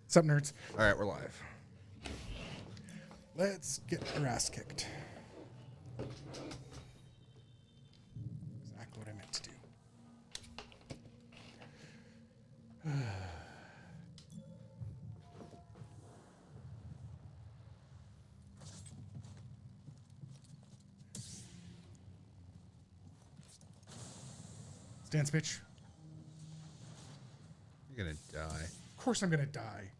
What's up, nerds? All right, we're live. Let's get our ass kicked. Exactly what I meant to do. Stance bitch. You're gonna die. Of course I'm gonna die.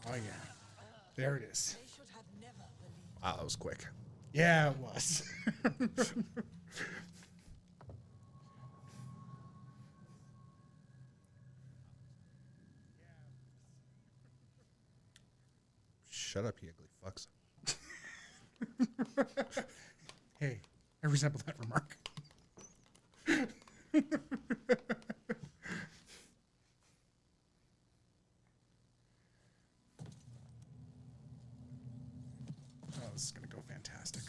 Oh yeah. There it is. Wow, that was quick. Yeah, it was. Shut up, you ugly fucks. Hey, I resemble that remark. Oh, this is going to go fantastic.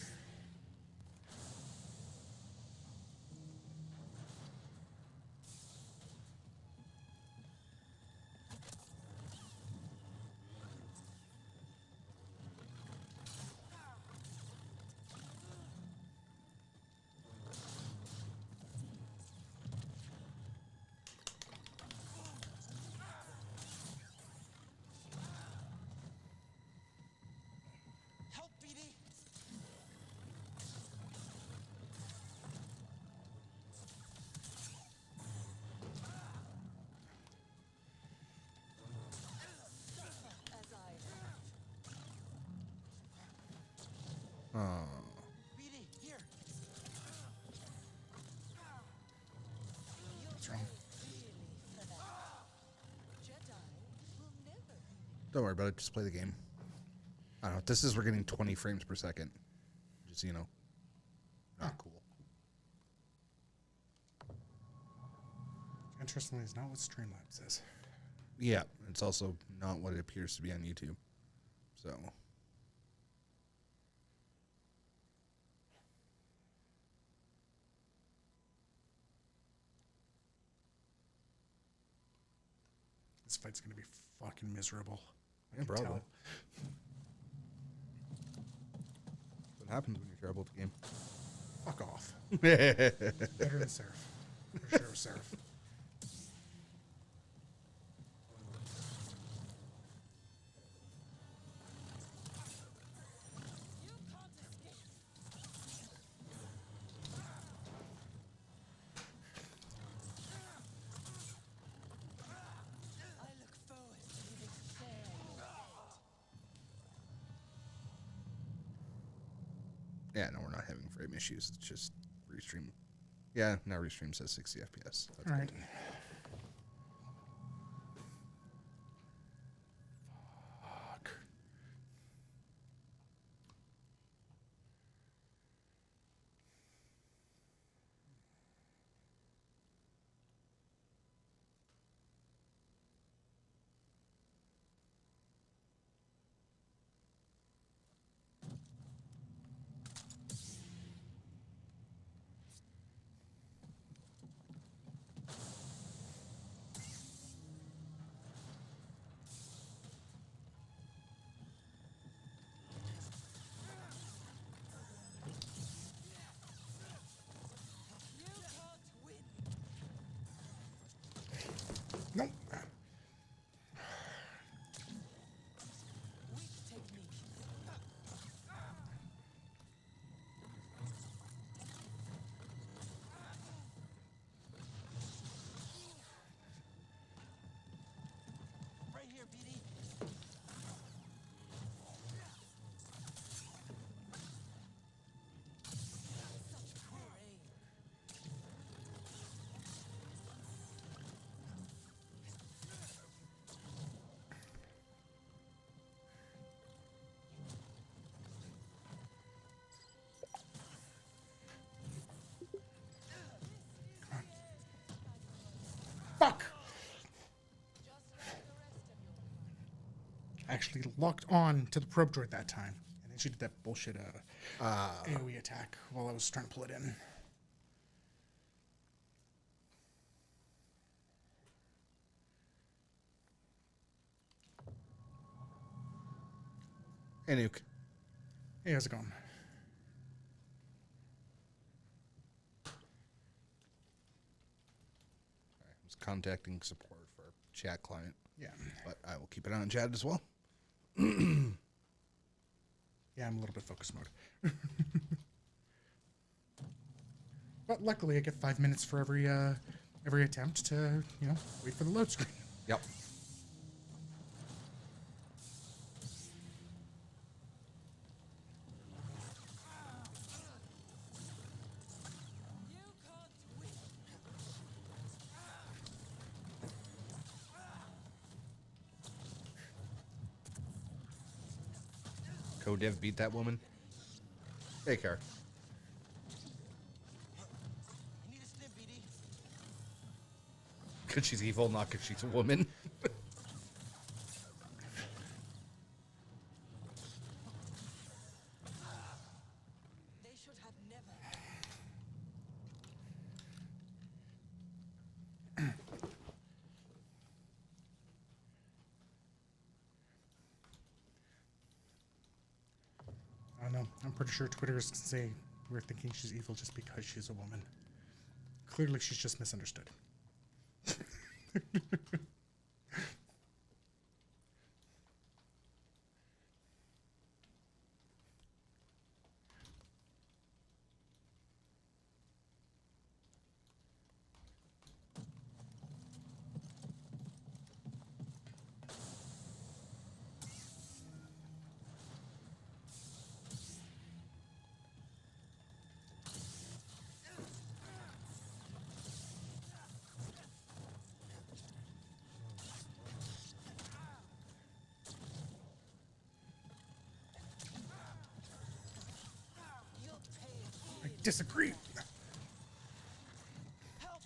Oh. What's wrong? Don't worry about it. Just play the game. I don't know. This is we're getting 20 frames per second. Just, you know, not cool. Interestingly, it's not what Streamlabs says. Yeah, it's also not what it appears to be on YouTube. So. This fight's going to be fucking miserable. I Yeah, can probably. tell. What happens when you're terrible at the game? Fuck off. Better than Seraph. For sure, Seraph. Yeah, no, we're not having frame issues. It's just restream. Yeah, now restream says 60 FPS. That's All right. good. Fuck. Nope. Fuck! I actually locked on to the probe droid that time. And then she did that bullshit AoE attack while I was trying to pull it in. Hey, Nuke. Hey, how's it going? I was contacting support for our chat client. Yeah. But I will keep it on chat as well. Yeah, I'm a little bit focus mode. But luckily, I get 5 minutes for every attempt to, wait for the load screen. Yep. Co-dev beat that woman. Hey, Car. Because she's evil, not because she's a woman. They should have never. I don't know. I'm pretty sure Twitter is going to say we're thinking she's evil just because she's a woman. Clearly, she's just misunderstood. I disagree. Help!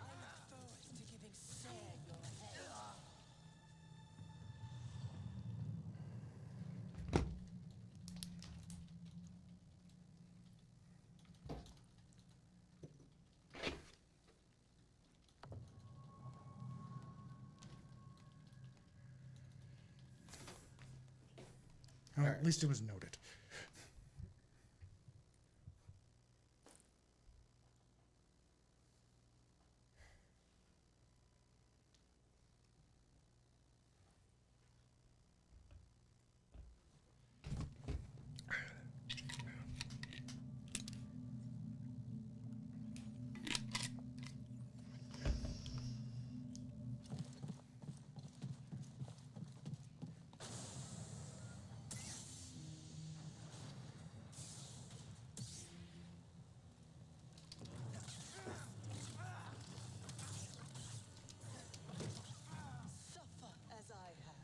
I'm forward to giving Sam your head. Oh, at least it was noted. Suffer as I have.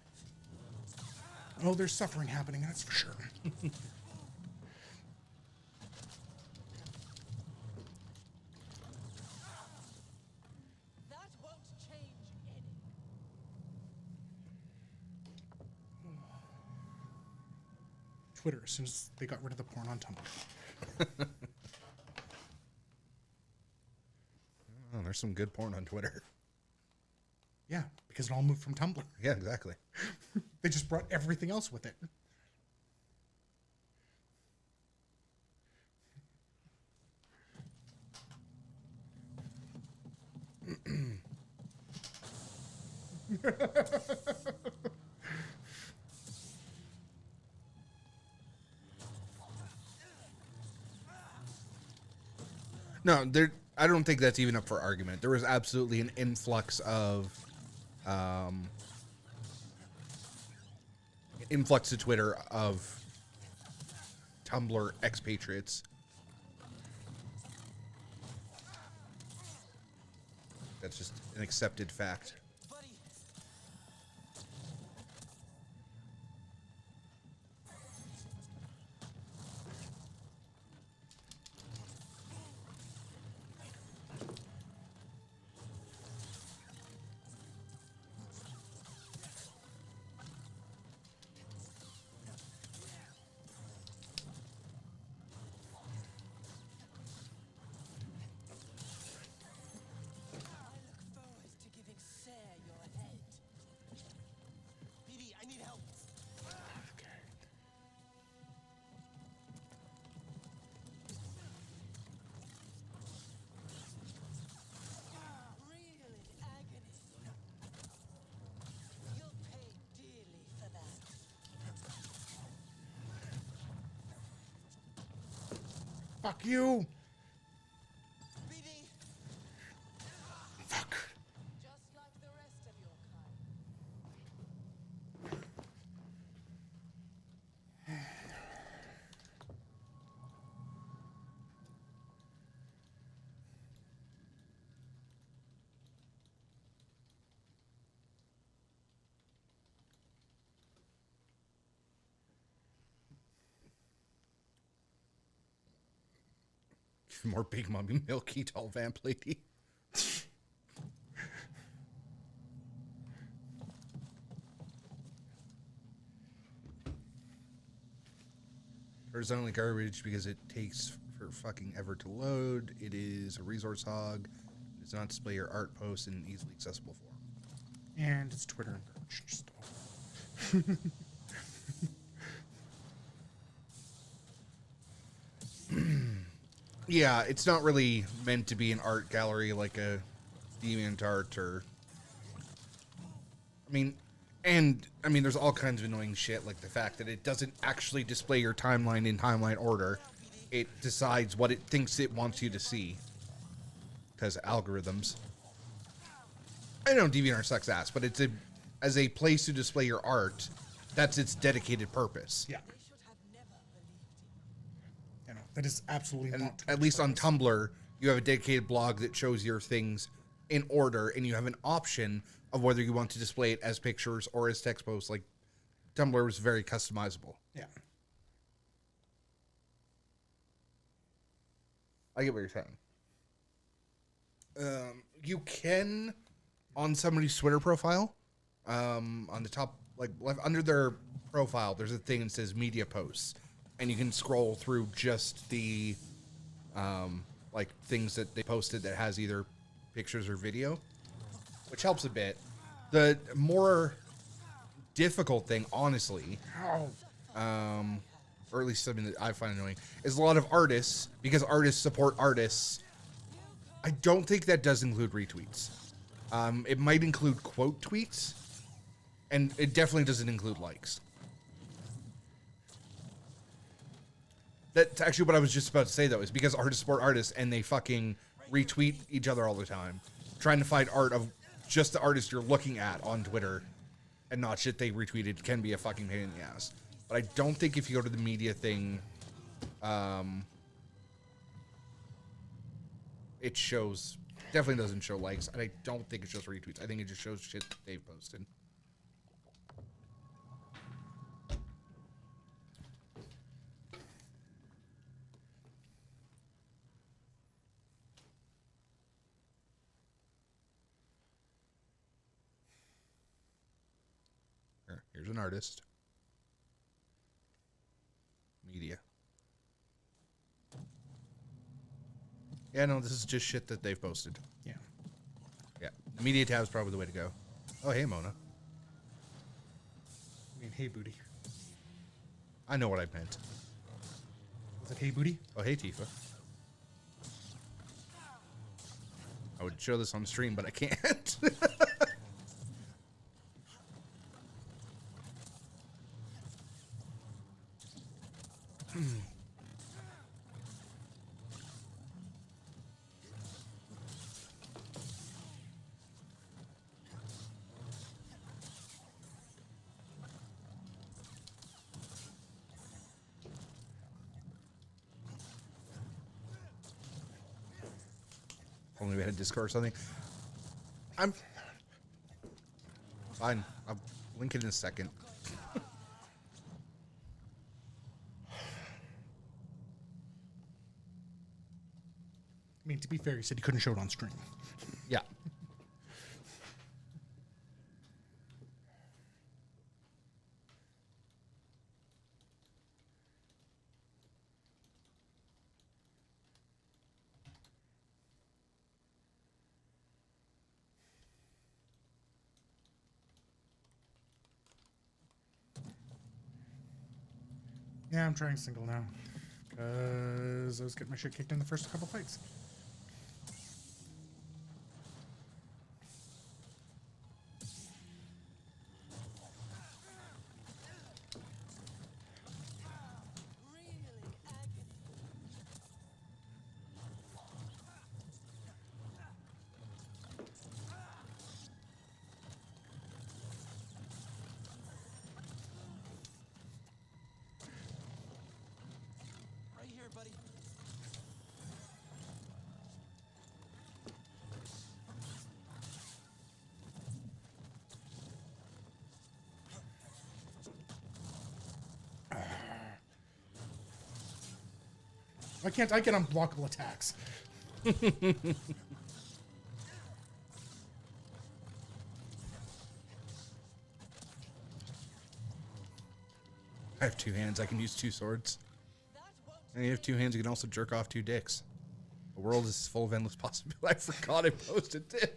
Oh, there's suffering happening, that's for sure. That won't change any. Twitter, as soon as they got rid of the porn on Tumblr. Oh, there's some good porn on Twitter. Yeah, because it all moved from Tumblr. Yeah, exactly. They just brought everything else with it. No, there. I don't think that's even up for argument. There was absolutely an influx of, influx to Twitter of Tumblr expatriates. That's just an accepted fact. Buddy, Fuck you. BD, Fuck. just like the rest of your kind. More Big Mommy Milky Tall Vamp Lady. Horizontally garbage because it takes for fucking ever to load. It is a resource hog. It does not display your art posts in an easily accessible form. And it's Twitter encouraged stuff. Yeah, it's not really meant to be an art gallery like a DeviantArt or... I mean, there's all kinds of annoying shit, like the fact that it doesn't actually display your timeline in timeline order. It decides what it thinks it wants you to see. Because algorithms. I know DeviantArt sucks ass, but it's as a place to display your art, that's its dedicated purpose. Yeah. They should have never believed You know, that is absolutely And not. at least on Twitter's Tumblr, you have a dedicated blog that shows your things in order, and you have an option of whether you want to display it as pictures or as text posts. Like, Tumblr was very customizable. Yeah. I get what you're saying. You can, on somebody's Twitter profile, on the top, like left under their profile, there's a thing that says media posts, and you can scroll through just the, like things that they posted that has either pictures or video, which helps a bit. The more difficult thing, honestly, or at least something that I find annoying, is a lot of artists, because artists support artists. I don't think that does include retweets. It might include quote tweets, and it definitely doesn't include likes. That's actually what I was just about to say, though, is because artists support artists, and they fucking retweet each other all the time, trying to find art of just the artist you're looking at on Twitter, and not shit they retweeted, can be a fucking pain in the ass. But I don't think if you go to the media thing, it shows, definitely doesn't show likes, and I don't think it shows retweets. I think it just shows shit that they've posted. Here's an artist. Media. Yeah, no, this is just shit that they've posted. Yeah. Yeah, the media tab is probably the way to go. Oh, hey, Mona. I mean, hey, booty. I know what I meant. Was it hey, booty? Oh, hey, Tifa. I would show this on stream, but I can't. Only we had a Discord or something. I'm fine. I'll link it in a second. I mean, to be fair, he said he couldn't show it on stream. Yeah. Yeah, I'm trying single now. Because I was getting my shit kicked in the first couple fights. really agony. Why can't I get unblockable attacks? I have 2 hands. I can use 2 swords. That won't And you have 2 hands. You can also jerk off 2 dicks. The world is full of endless possibilities. I forgot I posted this.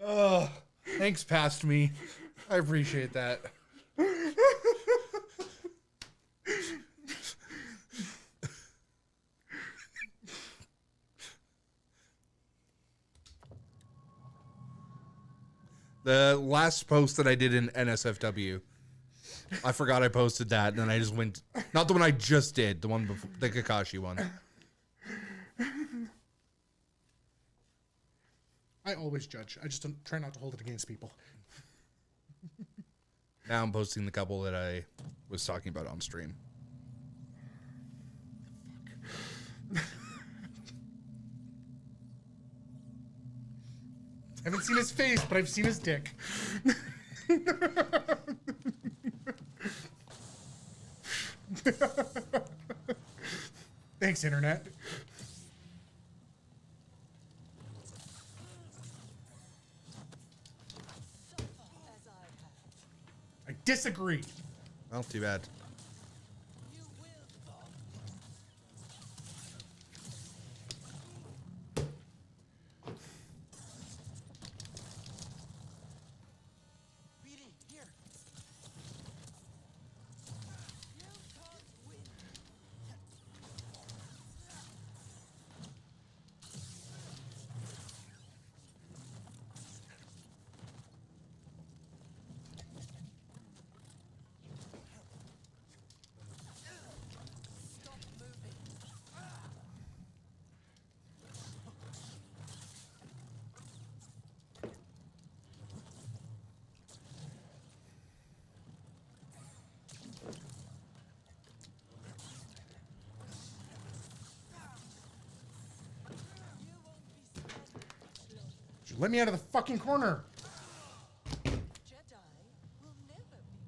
Oh, thanks, past me. I appreciate that. The last post that I did in NSFW, I forgot I posted that, and then I just went. Not the one I just did, the one before, the Kakashi one. I always judge. I just don't try not to hold it against people. Now I'm posting the couple that I was talking about on stream. I haven't seen his face, but I've seen his dick. Thanks, Internet. suffer as I have. I disagree. Well, too bad. You will fall. BD, here. You can't win. Stop moving. You won't be spared. Just let me out of the fucking corner. Jedi will never be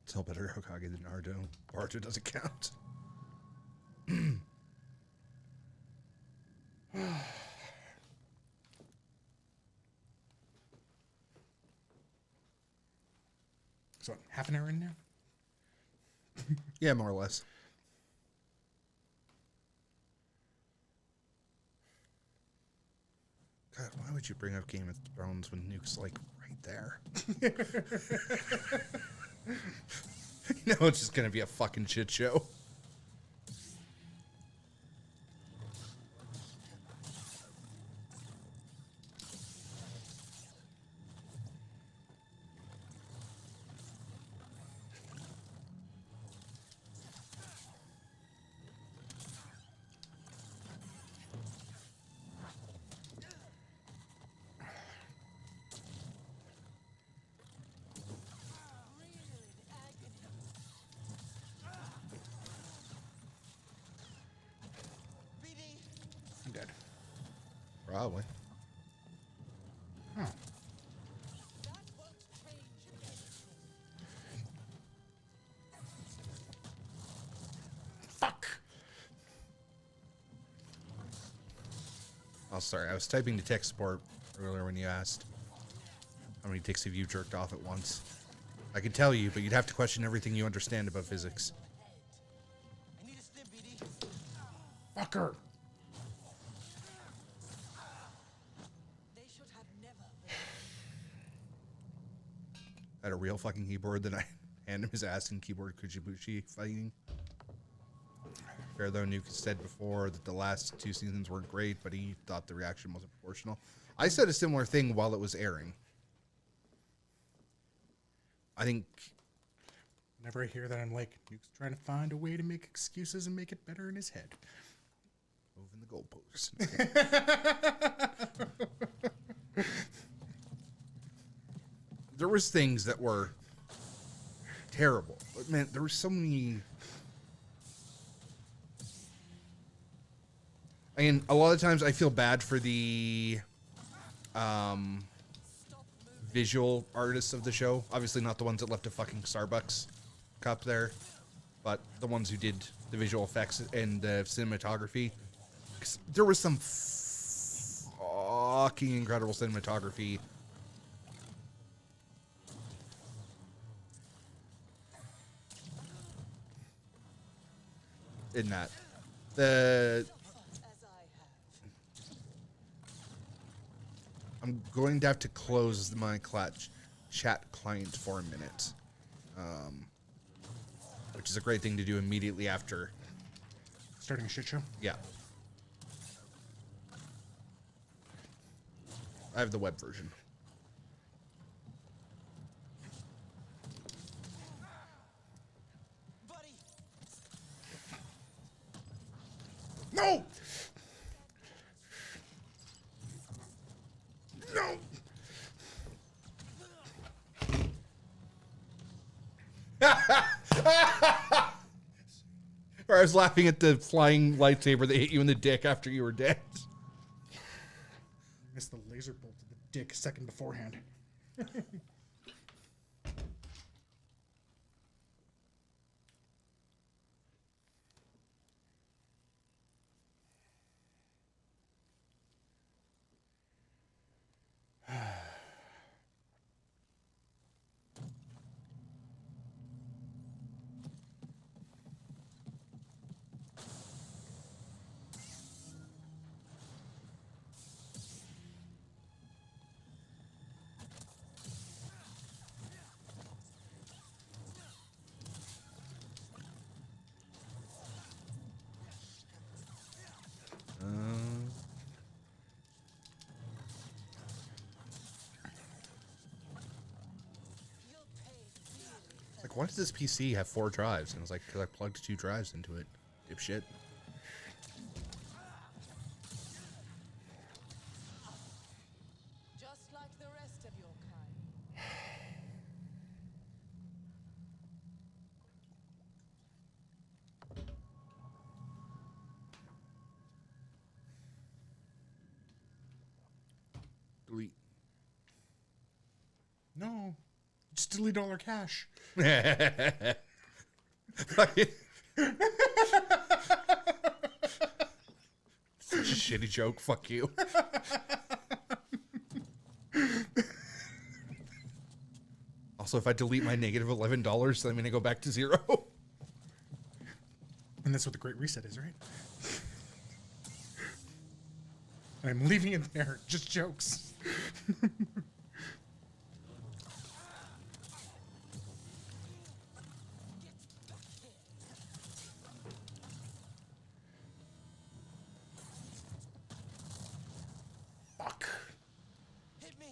Tell better Hokage than Naruto. Naruto doesn't count. So, half an hour in now? Yeah, more or less. God, why would you bring up Game of Thrones when Nuke's like right there? You know it's just gonna be a fucking shit show. BD. I'm dead. Probably. Huh. That won't change anything. Fuck! Oh, sorry. I was typing to tech support earlier when you asked how many dicks have you jerked off at once. I could tell you, but you'd have to question everything you understand about physics. I need a stim, BD. Fucker! They should have never. I had a real fucking keyboard that I hand him his ass in keyboard Kujibushi fighting. Fair though, Nuke said before that the last 2 seasons weren't great, but he thought the reaction wasn't proportional. I said a similar thing while it was airing. I think Whenever I hear that, I'm like, Nuke's trying to find a way to make excuses and make it better in his head. moving the goalposts. There was things that were terrible, but man, there were so many. I mean, a lot of times I feel bad for the visual artists of the show. Obviously not the ones that left a fucking Starbucks cup there, but the ones who did the visual effects and the cinematography. 'Cause there was some fucking incredible cinematography. In that. I'm going to have to close my chat client for a minute. Which is a great thing to do immediately after. Starting a shit show? Yeah. I have the web version. Buddy, No! No! Or I was laughing at the flying lightsaber that hit you in the dick after you were dead. Missed the laser bolt to the dick a second beforehand. Like, why does this PC have 4 drives? And it's like, because I plugged 2 drives into it. Dipshit. just like the rest of your kind. Delete. No. Just delete all our cash. Such a shitty joke. Fuck you. Also, if I delete my negative $11, then I'm going to go back to 0. And that's what the Great Reset is, right? I'm leaving it there. Just jokes. Fuck. Hit me.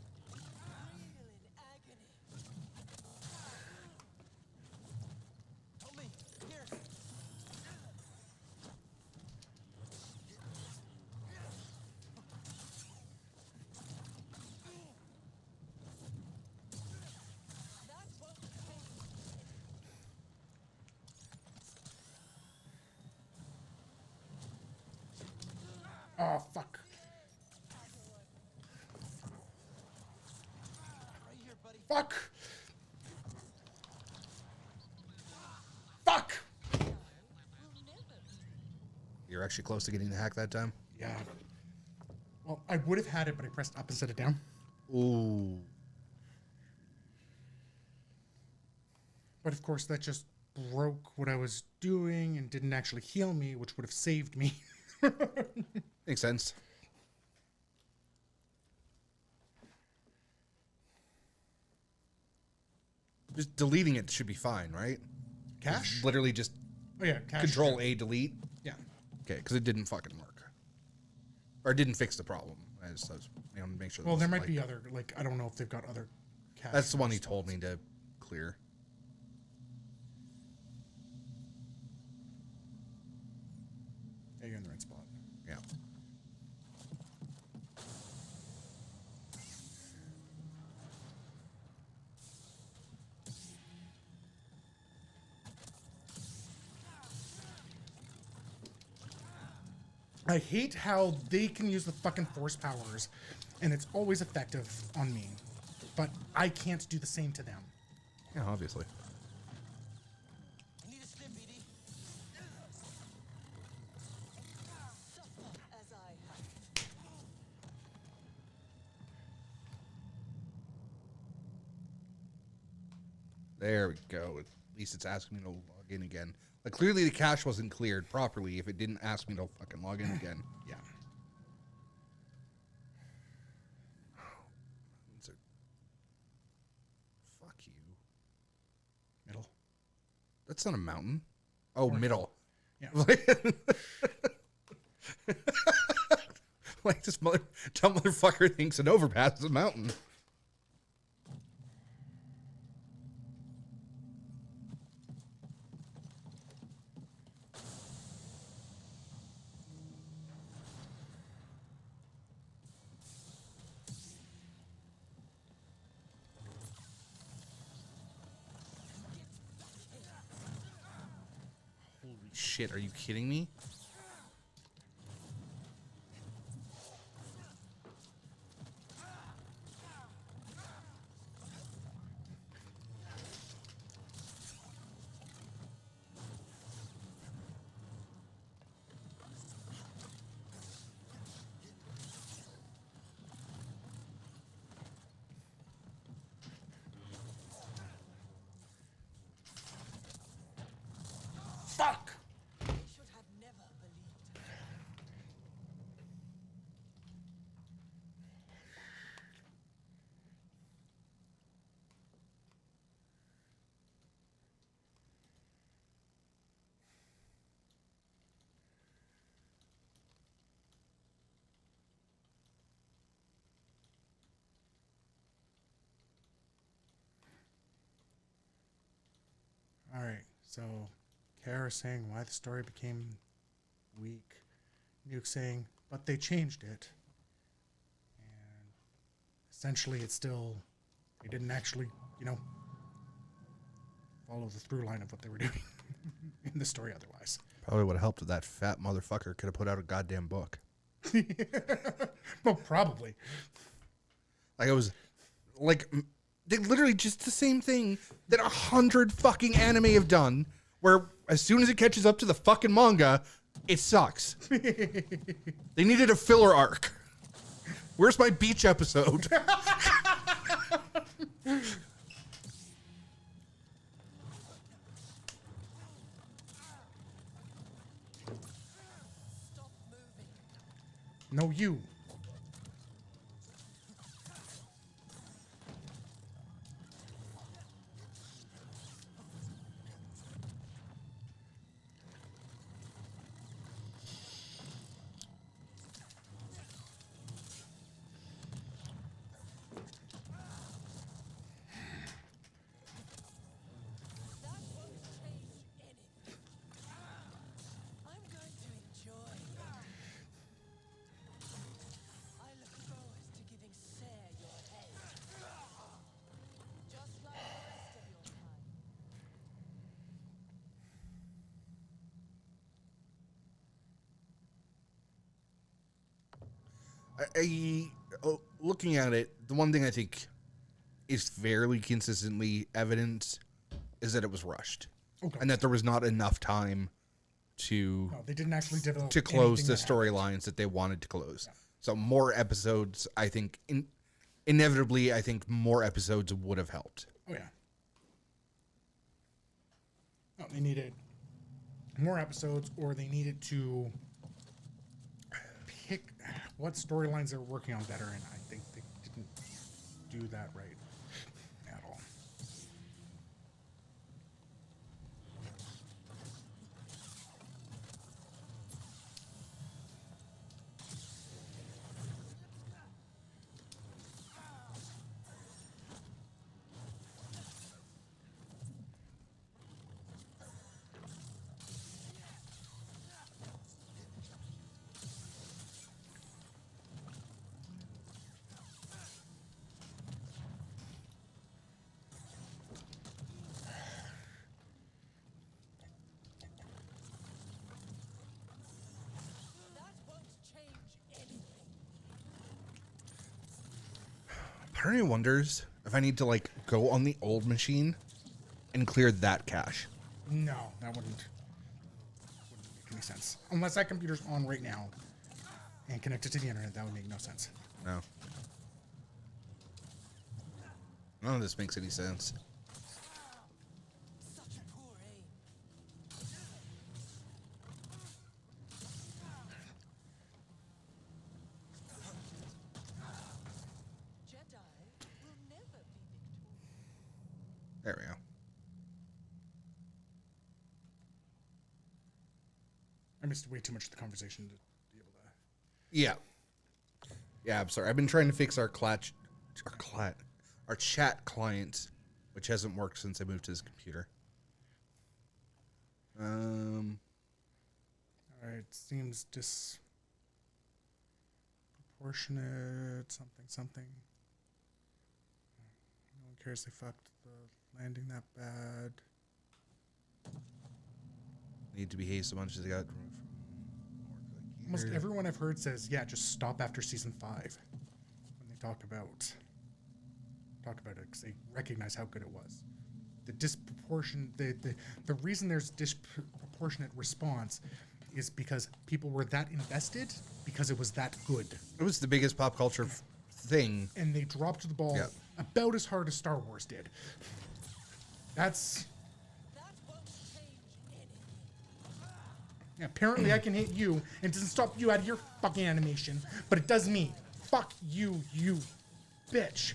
Real in agony. Tommy, here. That won't change. Oh, fuck. Right here, buddy. Fuck. Fuck. You're actually close to getting the hack that time? Yeah. Well, I would have had it, but I pressed up instead of down. Ooh. But of course, that just broke what I was doing and didn't actually heal me, which would have saved me. Makes sense. Just deleting it should be fine, right? Cash? Literally just Oh, yeah. Cash. Control A, delete. Yeah. Okay, because it didn't fucking work. Or it didn't fix the problem. I just was, make sure. Well, there might like, be other, like, I don't know if they've got other cash. That's the one he told me to clear. the right spot. Yeah. I hate how they can use the fucking force powers, and it's always effective on me, but I can't do the same to them. Yeah, obviously. Need a stim, BD. Suffer as I have. There we go. At least it's asking me to log in again. Like, clearly the cache wasn't cleared properly if it didn't ask me to fucking log in again. Yeah. It's a- Fuck you. Middle. That's not a mountain. Oh, middle. Yeah. Like this dumb motherfucker thinks an overpass is a mountain. Holy shit, are you kidding me? Fuck! I should have never believed. Alright, so Kara saying why the story became weak. Nuke saying, but they changed it. And essentially it's still, they didn't actually, follow the through line of what they were doing in the story otherwise. Probably would have helped if that fat motherfucker could have put out a goddamn book. Well, probably. Like, it was like they literally just the same thing that 100 fucking anime have done, where as soon as it catches up to the fucking manga, it sucks. They needed a filler arc. Where's my beach episode? Stop moving. No, you. That won't change anything. I'm going to enjoy it. I look forward to giving Sarah your head. Just like the rest of your kind. Looking at it, the one thing I think is fairly consistently evident is that it was rushed, Okay. and that there was not enough time to No, they didn't actually develop to close anything the that happened. storylines that they wanted to close. So more episodes, I think, inevitably, I think more episodes would have helped. Oh, yeah. No, they needed more episodes, or they needed to pick what storylines they were working on better, and I think they didn't do that right at all. Part of me wonders if I need to like go on the old machine and clear that cache. No, that wouldn't make any sense. Unless that computer's on right now and connected to the internet, that would make no sense. No. None of this makes any sense. Such poor aim. Jedi will never be victorious. There we go. I missed way too much of the conversation to be able to. Yeah. Yeah, I'm sorry. I've been trying to fix our chat client, which hasn't worked since I moved to this computer. All right, seems disproportionate. Something. No one cares they fucked the landing that bad. Need to behave so much as they got. Almost everyone I've heard says, "Yeah, just stop after season 5." When they talk about it, because they recognize how good it was. The reason there's disproportionate response is because people were that invested because it was that good, It was the biggest pop culture thing. and they dropped the ball Yeah. about as hard as Star Wars did. That's That won't change anything. yeah, apparently I can hit you and it doesn't stop you out of your fucking animation, but it does me. Fuck you, you bitch.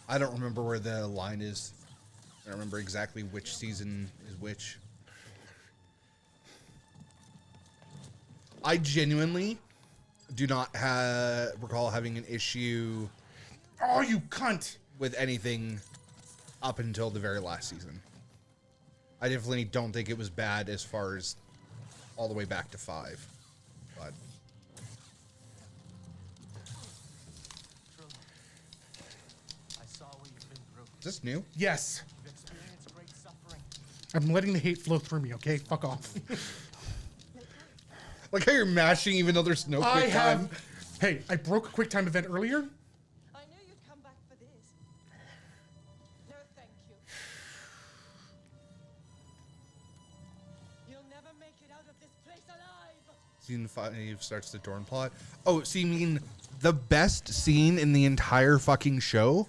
I don't remember where the line is. I don't remember exactly which season is which. I genuinely do not recall having an issue Oh, you cunt. with anything up until the very last season. I definitely don't think it was bad as far as all the way back to 5. But I saw what you've been through. is this new? Yes. You've experienced great suffering. I'm letting the hate flow through me, okay? Fuck off. Like how you're mashing even though there's no I quick have. time. Hey, I broke a quick time event earlier. I knew you'd come back for this. No, thank you. You'll never make it out of this place alive. Season 5 starts the Dorn plot. Oh, so you mean the best scene in the entire fucking show?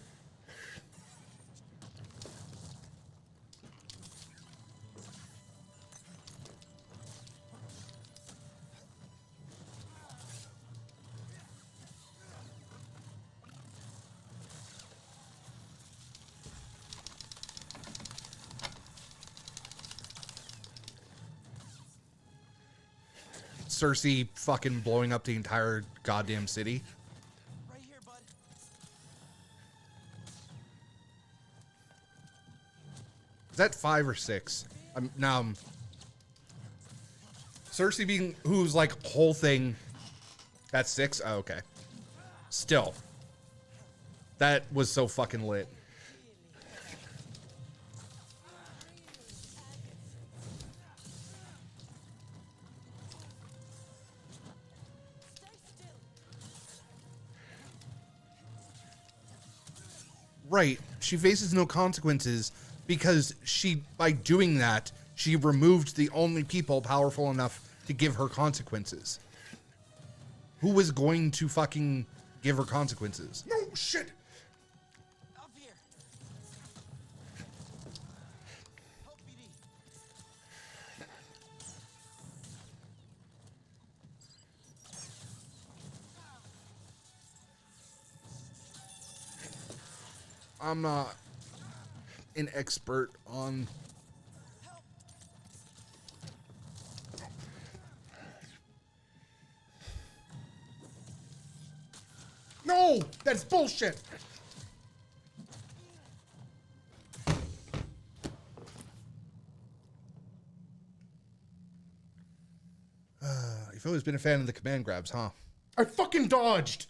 Cersei fucking blowing up the entire goddamn city. Right here, bud. Is that 5 or 6? Cersei being who's like whole thing. That's 6? Oh, okay. Still. That was so fucking lit. Stay still. Right. She faces no consequences because by doing that, she removed the only people powerful enough to give her consequences. Who was going to fucking give her consequences? No shit. Up here. Help BD. I'm not an expert on. No, that's bullshit. You've always been a fan of the command grabs, huh? I fucking dodged.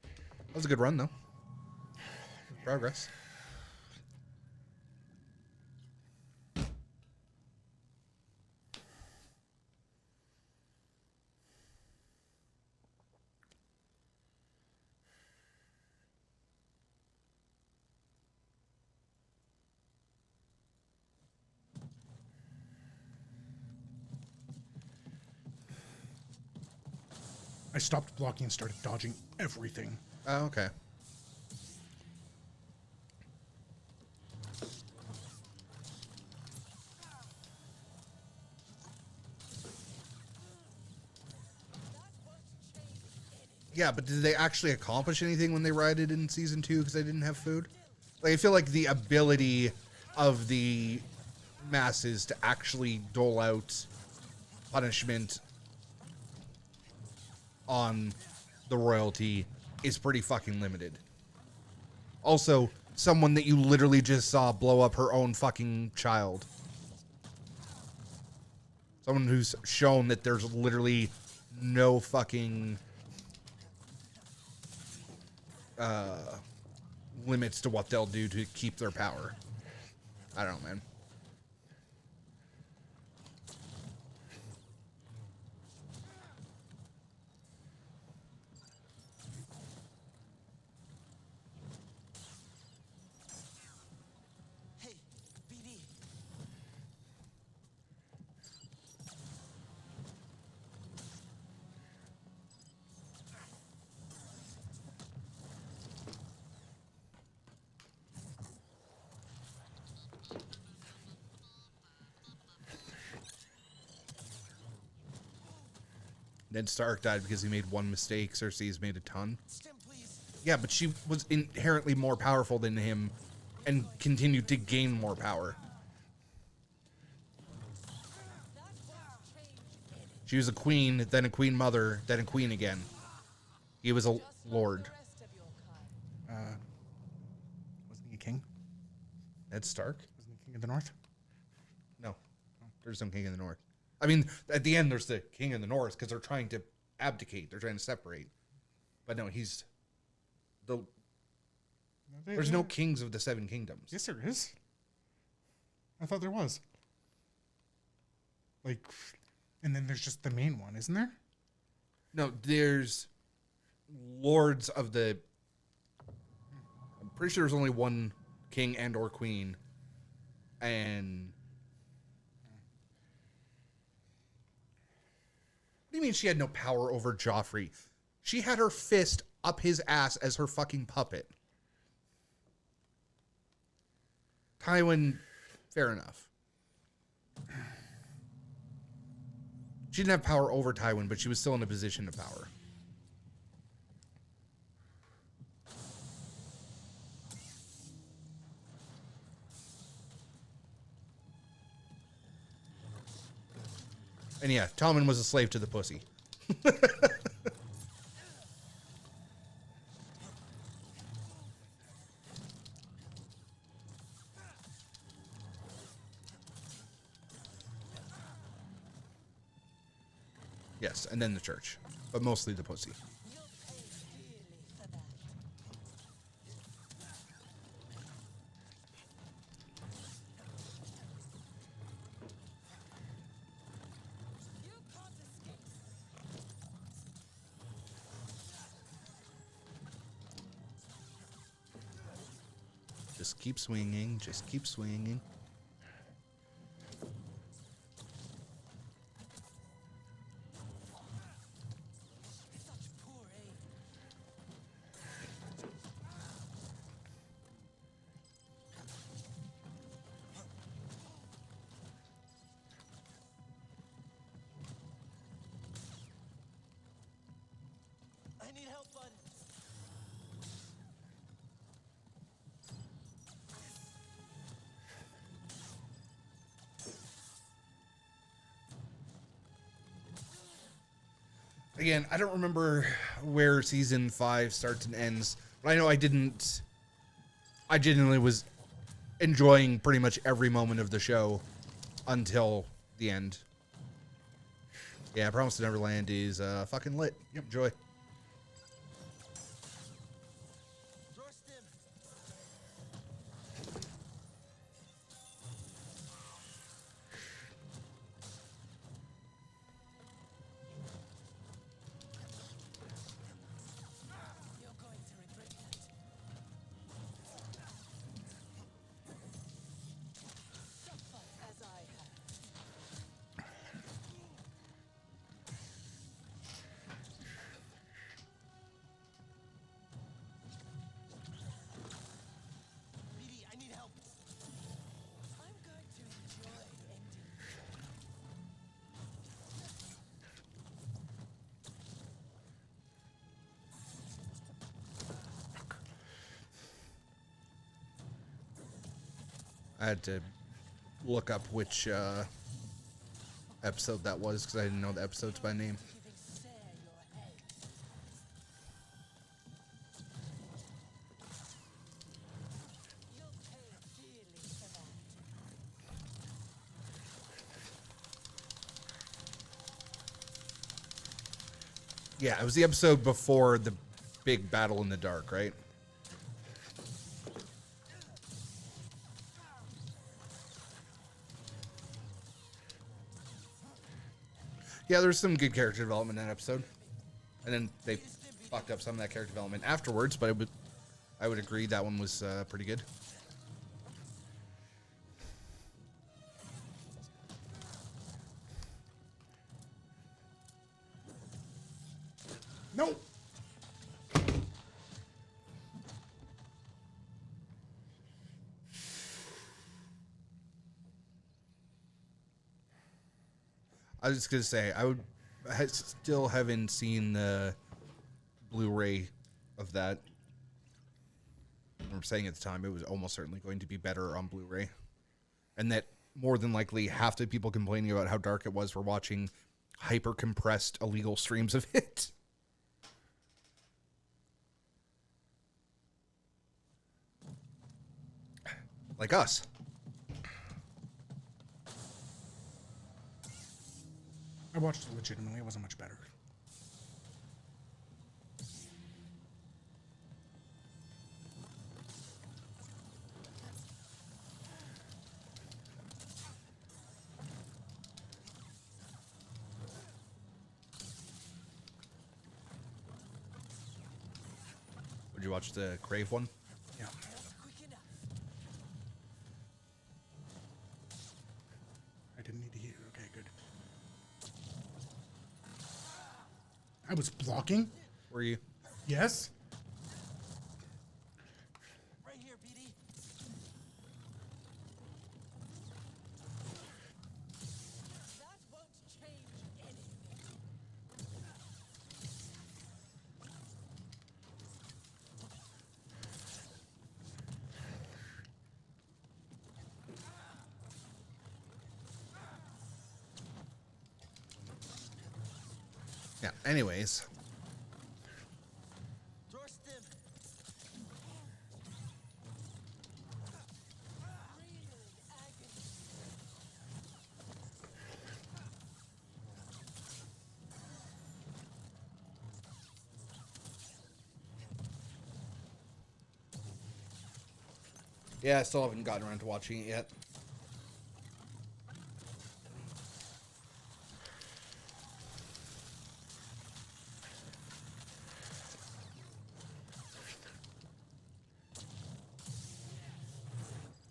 That was a good run, though. progress. I stopped blocking and started dodging everything. Oh, okay. Yeah, but did they actually accomplish anything when they rioted in season 2 because they didn't have food? Like, I feel like the ability of the masses to actually dole out punishment on the royalty is pretty fucking limited. Also, someone that you literally just saw blow up her own fucking child. Someone who's shown that there's literally no fucking limits to what they'll do to keep their power. I don't know, man. Hey, BD. Ned Stark died because he made one mistake. Cersei's made a ton. Stim, please. Yeah, but she was inherently more powerful than him and continued to gain more power. She was a queen, then a queen mother, then a queen again. He was a lord. Wasn't he a king? Ned Stark? Wasn't he king of the north? No. There's no king in the north. I mean, at the end, there's the king in the north because they're trying to abdicate. They're trying to separate. But no, he's the... There's no kings of the seven kingdoms. Yes, there is. I thought there was. Like, and then there's just the main one, isn't there? No, there's lords of the... I'm pretty sure there's only one king and or queen. And... What do you mean she had no power over Joffrey? She had her fist up his ass as her fucking puppet. Tywin, fair enough. She didn't have power over Tywin, but she was still in a position of power. And yeah, Tommen was a slave to the pussy. Yes, and then the church, but mostly the pussy. You'll pay dearly for that. You can't escape. Just keep swinging, just keep swinging. Such poor aim. I need help, bud. Again, I don't remember where season 5 starts and ends, but I know I genuinely was enjoying pretty much every moment of the show until the end. Yeah, Promise to Neverland is fucking lit. Yep. Enjoy. Draw stim. I had to look up which episode that was because I didn't know the episodes by name. Giving Sarah your head. You'll pay dearly for that. Yeah, it was the episode before the big battle in the dark, right? Yeah, there's some good character development in that episode. And then they fucked up some of that character development afterwards, but I would agree that one was pretty good. No. I was just gonna say I still haven't seen the Blu-ray of that. I remember saying at the time it was almost certainly going to be better on Blu-ray, and that more than likely half the people complaining about how dark it was were watching hyper compressed illegal streams of it. Like us. I watched it legitimately. It wasn't much better. Would you watch the Crave one? Yeah. Quick enough. I didn't need to hear. Okay, good. I was blocking. Were you? Yes. Right here, BD. That won't change anything. Yeah. Anyways, Door stim. Reeling agony. yeah, I still haven't gotten around to watching it yet.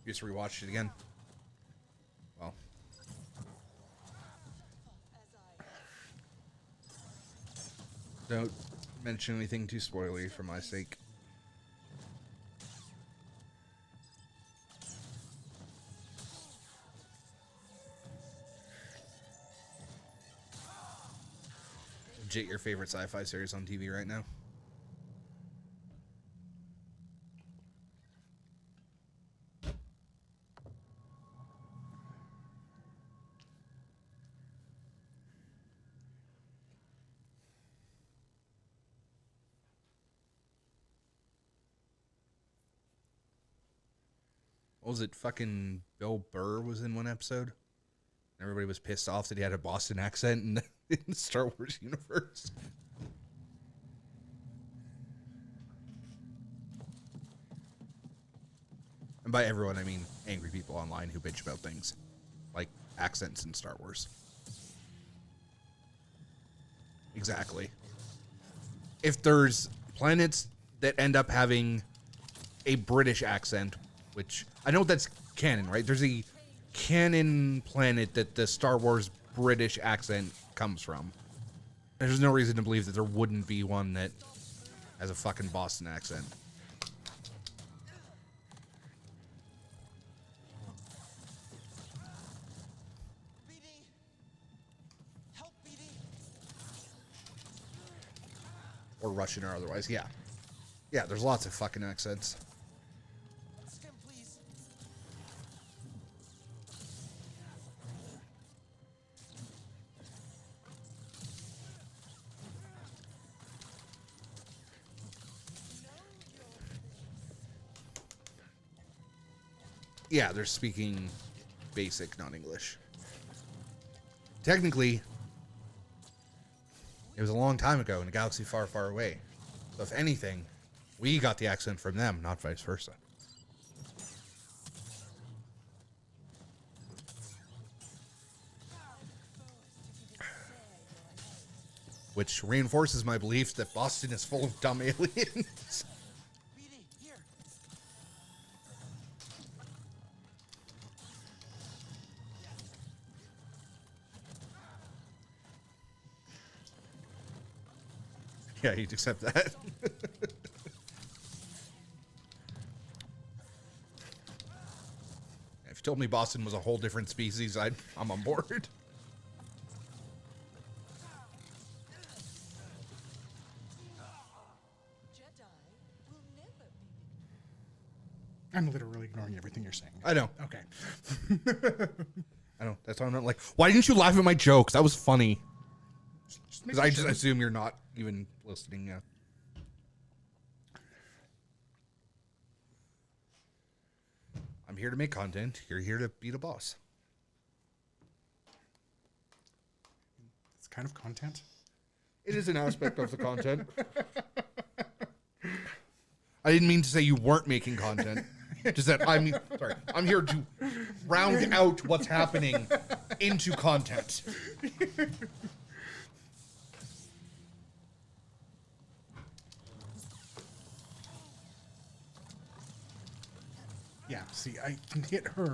You just rewatched it again. Well, As I don't mention anything too spoilery for my sake. Legit your favorite sci-fi series on TV right now? What was it? Fucking Bill Burr was in one episode. Everybody was pissed off that he had a Boston accent in the Star Wars universe. And by everyone, I mean angry people online who bitch about things like accents in Star Wars. Exactly. If there's planets that end up having a British accent, which I know that's canon, right? There's a canon planet that the Star Wars British accent comes from. There's no reason to believe that there wouldn't be one that has a fucking Boston accent. BD. Help, BD. Or Russian or otherwise, yeah. Yeah, there's lots of fucking accents. Stim, please. Yeah, they're speaking basic non-English. Technically, it was a long time ago in a galaxy far, far away. So if anything, we got the accent from them, not vice versa. Which reinforces my belief that Boston is full of dumb aliens. BD, here. Yeah, you'd accept that. If you told me Boston was a whole different species, I'm on board. Jedi will never be. I'm literally ignoring everything you're saying. I know. Okay. I know. That's why I'm not like, why didn't you laugh at my jokes? That was funny. Just Because making I just sure. assume you're not even listening. Yeah. I'm here to make content. You're here to beat a boss. It's kind of content. It is an aspect of the content. I didn't mean to say you weren't making content. Just that I'm here to round out what's happening into content. Yeah, see, I can hit her,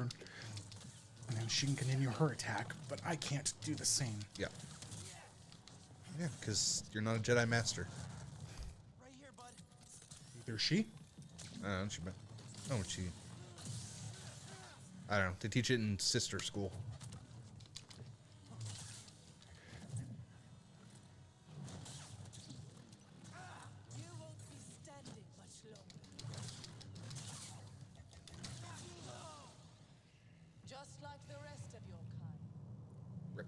and then she can continue her attack, but I can't do the same. Yeah. Yeah, because you're not a Jedi Master. Right here, bud. Either she. I don't know. They teach it in sister school. You won't be standing much longer. Just like the rest of your kind. Rip.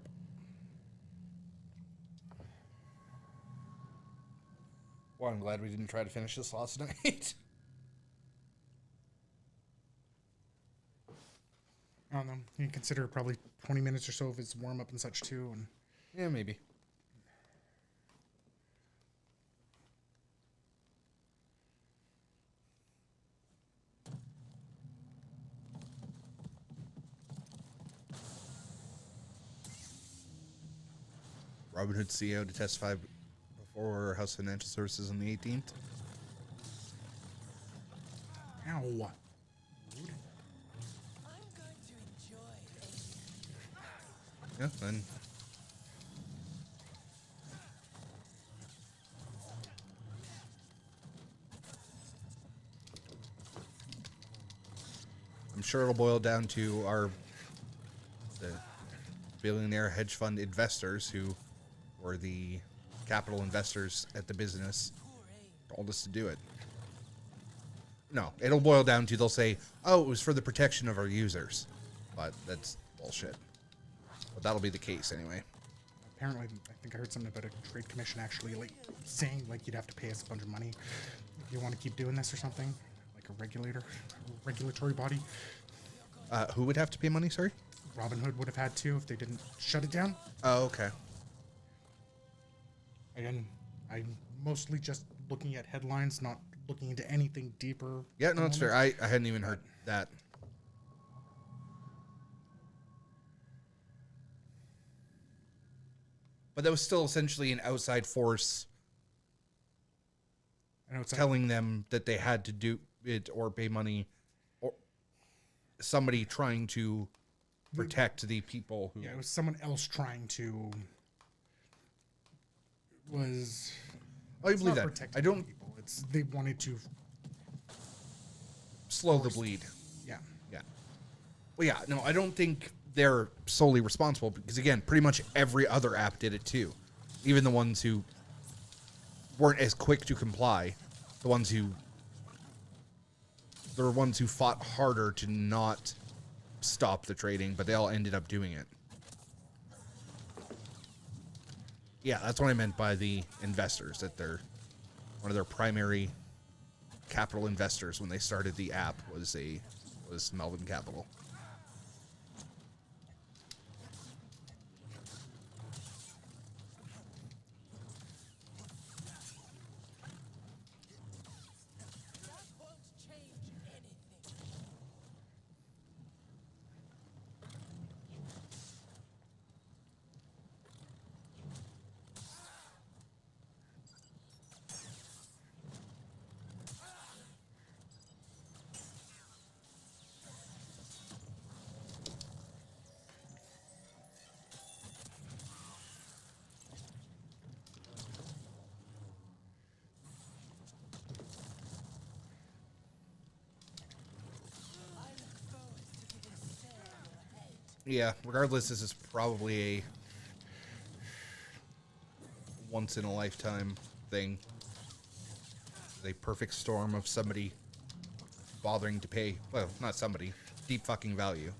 Well, I'm glad we didn't try to finish this last night. I don't know. You can consider probably 20 minutes or so if it's warm up and such too. And Yeah, maybe. Robin Hood CEO to testify before House Financial Services on the 18th. ow. I'm going to enjoy it. Yeah, then. I'm sure it'll boil down to the billionaire hedge fund investors who were the capital investors at the business told us to do it. No, it'll boil down to they'll say, oh, it was for the protection of our users. But that's bullshit. But that'll be the case anyway. Apparently, I think I heard something about a trade commission actually like saying like you'd have to pay us a bunch of money if you want to keep doing this or something. Like a regulatory body. Who would have to pay money, sorry? Robin Hood would have had to if they didn't shut it down. Oh, okay. Again, I'm mostly just looking at headlines, not looking into anything deeper. Yeah, at the no, it's fair. moment. I hadn't even heard that. But that was still essentially an outside force I know it's telling them that they had to do it or pay money, or somebody trying to protect the people who. yeah, it was someone else trying to was. Oh, you it's believe not that? protecting I don't people. It's they wanted to. slow the bleed. Yeah. Yeah. Well, yeah, no, I don't think they're solely responsible because, again, pretty much every other app did it too. Even the ones who weren't as quick to comply, the ones who fought harder to not stop the trading, but they all ended up doing it. Yeah, that's what I meant by the investors, that they're one of their primary capital investors when they started the app was a was Melbourne Capital. That won't change anything. I look forward to getting sand your head. Yeah, regardless, this is probably a once in a lifetime thing. A perfect storm of somebody bothering to pay, well, not somebody, deep fucking value.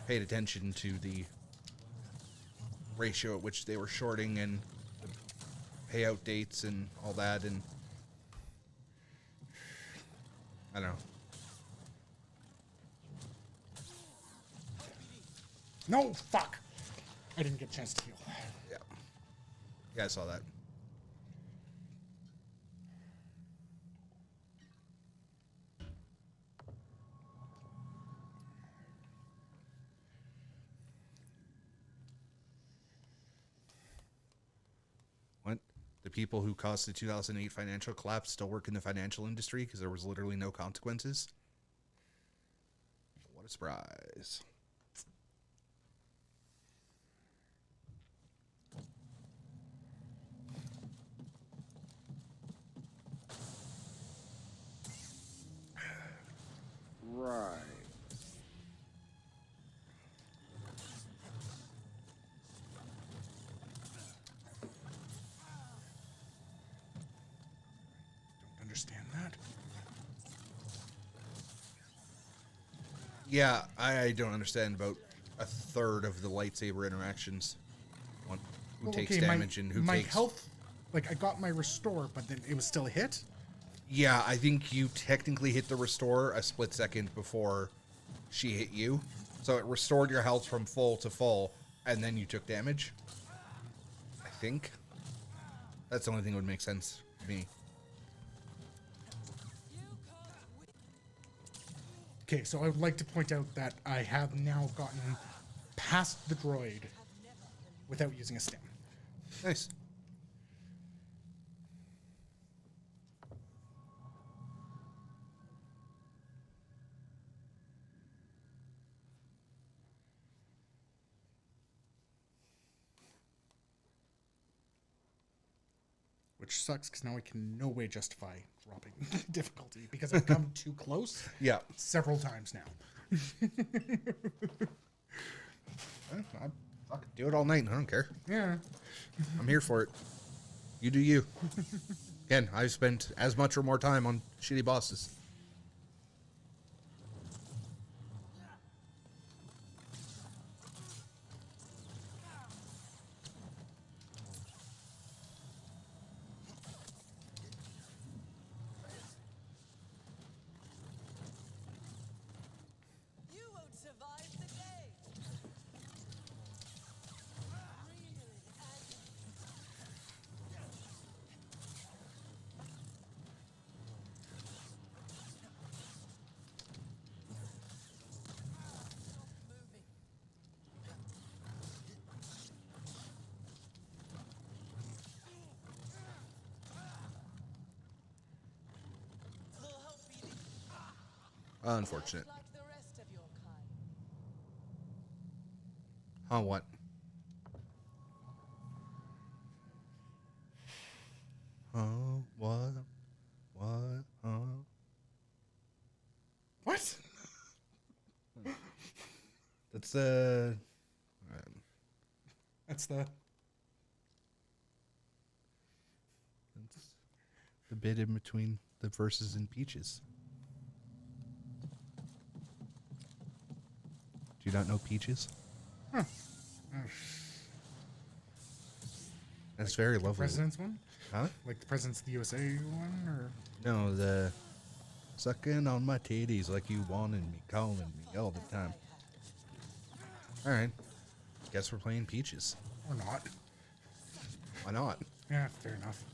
Paid attention to the ratio at which they were shorting and the payout dates and all that, and I don't know. No, fuck. I didn't get a chance to heal. Yeah, I saw that. What? The people who caused the 2008 financial collapse still work in the financial industry because there was literally no consequences? What a surprise. Right. Don't understand that. Yeah, I don't understand about a third of the lightsaber interactions. One, who Well, takes okay, damage and who my takes... health, like I got my restore, but then it was still a hit. Yeah, I think you technically hit the restore a split second before she hit you. So it restored your health from full to full, and then you took damage. I think. That's the only thing that would make sense to me. You can't win. Okay, so I would like to point out that I have now gotten past the droid without using a stem. Nice. Which sucks because now I can no way justify dropping difficulty because I've come too close Yeah. several times now. I could do it all night. I don't care. Yeah. I'm here for it. You do you. Again, I've spent as much or more time on shitty bosses. You won't survive the day. Really agitating. Stop moving. Little help, Edie. Unfortunate. Like the rest of your kind. Huh, what? Oh, what? What? Oh. What? That's, That's the. that's the bit in between the verses and Peaches. Do you not know Peaches? That's very lovely. President's one? Huh? Like the President's of the USA one? Or. No, the Sucking on my titties like you wanted me, calling me all the time. All right. Guess we're playing Peaches. Or not. Why not? Yeah, fair enough.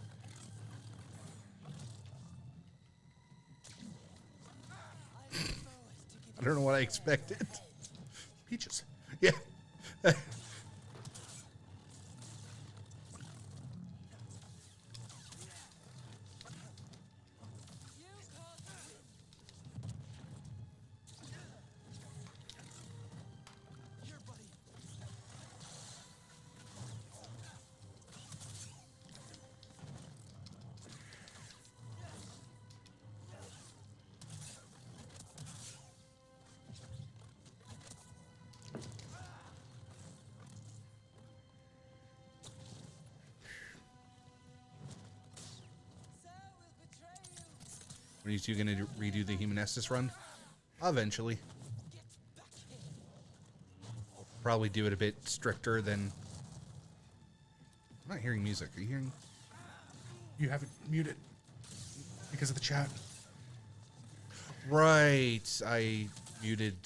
I don't know what I expected. Peaches. Yeah. Here, buddy. So we'll betray you. When are you two going to redo the Human Estes run? Eventually. I'll probably do it a bit stricter than... I'm not hearing music. Are you hearing? You have it muted because of the chat. Right. I muted...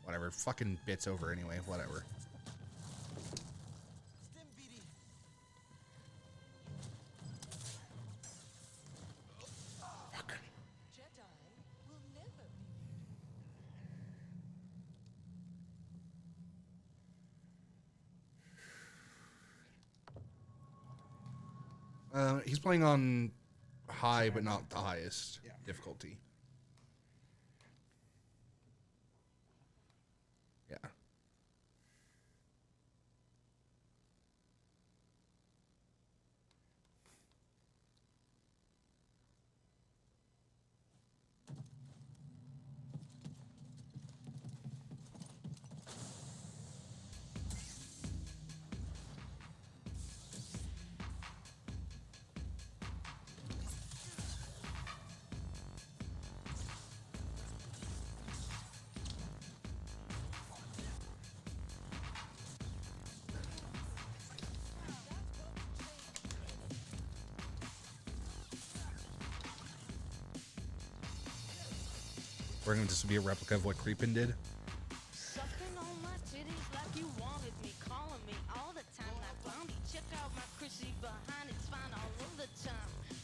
whatever. Fucking bits over anyway. Whatever. Stim, BD. Fuck. Jedi will never be. He's playing on high, but not the highest Yeah. difficulty. Yeah. We're going to just be a replica of what Creepin did. Sucking on my titties like you wanted me, calling me all the time like Blondie. Check out my Chrissy behind, it's fine all of the time,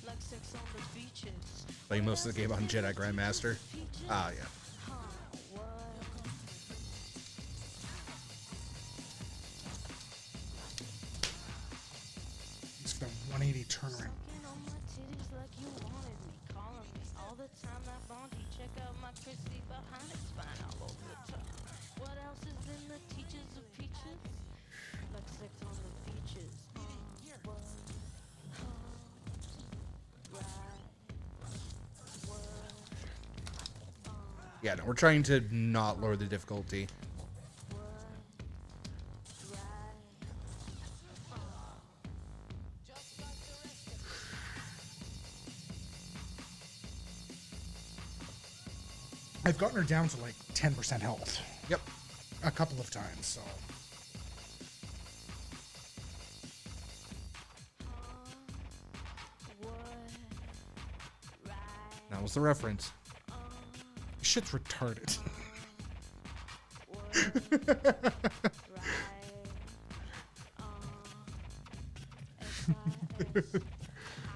like sex on the beaches. Playing most of the game on Jedi Grandmaster. Ah, yeah. Huh, what? It's the 180 turnaround. Sucking on my titties like you wanted me, calling me all the time like Blondie. Check out my Chrissy behind, it's fine all over the time. What else is in the teachers of peaches? Like sex on the beaches. Here. What? Right. What? Yeah, no, we're trying to not lower the difficulty. What? Right. Just like the rest of I've gotten her down to like 10% health Yep. a couple of times, so. What? Right. That was the reference. Shit's retarded. Right. SIS.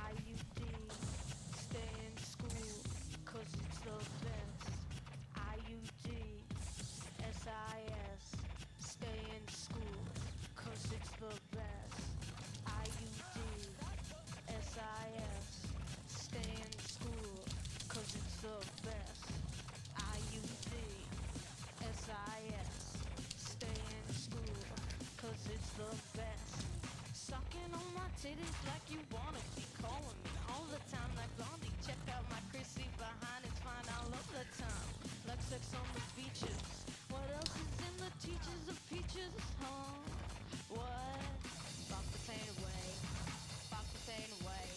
IUD. Stay in school, 'cause it's the best. IUD. SIS. Stay in school, 'cause it's the best. IUD. SIS. Stay in school, 'cause it's the best. IUD. SIS. Stay in school, 'cause it's the best. Sucking on my titties like you wanna be calling me all the time like Blondie. Check out my Chrissy behind, it's fine all of the time. Like sex on the beaches. What else is in the teachers of peaches? Huh? What? Fuck the pain away. Fuck the pain away.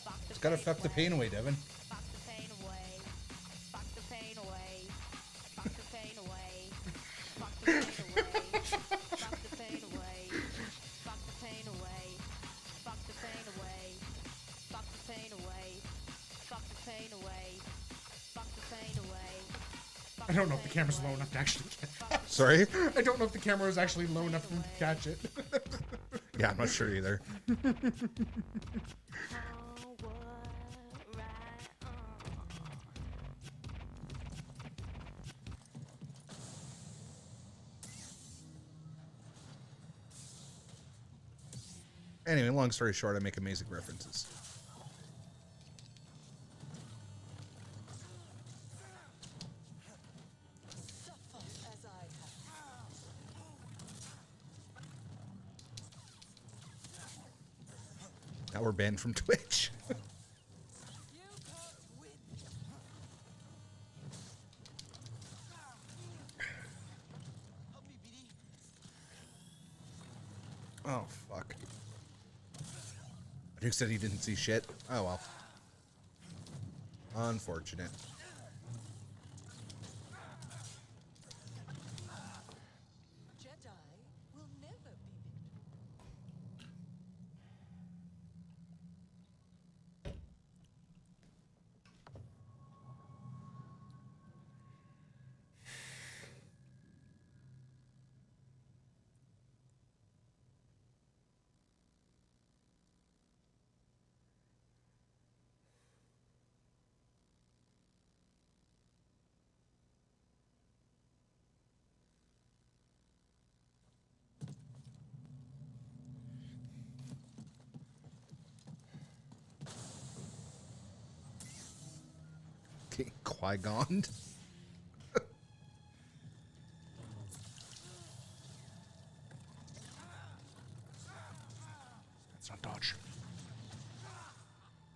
Fuck the It's gotta fuck the pain away, Devin. Fuck the pain away. Fuck the pain away. Fuck the pain away. Fuck the pain away. Fuck the pain away. Fuck the pain away. Fuck the pain away. Fuck the pain away. I don't know if the camera's low enough to actually get that. Sorry? I don't know if the camera was actually low enough for me to catch it. Yeah, I'm not sure either. Oh, what right on. Anyway, long story short, I make amazing references. Suffer as I have. Now we're banned from Twitch. You can't win. Help me, BD. Oh, fuck. Duke said he didn't see shit. Oh, well. Unfortunate. Jedi will never be victorious. Okay, Qui-Gon. It's not dodge.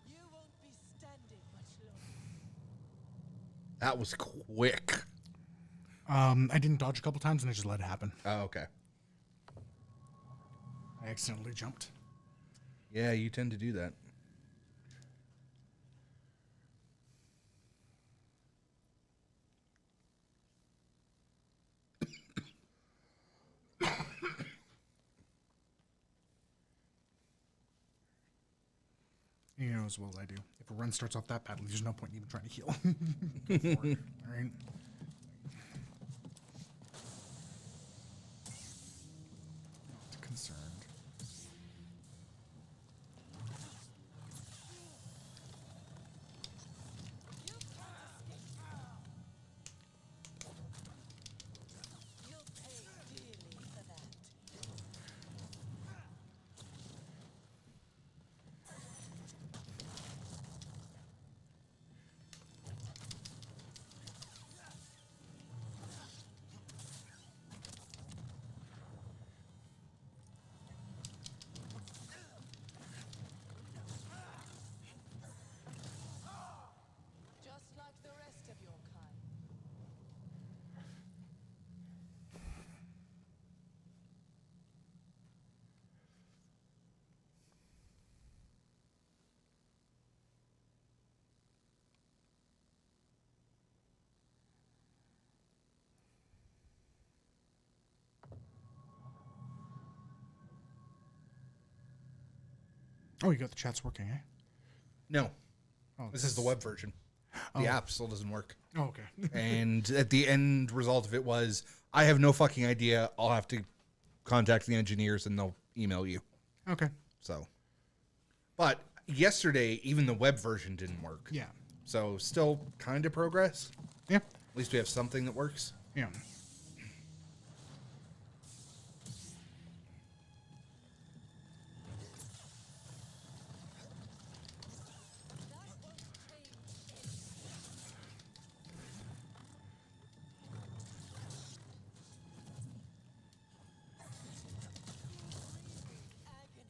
You won't be standing much longer. That was quick. I didn't dodge a couple times and I just let it happen. Oh, okay. I accidentally jumped. Yeah, you tend to do that. You know as well as I do. If a run starts off that badly, there's no point in even trying to heal. Go for it. All right. Not concerned. You'll pay dearly for that. Just like the rest of your kind. Oh, you got the chats working, eh? No, Oh, this is the web version. The Oh. app still doesn't work. Oh, okay. And at the end result of it was, I have no fucking idea. I'll have to contact the engineers and they'll email you. Okay. So, but yesterday, even the web version didn't work. Yeah. So still kind of progress. Yeah. At least we have something that works. Yeah. That won't change anything. Agony.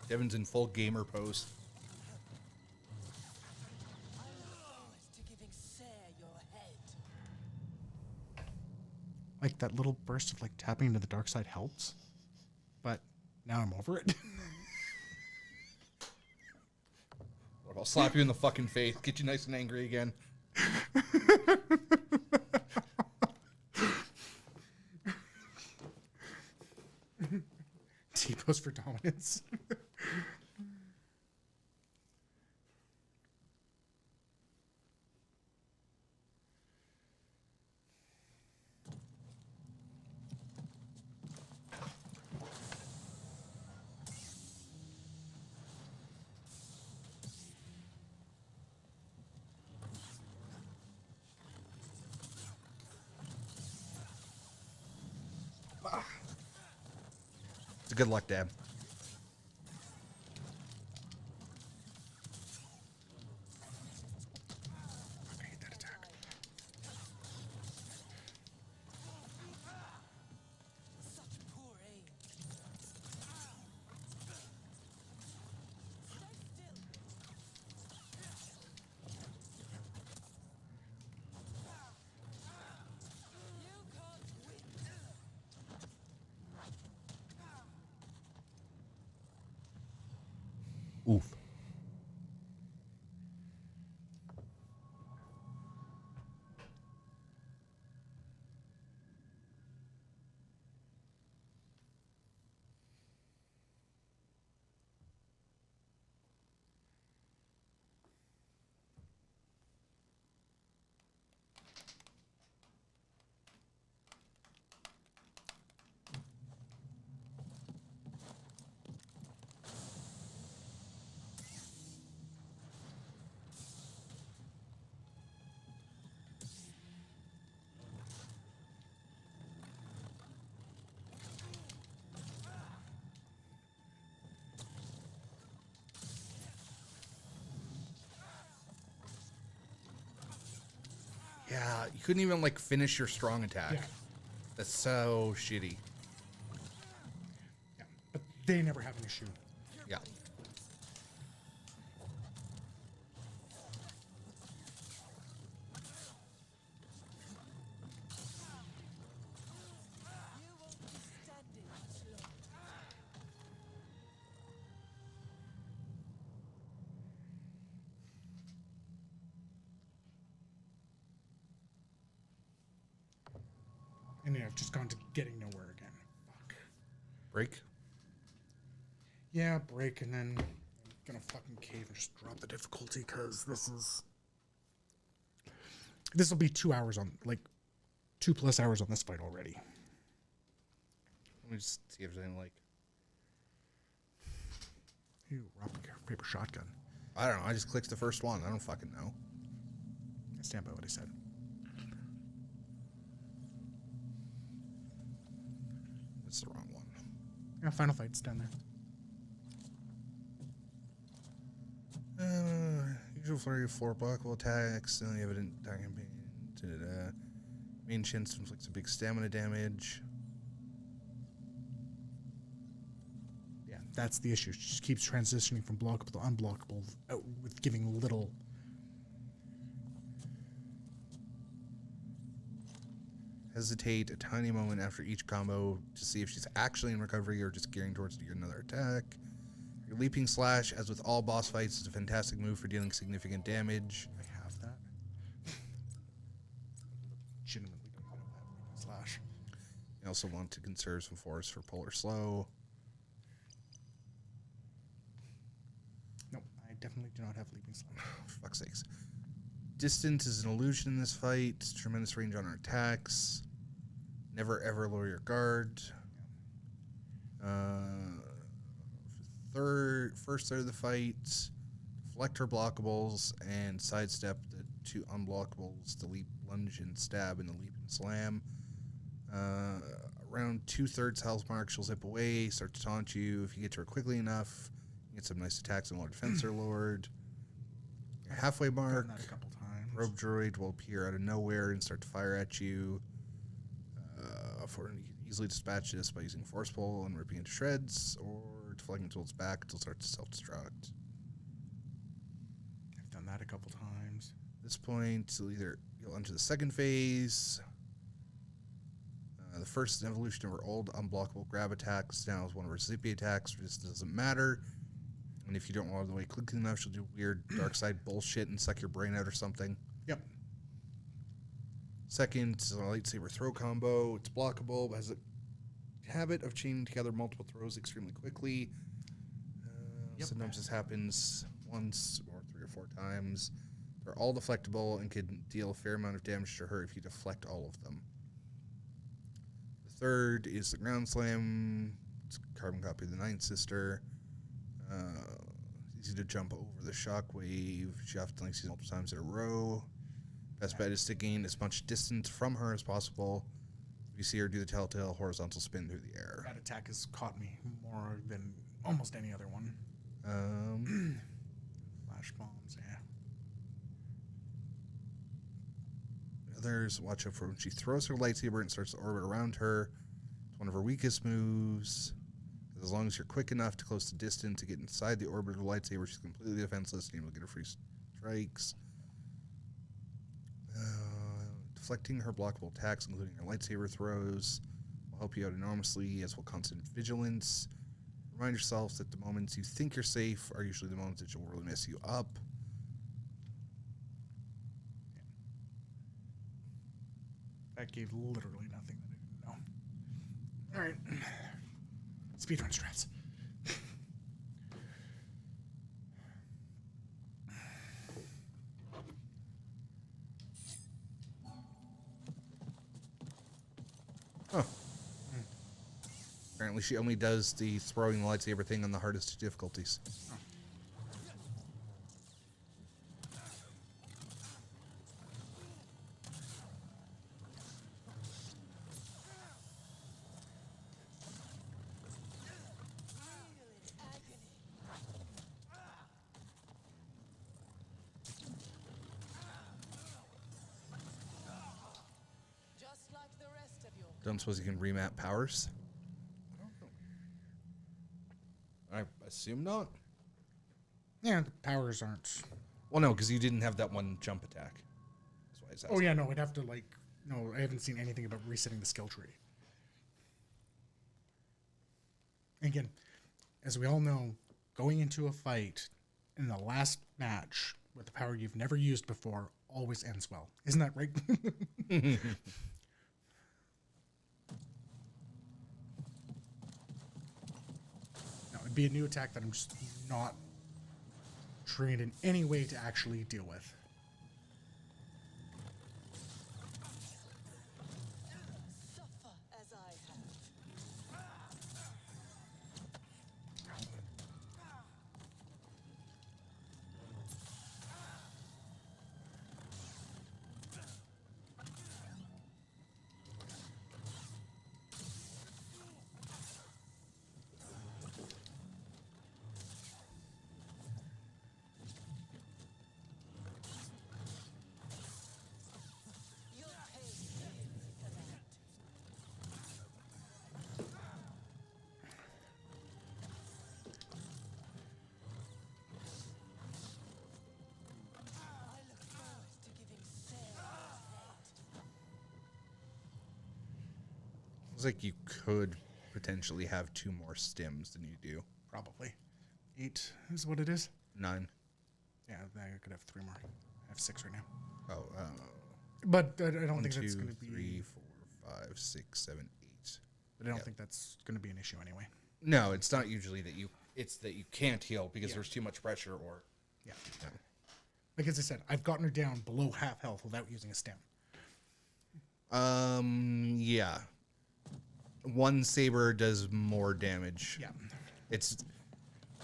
Devin's in full gamer pose. I look forward to giving Sarah your head. Like that little burst of like tapping into the dark side helps, but now I'm over it. I'll slap you in the fucking face, get you nice and angry again. T-pose for dominance. It's a good luck dab. I hate that attack. Such poor aim. Stay still. You can't win. Oof. Yeah, you couldn't even like finish your strong attack. Yeah. That's so shitty. Yeah. But they never have an issue. Yeah. You won't be standing much longer. And yeah, I've just gone to getting nowhere again. Fuck. Break. Yeah, break, and then I'm gonna fucking cave and just drop the difficulty because this will be 2 hours on, like, 2+ hours on this fight already. Let me just see if there's anything like. Ew, rock, paper, shotgun. I don't know. I just clicked the first one. I don't fucking know. I stand by what I said. That's the wrong one. Yeah, final fight's down there. Usual flurry of 4 blockable attacks. Only evident attack campaign. Main chance inflicts a big stamina damage. Yeah, that's the issue. She just keeps transitioning from blockable to unblockable with giving little. Hesitate a tiny moment after each combo to see if she's actually in recovery or just gearing towards another attack. Your leaping slash, as with all boss fights, is a fantastic move for dealing significant damage. I have that. Legitimately don't even know that. Slash. You also want to conserve some force for pull or slow. Nope, I definitely do not have leaping slash. For fuck's sakes. Distance is an illusion in this fight. Tremendous range on our attacks. Never ever lower your guard. First third of the fight, deflect her blockables and sidestep the 2 unblockables, the leap, lunge, and stab, and the leap and slam. Around 2/3 health mark, she'll zip away, start to taunt you. If you get to her quickly enough, you get some nice attacks and lower defense are lowered. Your halfway mark, Done that a couple times. rogue droid will appear out of nowhere and start to fire at you. You can easily dispatch this by using force pull and ripping it to shreds, or deflecting until it's back until it starts to self-destruct. I've done that a couple times. At this point, you'll enter the second phase. The first is an evolution of her old unblockable grab attacks. Now is one of her zippy attacks. This doesn't matter. And if you don't all the way quickly enough, she'll do weird dark side bullshit and suck your brain out or something. Yep. Second is a lightsaber throw combo. It's blockable, but has a habit of chaining together multiple throws extremely quickly. Sometimes this happens once or 3 or 4 times. They're all deflectable and can deal a fair amount of damage to her if you deflect all of them. The third is the ground slam. It's a carbon copy of the Ninth Sister. Easy to jump over the shockwave. She often likes these multiple times in a row. Best bet is to gain as much distance from her as possible. You see her do the telltale horizontal spin through the air. That attack has caught me more than almost any other one. Flash bombs, yeah. Others, watch out for when she throws her lightsaber and starts to orbit around her. It's one of her weakest moves. As long as you're quick enough to close the distance to get inside the orbit of the lightsaber, she's completely defenseless and able to get her free strikes. Deflecting her blockable attacks, including her lightsaber throws, will help you out enormously, as will constant vigilance. Remind yourself that the moments you think you're safe are usually the moments that will really mess you up. That gave literally nothing that I didn't know. All right. Speedrun strats. Huh. Apparently she only does the throwing the lightsaber thing on the hardest difficulties. Just like the rest of your Don't suppose you can remap powers? I assume not. Yeah, the powers aren't. Well, no, because you didn't have that one jump attack. That's why I was asking. Oh, yeah, no, I'd have to, like. No, I haven't seen anything about resetting the skill tree. Again, as we all know, going into a fight in the last match with the power you've never used before always ends well. Isn't that right? No, it'd be a new attack that I'm just not trained in any way to actually deal with. suffer as I have. You'll pay dearly for that. I look forward to giving Sarah hate. Looks like you could potentially have 2 more stims than you do. Probably. 8 is what it is. 9. Yeah, I could have 3 more. I have 6 right now. Oh, But I don't 1, think 2, that's going to be. 3, 4, 5, 6, 7, 8. But I don't yeah. think that's going to be an issue anyway. No, it's not usually that you. It's that you can't heal because there's too much pressure, or Yeah. Like as I said, I've gotten her down below half health without using a stem. yeah. One saber does more damage. Yeah. It's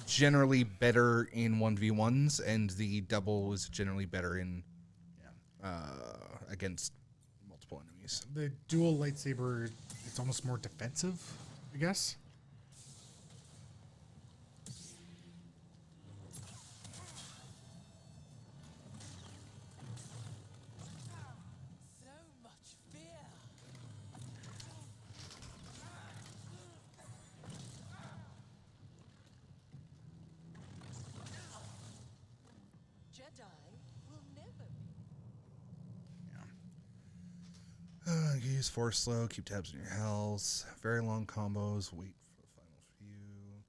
generally better in 1v1s, and the double is generally better in against multiple enemies. The dual lightsaber, it's almost more defensive, I guess. So much fear. Jedi will never be. Use force slow, keep tabs on your health. Very long combos, wait for the final few.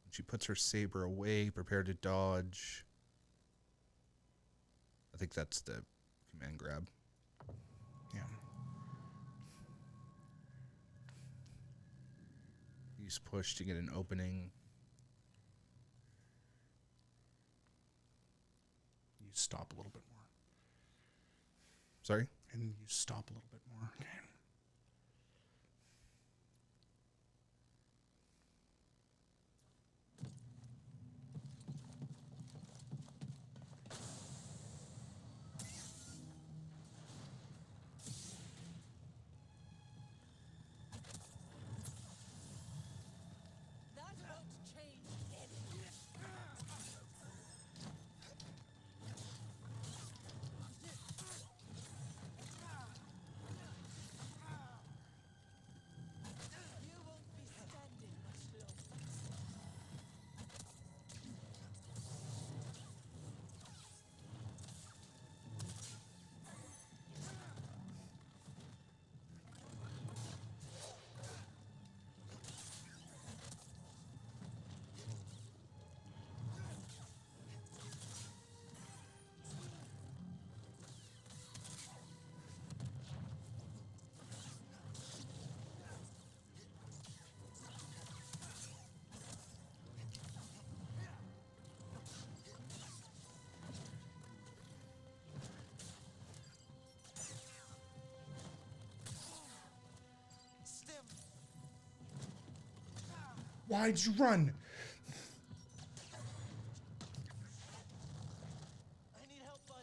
When she puts her saber away, prepare to dodge. I think that's the command grab. Yeah. Use push to get an opening. You stop a little bit more. Sorry? And you stop a little bit more. Okay. Why'd you run? I need help, bud.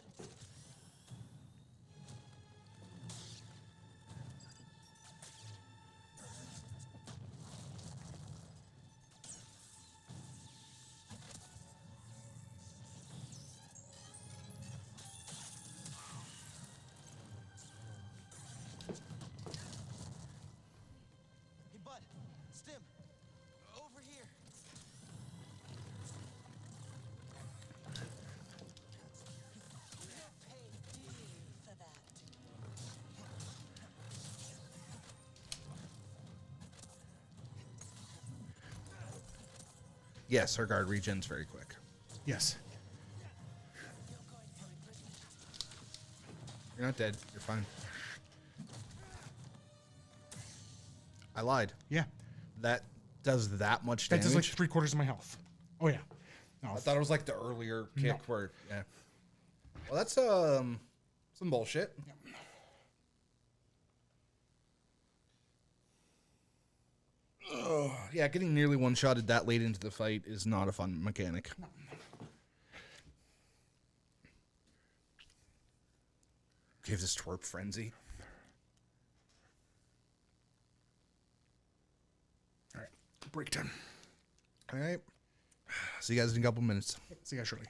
Hey, bud. Stim. Over here. You'll pay dearly for that. Yes, her guard regens very quick. Yes. You're not dead. You're fine. I lied. Yeah. That does that much That damage. does like 3/4 of my health. Oh yeah. No. I thought it was like the earlier kick No. where, yeah. Well, that's some bullshit. Ugh, yeah, getting nearly one-shotted that late into the fight is not a fun mechanic. Give this twerp frenzy. All right. Break time. All right. See you guys in a couple minutes. See you guys shortly.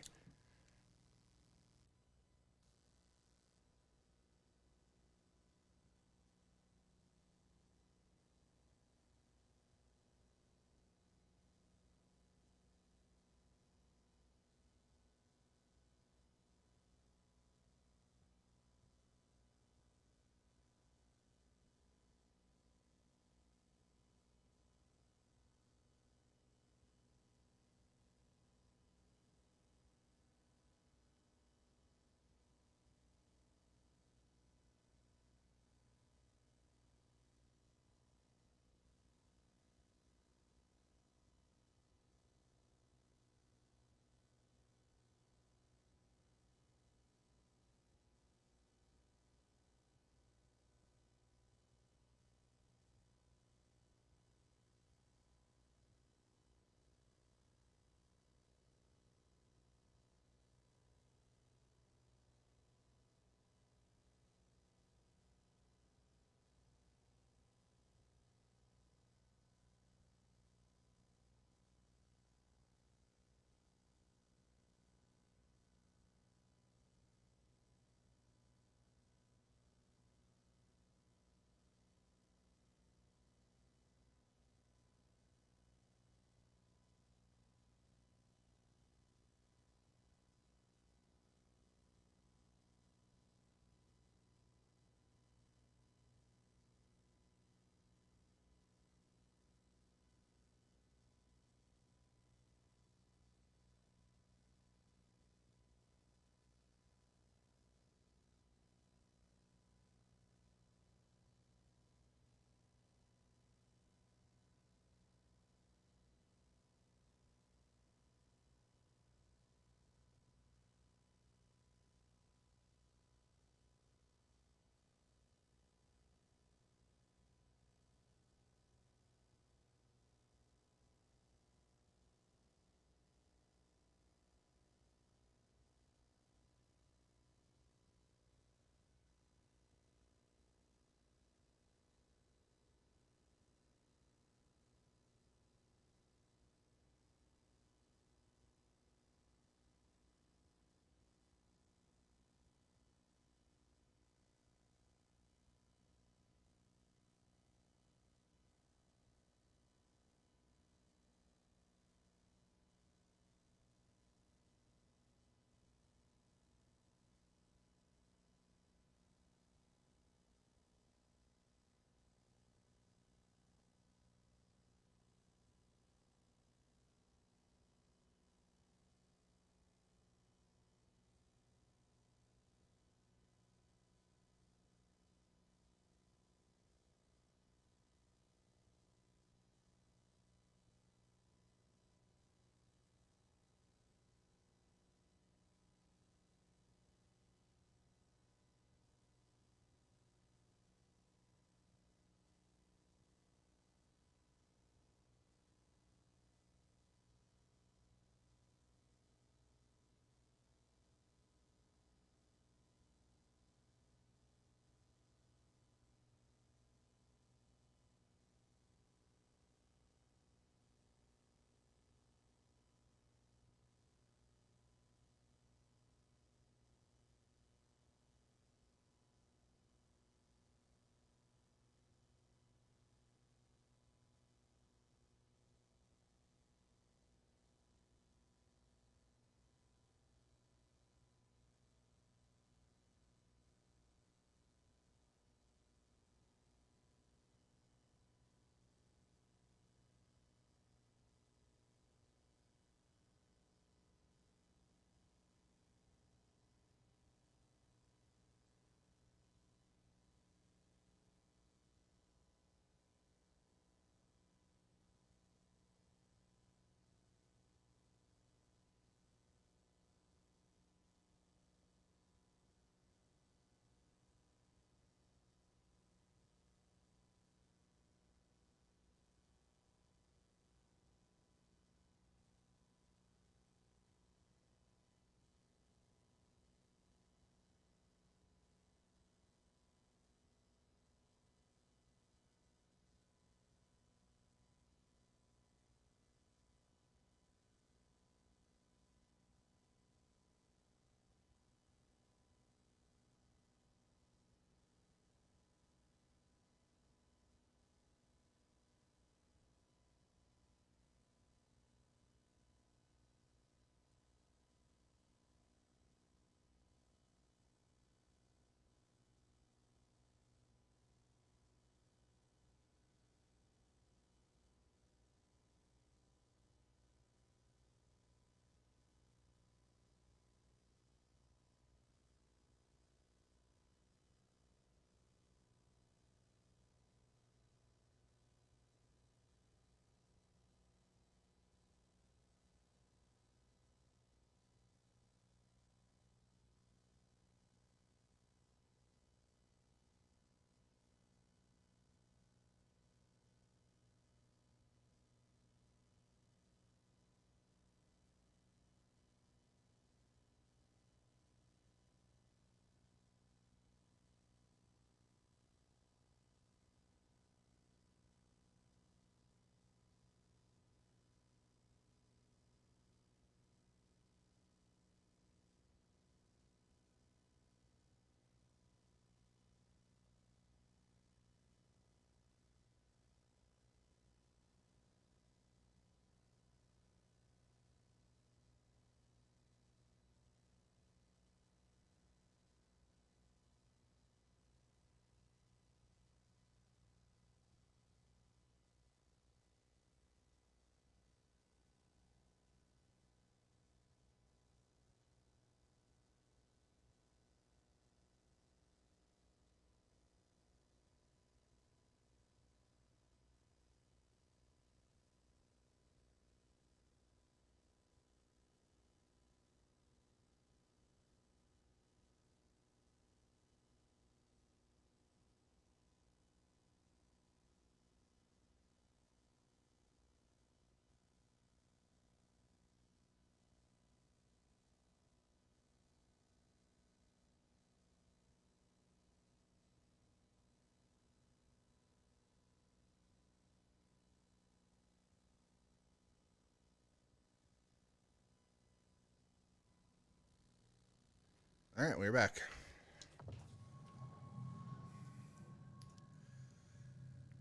All right, we're back.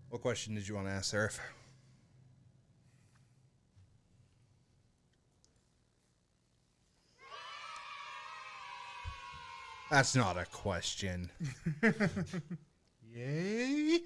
What question did you want to ask, Seraph? That's not a question. Yay!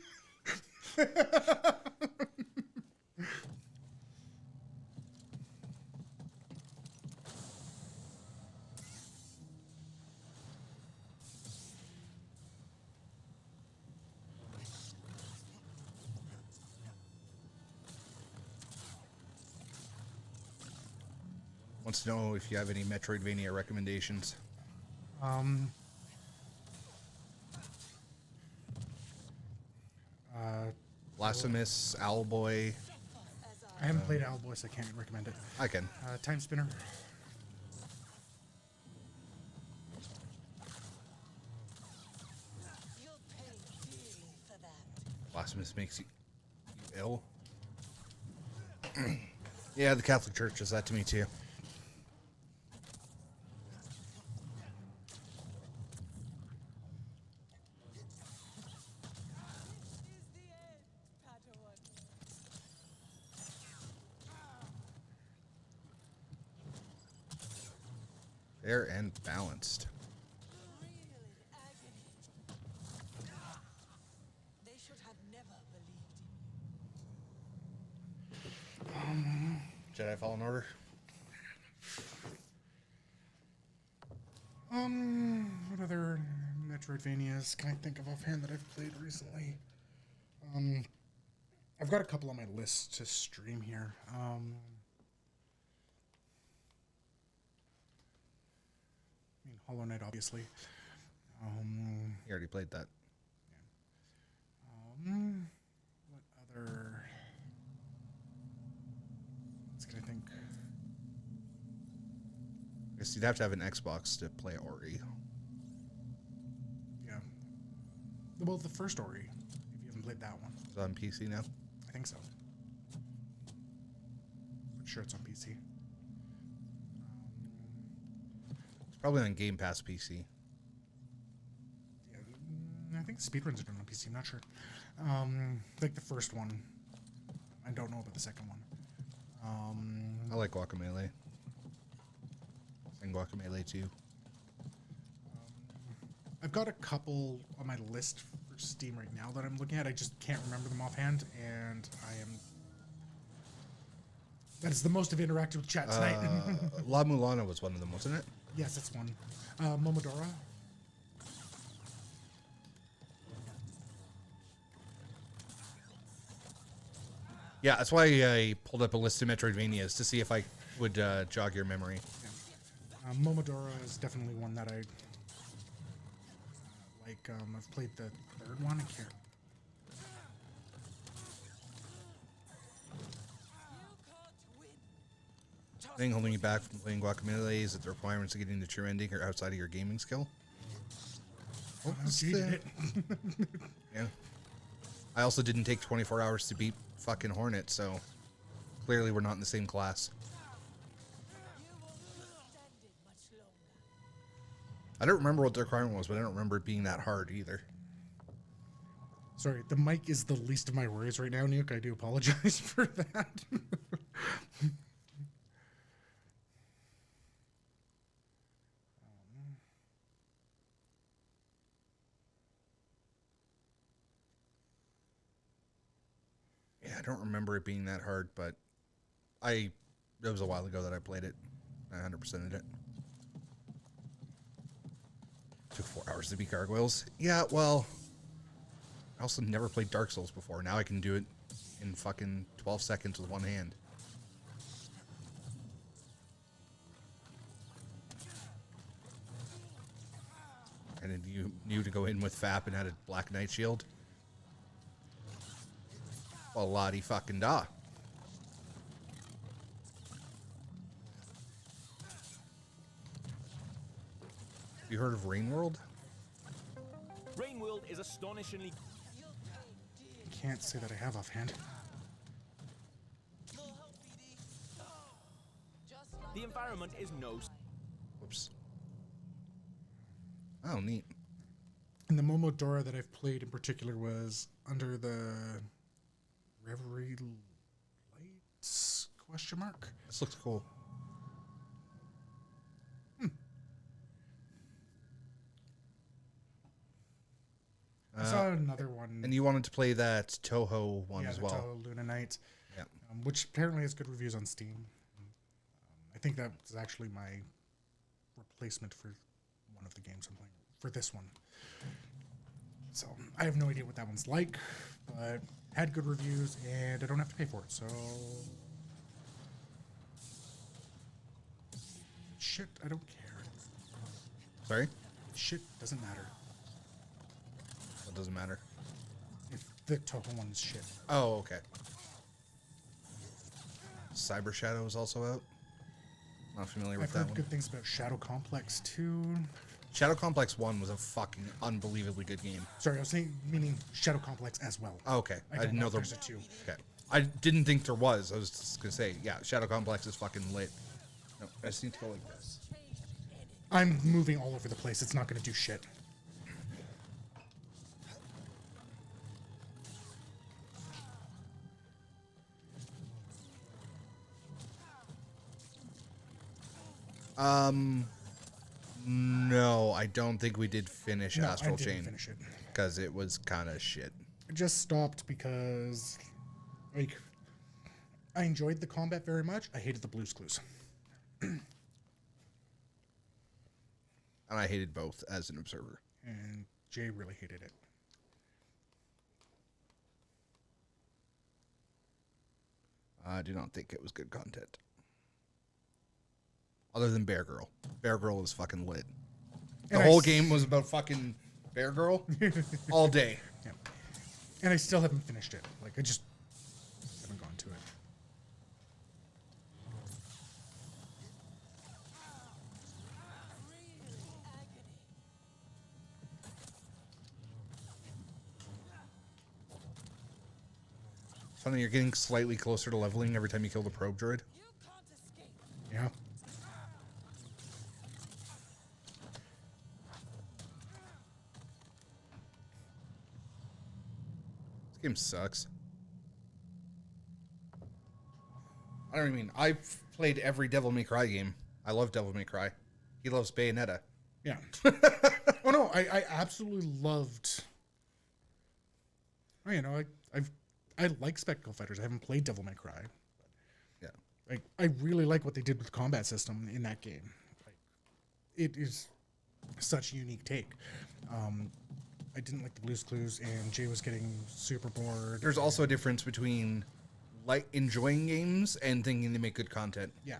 Wants to know if you have any Metroidvania recommendations. Um. Blasphemous, Owlboy. I haven't played Owlboy, so I can't recommend it. I can. Time Spinner. You'll pay dearly for that. Blasphemous makes you ill. Yeah, the Catholic Church does that to me too. Is the end, Padawan. Fair and balanced. Real in agony. They should have never believed in you. Jedi Fallen Order. What other Metroidvanias can I think of offhand that I've played recently? I've got a couple on my list to stream here. I mean, Hollow Knight, obviously. You already played that. What other? What can I think? I guess you'd have to have an Xbox to play Ori. Yeah. Well, the first Ori, if you haven't played that one. It's on PC now. I think so. I'm sure it's on PC. It's probably on Game Pass PC. Yeah, I think speedruns are done on PC. I'm not sure. Like the first one. I don't know about the second one. I like Guacamelee. And Guacamelee 2. I've got a couple on my list for Steam right now that I'm looking at. I just can't remember them offhand, and I am. That is the most I've interacted with chat tonight. La Mulana was one of them, wasn't it? Yes, that's one. Momodora. Yeah, that's why I pulled up a list of Metroidvanias to see if I would jog your memory. Momodora is definitely one that I like. I've played the third one. I can't. The thing holding you back from playing Guacamelee is that the requirements of getting the true ending are outside of your gaming skill. Oh, cheated it. Yeah. I also didn't take 24 hours to beat fucking Hornet, so clearly we're not in the same class. You won't stand it much longer. I don't remember what the requirement was, but I don't remember it being that hard either. Sorry, the mic is the least of my worries right now, Nuke. I do apologize for that. Yeah, I don't remember it being that hard, but it was a while ago that I played it. I 100%ed it. Took 4 hours to beat Gargoyles. Yeah, well, I also never played Dark Souls before. Now I can do it in fucking 12 seconds with one hand. And then you knew to go in with FAP and had a Black Knight shield. Well, la-di fucking da. You heard of Rain World? Rain World is astonishingly You'll pay dearly. Can't say that I have offhand. No help, BD. Just like the environment is no Whoops. Oh, neat. And the Momodora that I've played in particular was under the Reverie Lights question mark. This looks cool. I saw another one. And you wanted to play that Toho one yeah, as the well. Toho Luna Knight, Yeah. which apparently has good reviews on Steam. I think that was actually my replacement for one of the games I'm playing for this one. So I have no idea what that one's like, but had good reviews, and I don't have to pay for it. So shit, I don't care. Sorry? Shit doesn't matter It doesn't matter. if the Toho one is shit. Oh, okay. Cyber Shadow is also out. Not familiar with I've that heard one. good things about Shadow Complex 2. Shadow Complex 1 was a fucking unbelievably good game. Sorry, I was saying meaning Shadow Complex as well. Oh, okay. I don't didn't know if there there's a 2. Okay. I didn't think there was. I was just going to say, yeah, Shadow Complex is fucking lit. No, I just need to go like this. I'm moving all over the place. It's not going to do shit. No, I don't think we did finish No, Astral I didn't Chain finish it. because it was kind of shit. I just stopped because, like, I enjoyed the combat very much. I hated the Blue's Clues. And I hated both as an observer. And Jay really hated it. I do not think it was good content. Other than Bear Girl. Bear Girl was fucking lit. The And whole game was about fucking Bear Girl all day. Yeah. And I still haven't finished it. Like, I just haven't gone to it. Funny, you're getting slightly closer to leveling every time you kill the probe droid. You can't escape. Yeah. This game sucks. I don't mean, I've played every Devil May Cry game. I love Devil May Cry. He loves Bayonetta. Yeah. Oh, no, I absolutely loved... Oh, you know, I like Spectacle Fighters. I haven't played Devil May Cry. Yeah. Like, I really like what they did with the combat system in that game. Like, it is such a unique take. I didn't like the Blue's Clues, and Jay was getting super bored. There's also a difference between like enjoying games and thinking they make good content. Yeah.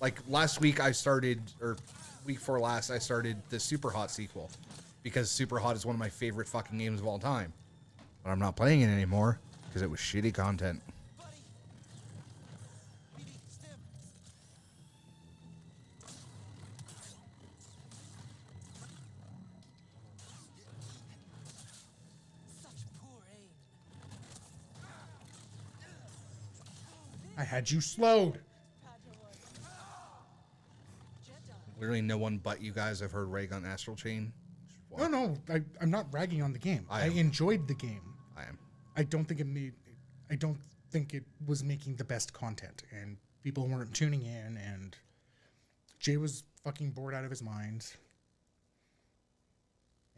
Like last week I started, or week before last, I started the Super Hot sequel because Super Hot is one of my favorite fucking games of all time. But I'm not playing it anymore because it was shitty content. Buddy. BD, stim. Such poor aim. I had you slowed. Had your work. Jedi. Literally no one but you guys have heard rag on Astral Chain. No, I'm not ragging on the game. I I am. enjoyed the game. I am. I don't think it was making the best content, and people weren't tuning in, and Jay was fucking bored out of his mind.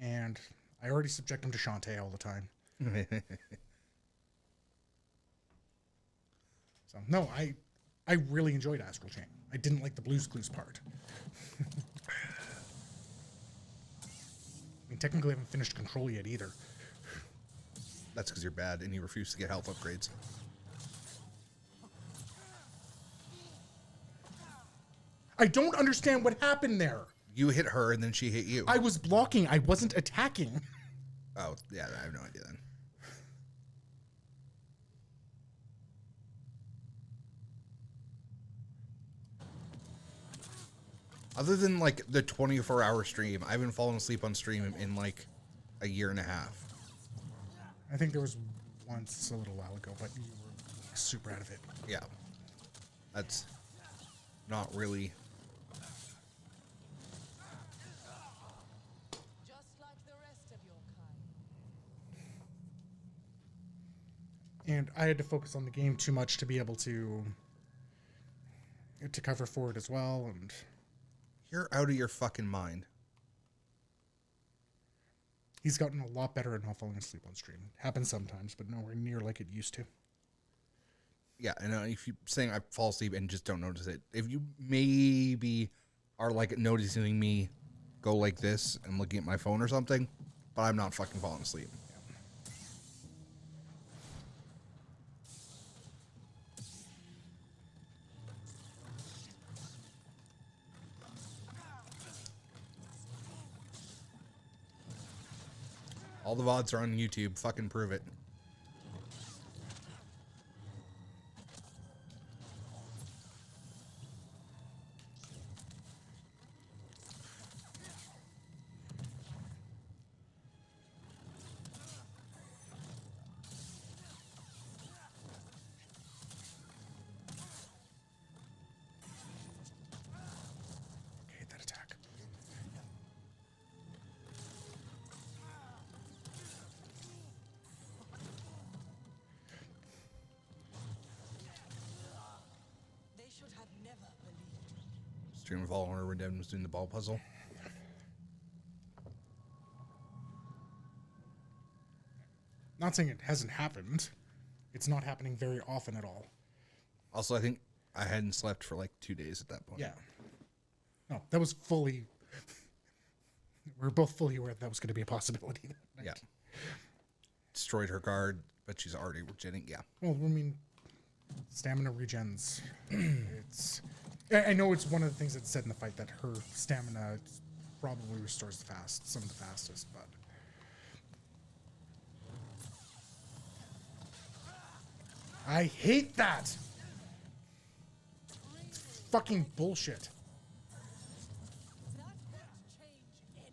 And I already subject him to Shantae all the time. So no, I really enjoyed Astral Chain. I didn't like the Blue's Clues part. I mean, technically, I haven't finished Control yet either. That's because you're bad and you refuse to get health upgrades. I don't understand what happened there. You hit her and then she hit you. I was blocking. I wasn't attacking. Oh, yeah, I have no idea then. Other than like the 24-hour stream, I haven't fallen asleep on stream in like a year and a half. I think there was once a little while ago, but you were super out of it. Yeah. That's not really. And I had to focus on the game too much to be able to cover for it as well. And You're out of your fucking mind. he's gotten a lot better at not falling asleep on stream. Happens sometimes, but nowhere near like it used to. Yeah, and if you're saying I fall asleep and just don't notice it, if you maybe are like noticing me go like this and looking at my phone or something, but I'm not fucking falling asleep. All the VODs are on YouTube. Fucking prove it. Okay, that attack. They should have never believed. Stream of All Honor when Devin was doing the ball puzzle. Not saying it hasn't happened. It's not happening very often at all. Also, I think I hadn't slept for like 2 days at that point. Yeah. No, that was fully. We're both fully aware that was going to be a possibility. That night. Yeah. Destroyed her guard, but she's already regenerating. Yeah. Well, I mean, stamina regens. It's. I know it's one of the things that's said in the fight that her stamina probably restores some of the fastest, but. I hate that. It's fucking bullshit. That won't change anything.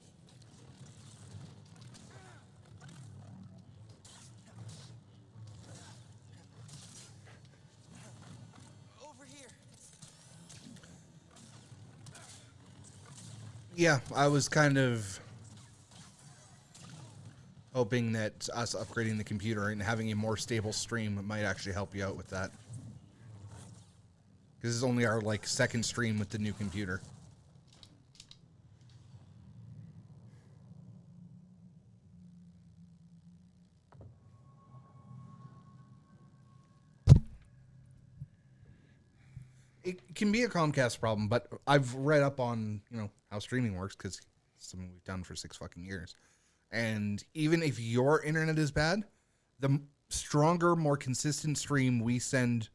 Over here. Yeah, I was kind of hoping that us upgrading the computer and having a more stable stream might actually help you out with that. Because this is only our like second stream with the new computer. It can be a Comcast problem, but I've read up on, how streaming works because it's something we've done for 6 fucking years. And even if your internet is bad, the stronger, more consistent stream we send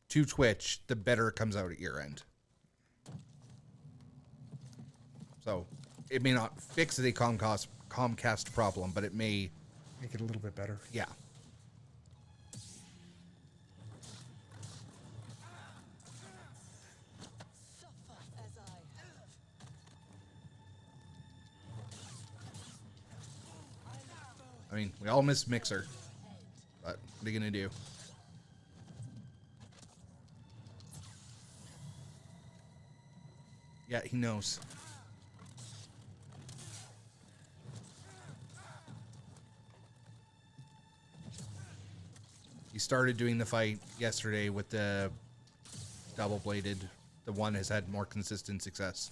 to Twitch, the better it comes out at your end. So it may not fix the Comcast problem, but it may, Make it a little bit better. yeah. Suffer as I have. I mean, we all miss Mixer, but what are you gonna do? Yeah, he knows. He started doing the fight yesterday with the double-bladed. The one has had more consistent success.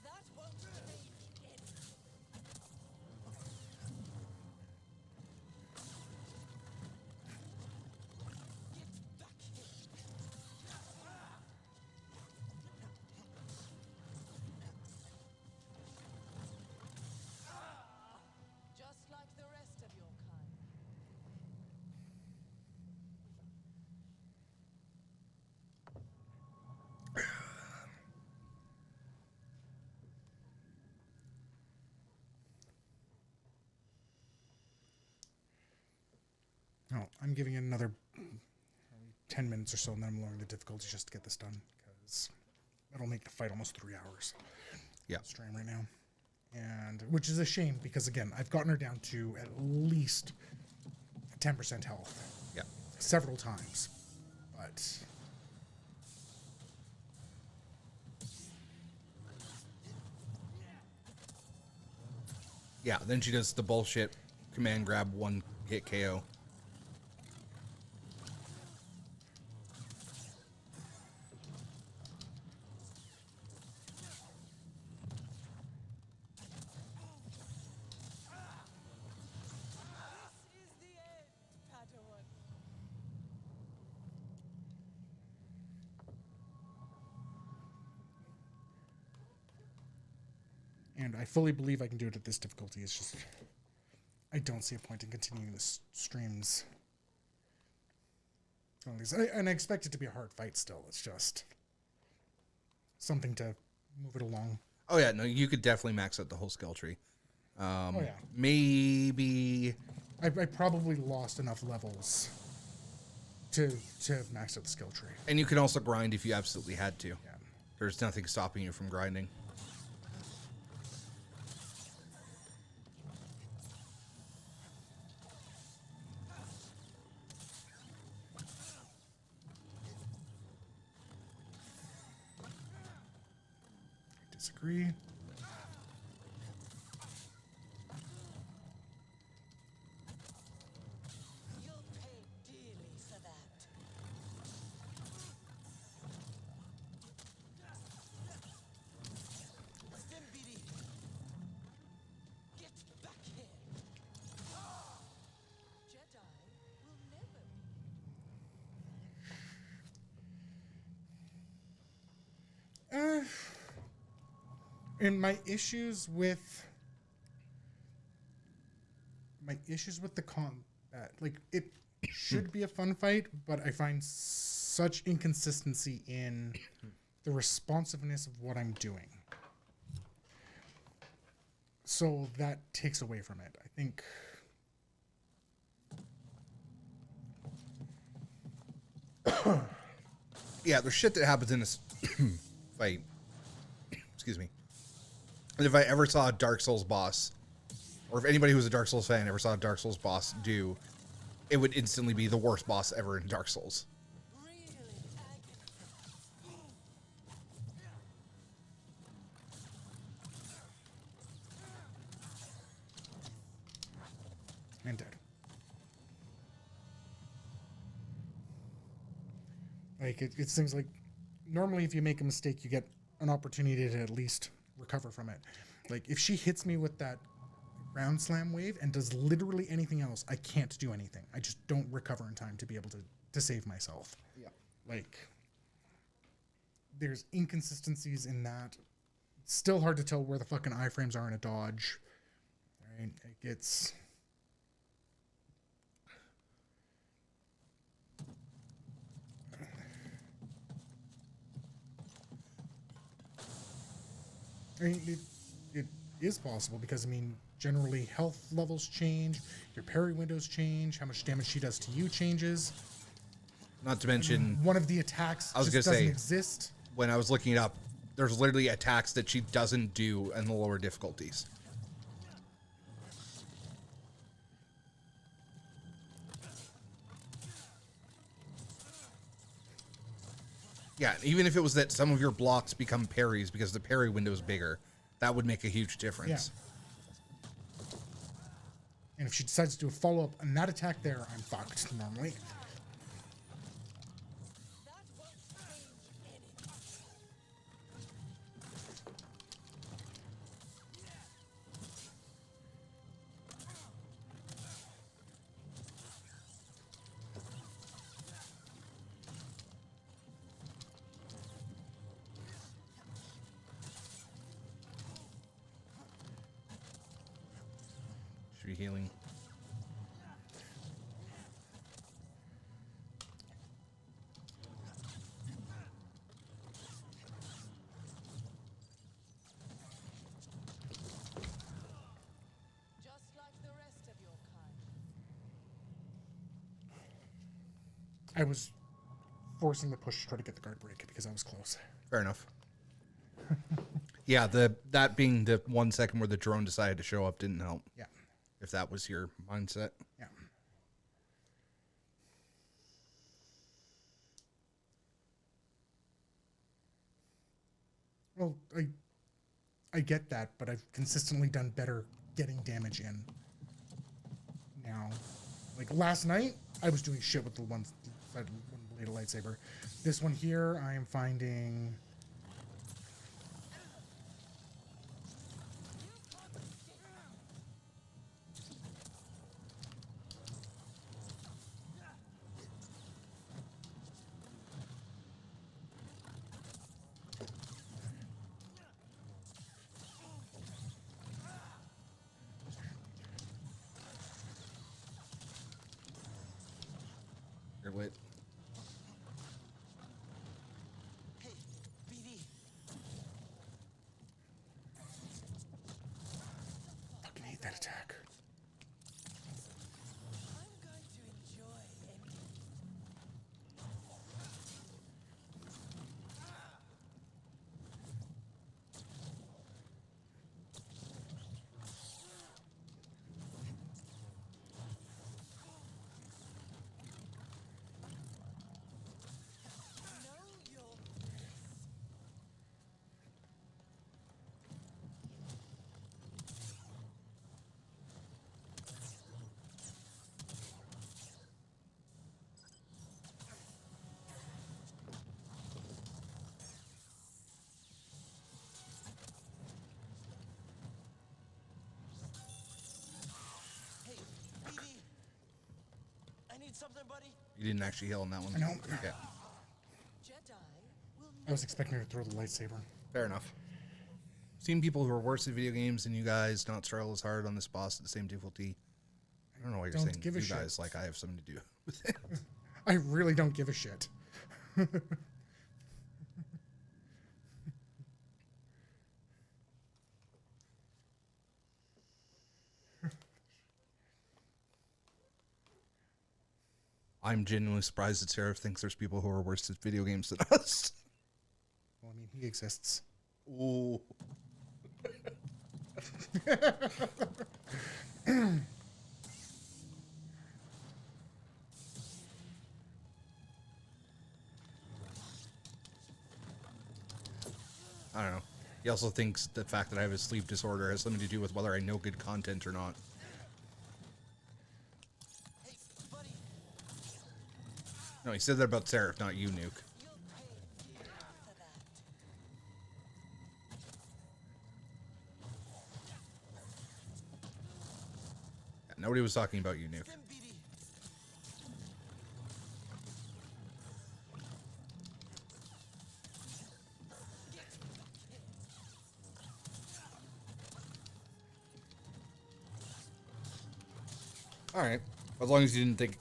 That won't change anything. Get back here. Just like the rest of your kind. No, I'm giving it another 10 minutes or so, and then I'm lowering the difficulty just to get this done, because it'll make the fight almost 3 hours. Yeah. Stream right now. And which is a shame, because again, I've gotten her down to at least 10% health Yeah. several times. But Yeah, then she does the bullshit command grab, one hit KO. This is the end, Padawan. And I fully believe I can do it at this difficulty. It's just I don't see a point in continuing this streams. And I expect it to be a hard fight still. It's just something to move it along. Oh yeah, no, you could definitely max out the whole skill tree. Oh yeah. Maybe I probably lost enough levels to have maxed out the skill tree. and you can also grind if you absolutely had to. Yeah. There's nothing stopping you from grinding. Disagree. You'll pay dearly for that. Stimpy, get back here. Jedi will never And my issues with the combat, like it should be a fun fight, but I find such inconsistency in the responsiveness of what I'm doing. So that takes away from it. I think Yeah, there's shit that happens in this fight. Excuse me. And if I ever saw a Dark Souls boss, or if anybody who's a Dark Souls fan ever saw a Dark Souls boss do, it would instantly be the worst boss ever in Dark Souls. really and dead. Like it's things like normally if you make a mistake, you get an opportunity to at least recover from it. Like if she hits me with that ground slam wave and does literally anything else, I can't do anything. I just don't recover in time to be able to save myself. Yeah. Like there's inconsistencies in that. It's still hard to tell where the fucking iframes are in a dodge. Right? It's I mean, it is possible because, I mean, generally health levels change, your parry windows change, how much damage she does to you changes. Not to mention, One of the attacks I was just gonna doesn't say- exist. when I was looking it up, there's literally attacks that she doesn't do in the lower difficulties. Yeah, even if it was that some of your blocks become parries because the parry window is bigger, that would make a huge difference. And if she decides to do a follow-up on that attack there, I'm fucked normally. that won't change anything. Should be healing. Just like the rest of your kind. I was forcing the push to try to get the guard break because I was close. Fair enough. Yeah, that being the 1 second where the drone decided to show up didn't help. Yeah. If that was your mindset. Yeah. Well, I get that, but I've consistently done better getting damage in. Now, like last night, I was doing shit with the one blade lightsaber. This one here, I am finding. Your wit. Hey, BD. Fucking hate that attack. I'm going to enjoy any. Know your place. Hey, BD. I need something, buddy. You didn't actually heal on that one. I know. Okay, Jedi will I was expecting her to throw the lightsaber. fair enough. Seen people who are worse at video games than you guys not struggle as hard on this boss at the same difficulty. I don't know why you're Don't saying give a you shit. guys like I have something to do with it. I really don't give a shit. I'm genuinely surprised that Sarah thinks there's people who are worse at video games than us. Well, I mean, he exists. Ooh. I don't know. He also thinks the fact that I have a sleep disorder has something to do with whether I know good content or not. Hey, buddy. No, he said that about Seraph, not you, Nuke. You'll pay dear for that. Yeah, nobody was talking about you, Nuke. Stim BD. All right. As long as you didn't think.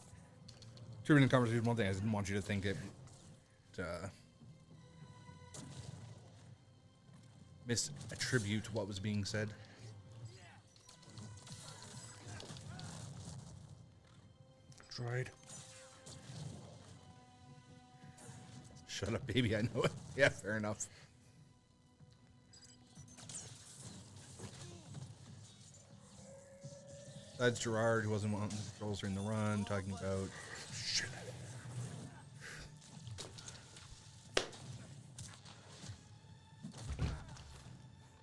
Tripping in conversation, one thing I didn't want you to think it. Misattribute what was being said. Droid. Shut up, baby. I know it. Yeah, fair enough. Besides Gerard, who wasn't wanting the controls during the run, talking about. Shit.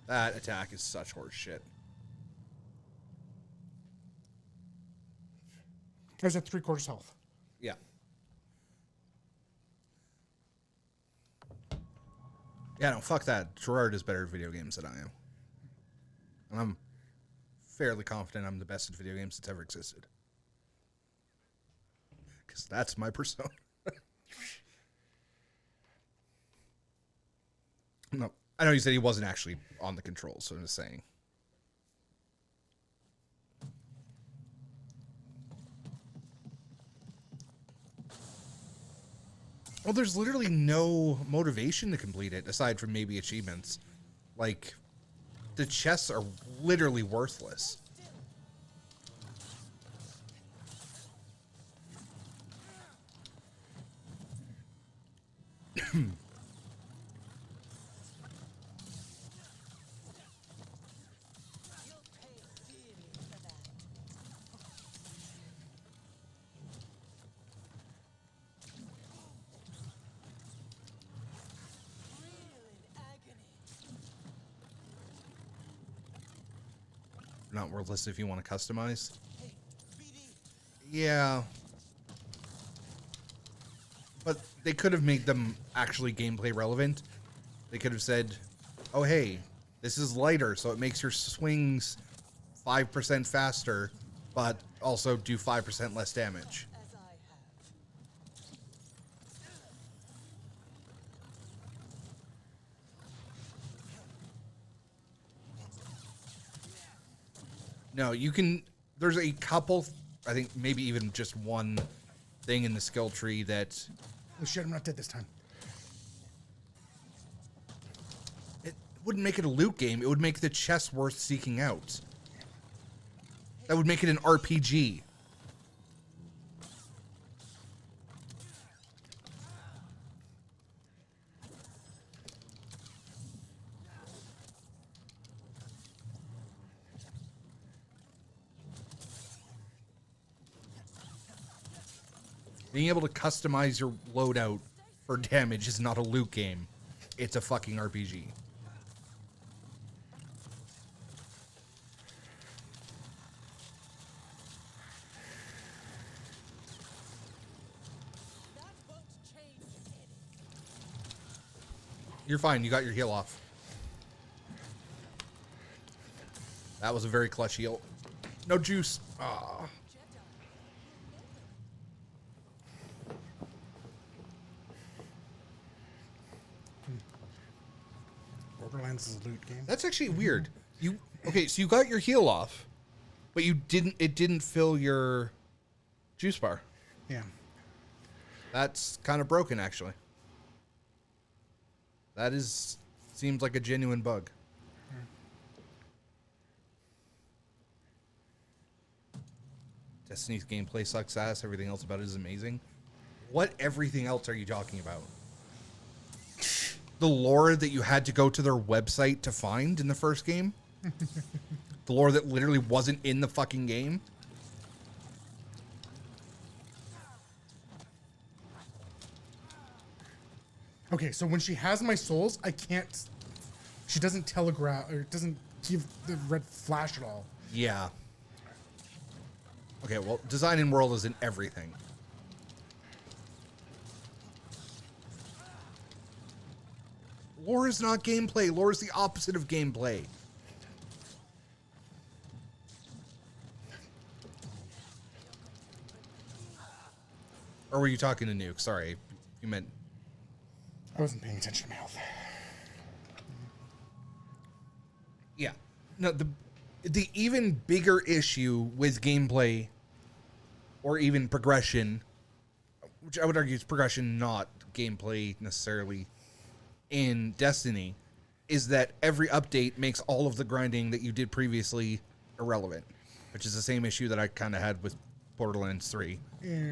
That attack is such horse shit. I was at 3/4 health. Yeah. Yeah, no, fuck that. Gerard is better at video games than I am. And I'm fairly confident I'm the best at video games that's ever existed. Because that's my persona. No, I know you said he wasn't actually on the controls, so I'm just saying. Well, there's literally no motivation to complete it aside from maybe achievements. Like, the chests are literally worthless. You'll pay dearly for that. Real in agony. not worthless if you want to customize. Hey, BD. Yeah. But they could have made them actually gameplay relevant. They could have said, oh, hey, this is lighter, so it makes your swings 5% faster, but also do 5% less damage. As I have. No, you can... There's a couple, I think maybe even just one thing in the skill tree that... Oh shit, I'm not dead this time. It wouldn't make it a loot game. It would make the chest worth seeking out. That would make it an RPG. Being able to customize your loadout for damage is not a loot game. It's a fucking RPG. That won't change anything. You're fine. You got your heal off. That was a very clutch heal. No juice. Ah. Borderlands is a loot game. That's actually weird. You okay? So you got your heal off, but you didn't. It didn't fill your juice bar. Yeah. That's kind of broken, actually. That seems like a genuine bug. Destiny's gameplay sucks ass. Everything else about it is amazing. What everything else are you talking about? The lore that you had to go to their website to find in the first game? The lore that literally wasn't in the fucking game? Okay, so when she has my souls, I can't. She doesn't telegraph or doesn't give the red flash at all. Yeah. Okay, well, design in world isn't everything. Lore is not gameplay. Lore is the opposite of gameplay. Or were you talking to Nuke? Sorry, you meant... I wasn't paying attention to my health. Yeah. No, the even bigger issue with gameplay or even progression, which I would argue is progression, not gameplay necessarily, in Destiny, is that every update makes all of the grinding that you did previously irrelevant, which is the same issue that I kind of had with Borderlands 3,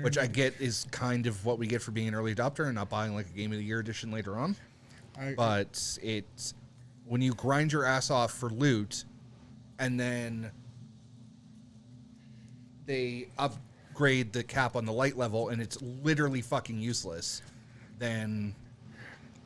which I get is kind of what we get for being an early adopter and not buying like a Game of the Year edition later on. But it's when you grind your ass off for loot and then they upgrade the cap on the light level and it's literally fucking useless, then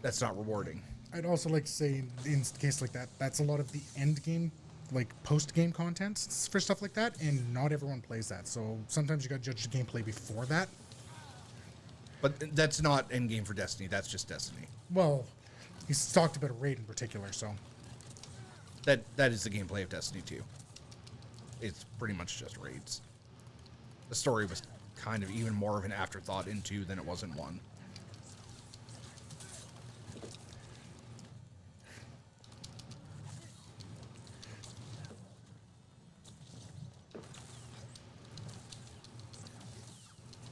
that's not rewarding. I'd also like to say, in a case like that, that's a lot of the end game, like post game content for stuff like that, and not everyone plays that. So sometimes you got to judge the gameplay before that. But that's not end game for Destiny. That's just Destiny. Well, he's talked about a raid in particular, so That is the gameplay of Destiny 2. It's pretty much just raids. The story was kind of even more of an afterthought in 2 than it was in 1.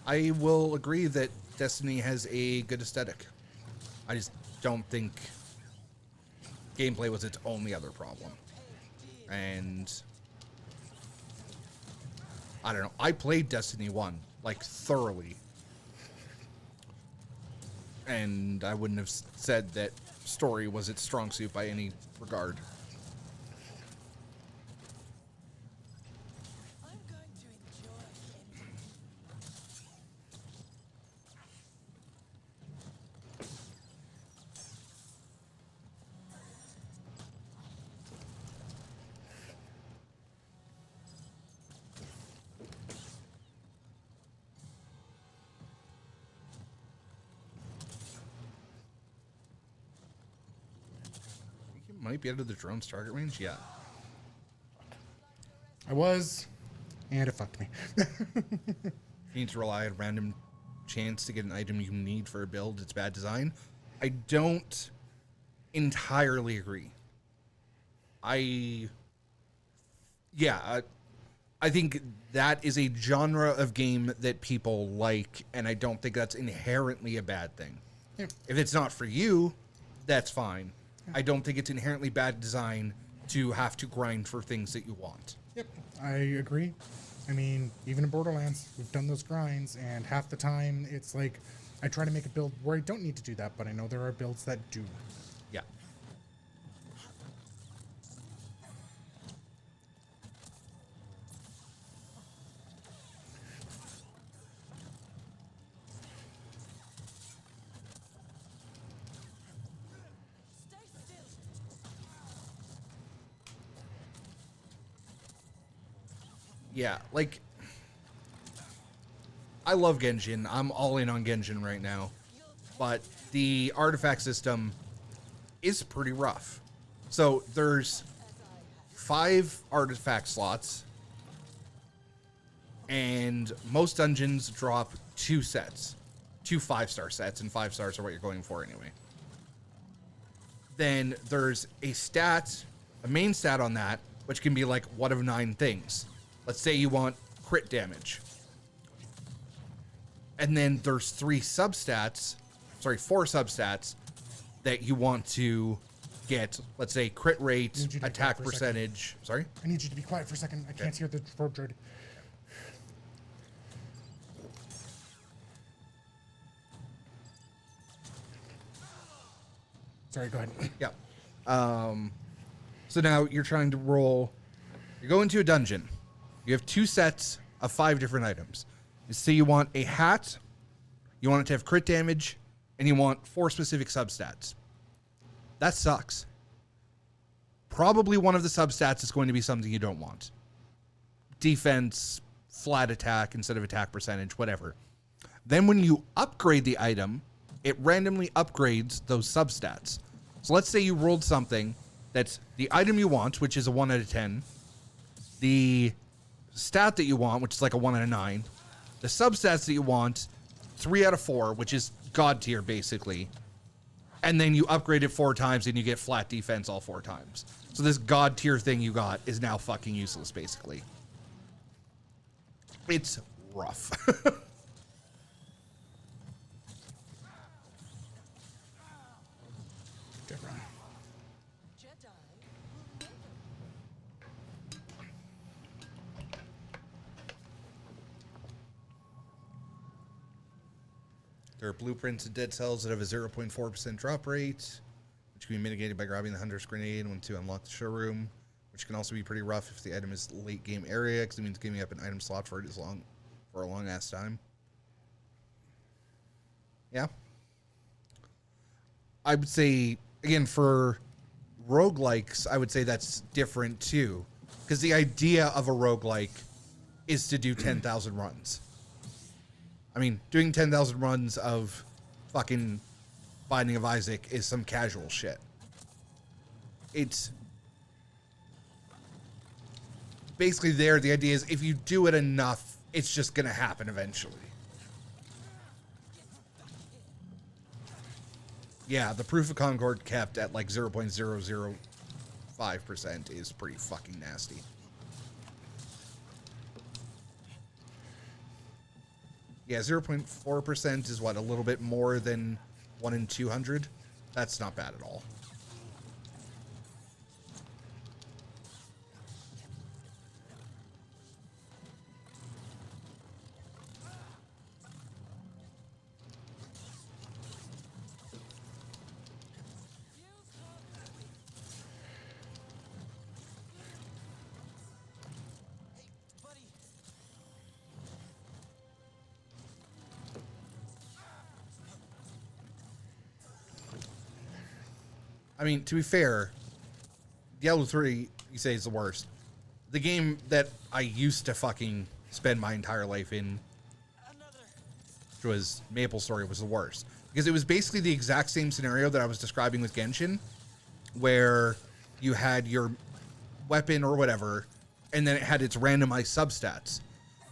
I will agree that Destiny has a good aesthetic. I just don't think gameplay was its only other problem. And I don't know. I played Destiny 1 like thoroughly. And I wouldn't have said that story was its strong suit by any regard. I'm going to enjoy anything. might be out of the drone's target range. Yeah. I was, and it fucked me. You need to rely on random chance to get an item you need for a build. It's bad design. I don't entirely agree. I think that is a genre of game that people like, and I don't think that's inherently a bad thing. Yeah. If it's not for you, that's fine. I don't think it's inherently bad design to have to grind for things that you want. Yep, I agree. I mean, even in Borderlands, we've done those grinds, and half the time it's like I try to make a build where I don't need to do that, but I know there are builds that do. Yeah. Stay still. Yeah, like, I love Genshin. I'm all in on Genshin right now. But the artifact system is pretty rough. So there's 5 artifact slots, and most dungeons drop 2 sets. 2 5-star sets, and 5 stars are what you're going for anyway. Then there's a main stat on that, which can be like 1 of 9 things. Let's say you want crit damage. And then there's 4 substats that you want to get, let's say, crit rate, Need you to attack quiet for a second. percentage. Sorry? I need you to be quiet for a second. I can't hear the probe droid. Sorry, go ahead. Yeah. So now you're trying to roll. You go into a dungeon. You have 2 sets of 5 different items. You say you want a hat, you want it to have crit damage, and you want 4 specific substats. That sucks. Probably one of the substats is going to be something you don't want. Defense, flat attack instead of attack percentage, whatever. Then when you upgrade the item, it randomly upgrades those substats. So let's say you rolled something that's the item you want, which is a 1 out of 10, the stat that you want, which is like a 1 out of 9, the substats that you want, 3 out of 4, which is god tier basically, and then you upgrade it 4 times and you get flat defense all 4 times. So this god tier thing you got is now fucking useless basically. It's rough. Good run. Jedi will never. There are blueprints of dead cells that have a 0.4% drop rate, which can be mitigated by grabbing the Hunter's Grenade when to unlock the showroom, which can also be pretty rough if the item is late game area, because it means giving up an item slot for a long ass time. Yeah. I would say, again, for roguelikes, I would say that's different too, because the idea of a roguelike is to do 10,000 runs. I mean, doing 10,000 runs of fucking Binding of Isaac is some casual shit. It's basically there. The idea is if you do it enough, it's just going to happen eventually. Yeah, the proof of Concord kept at like 0.005% is pretty fucking nasty. Yeah, 0.4% is what, a little bit more than 1 in 200? That's not bad at all. I mean, to be fair, Diablo 3, you say, is the worst. The game that I used to fucking spend my entire life in, which was MapleStory, was the worst. Because it was basically the exact same scenario that I was describing with Genshin, where you had your weapon or whatever, and then it had its randomized substats.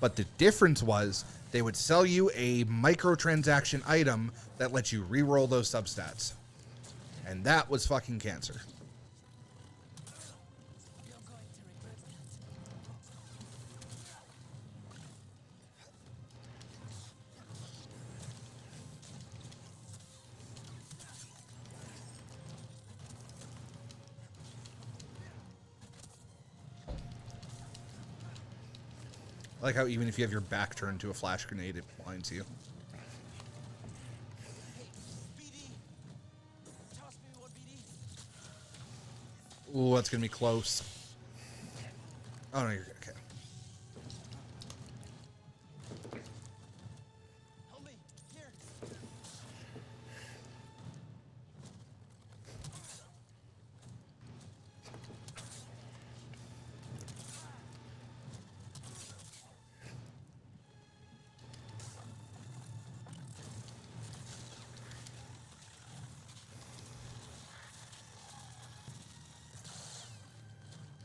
But the difference was they would sell you a microtransaction item that lets you reroll those substats. And that was fucking cancer. You're going to regret that. I like how even if you have your back turned to a flash grenade, it blinds you. Hey, BD. Toss me one, BD. Ooh, that's gonna be close. Oh no, you're good. Okay. Help me. Here.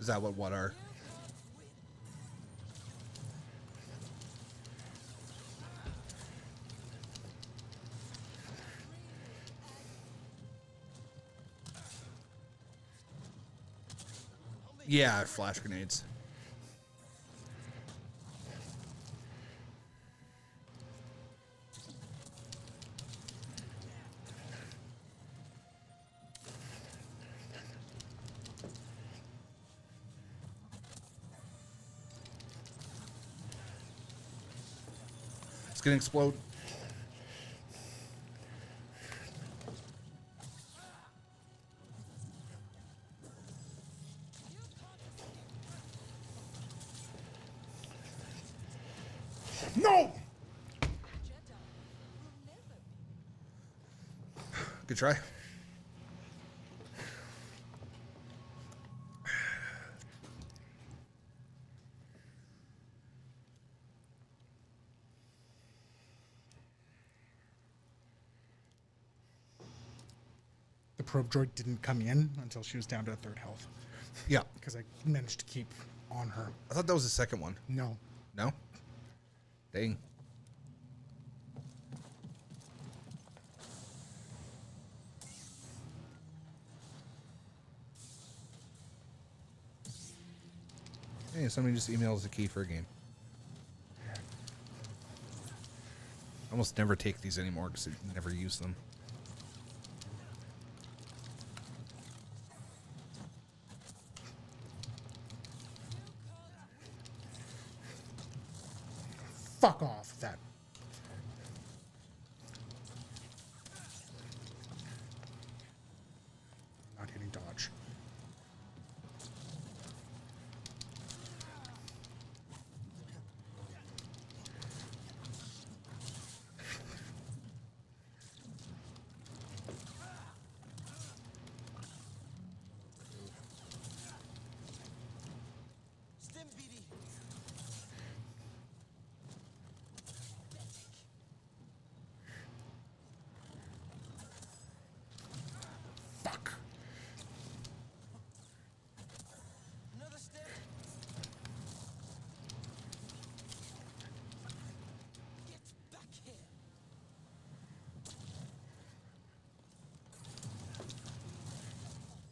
Is that what are? Yeah, flash grenades. It's gonna explode. No! Jedi will never be. Good try. The probe droid didn't come in until she was down to a third health Yeah. because I managed to keep on her. I thought that was the second one. No. No? Dang. Hey, somebody just emails a key for a game. I almost never take these anymore because I never use them. Fuck off with that. Not hitting dodge. Stim, BD. Fuck. Another stim. Get back here.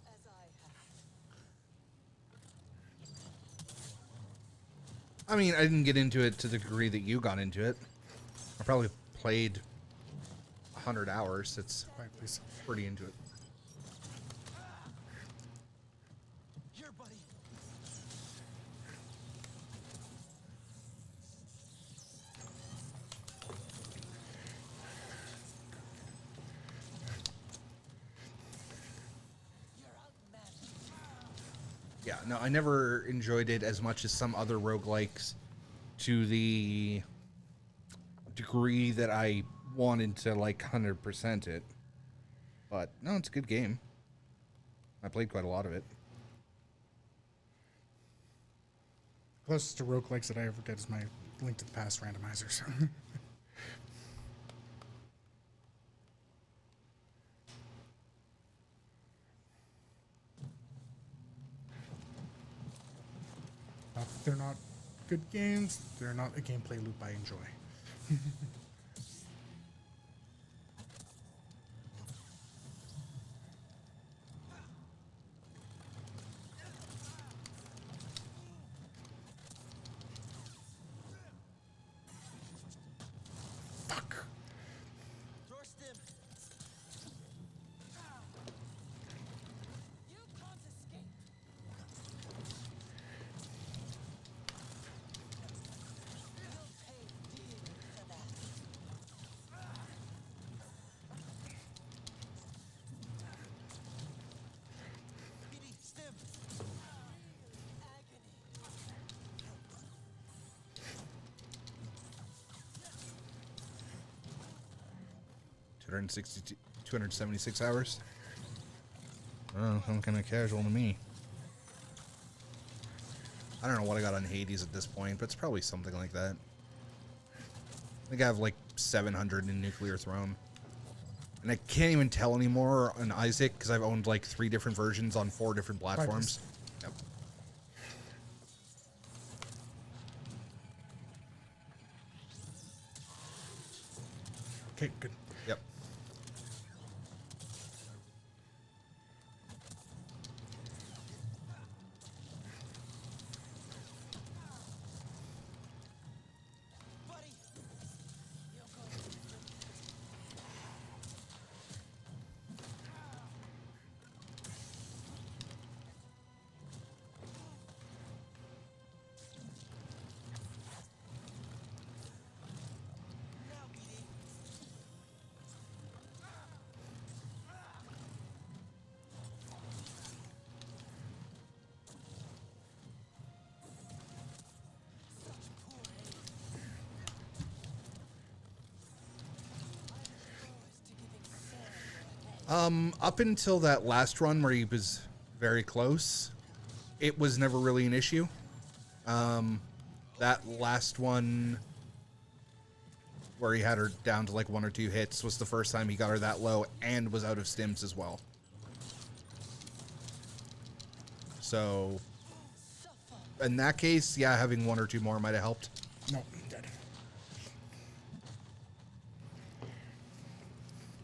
As I have. I mean, I didn't get into it to the degree that you got into it. I probably played 100 hours. It's Quiet, please. pretty into it. Here, buddy. You're outmatched. Yeah, no, I never enjoyed it as much as some other roguelikes to the degree that I wanted to like 100% it. But no, it's a good game. I played quite a lot of it. Closest to roguelikes that I ever get is my Link to the Past randomizers. Not that they're not good games, they're not a gameplay loop I enjoy. Fuck. Thorsten! You can't escape! You'll pay dearly for that. Speedy, stim! Agony! 276 hours. Oh, sounds kind of casual to me. I don't know what I got on Hades at this point, but it's probably something like that. I think I have like 700 in Nuclear Throne. And I can't even tell anymore on Isaac because I've owned like 3 different versions on 4 different platforms. Yep. Okay, good. Yep. Buddy! You're going to be now, BD. Such poor aim. I'm opposed to giving Sam your head. Up until that last run where he was very close, it was never really an issue. That last one where he had her down to like 1 or 2 hits was the first time he got her that low and was out of stims as well. So in that case, yeah, having 1 or 2 more might have helped. No, I'm dead.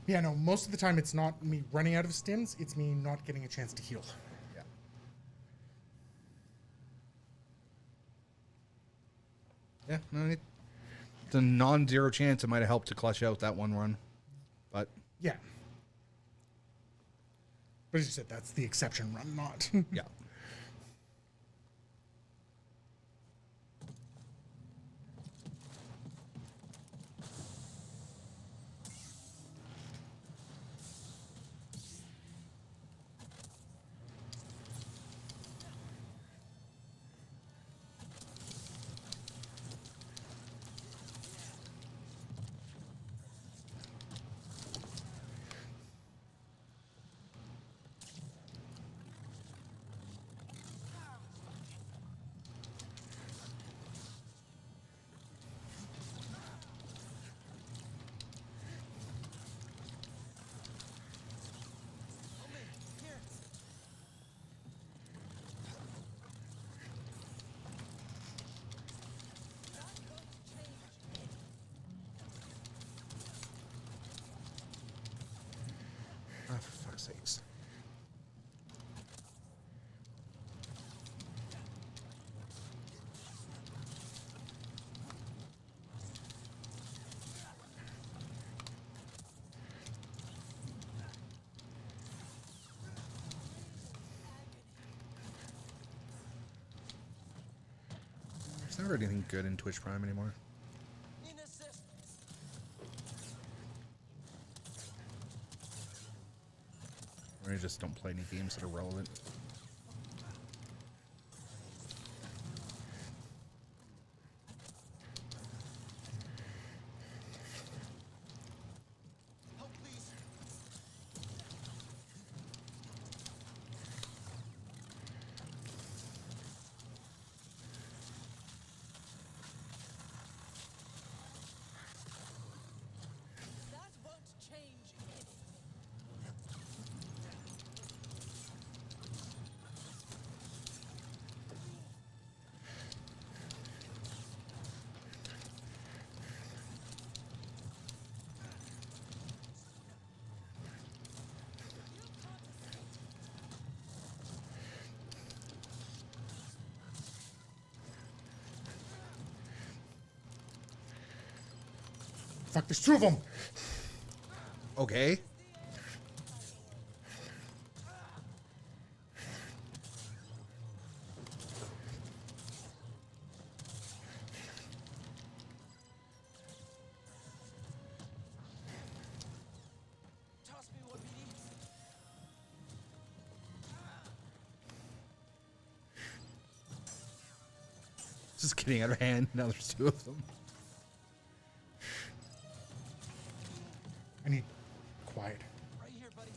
Yeah, no, most of the time it's not me running out of stims, it's me not getting a chance to heal. Yeah. Yeah, no, it's a non-zero chance it might have helped to clutch out that one run. But Yeah. But as you said, that's the exception run, not. yeah. Here. Not going to change anything. Ah, for fuck's sakes. There's never anything good in Twitch Prime anymore. Need an assist. Or I just don't play any games that are relevant. Help, please. That won't change anything. Fuck, there's two of them. Okay. Toss me what we need. Just getting out of hand. Now there's two of them. I need quiet. Right here, buddy.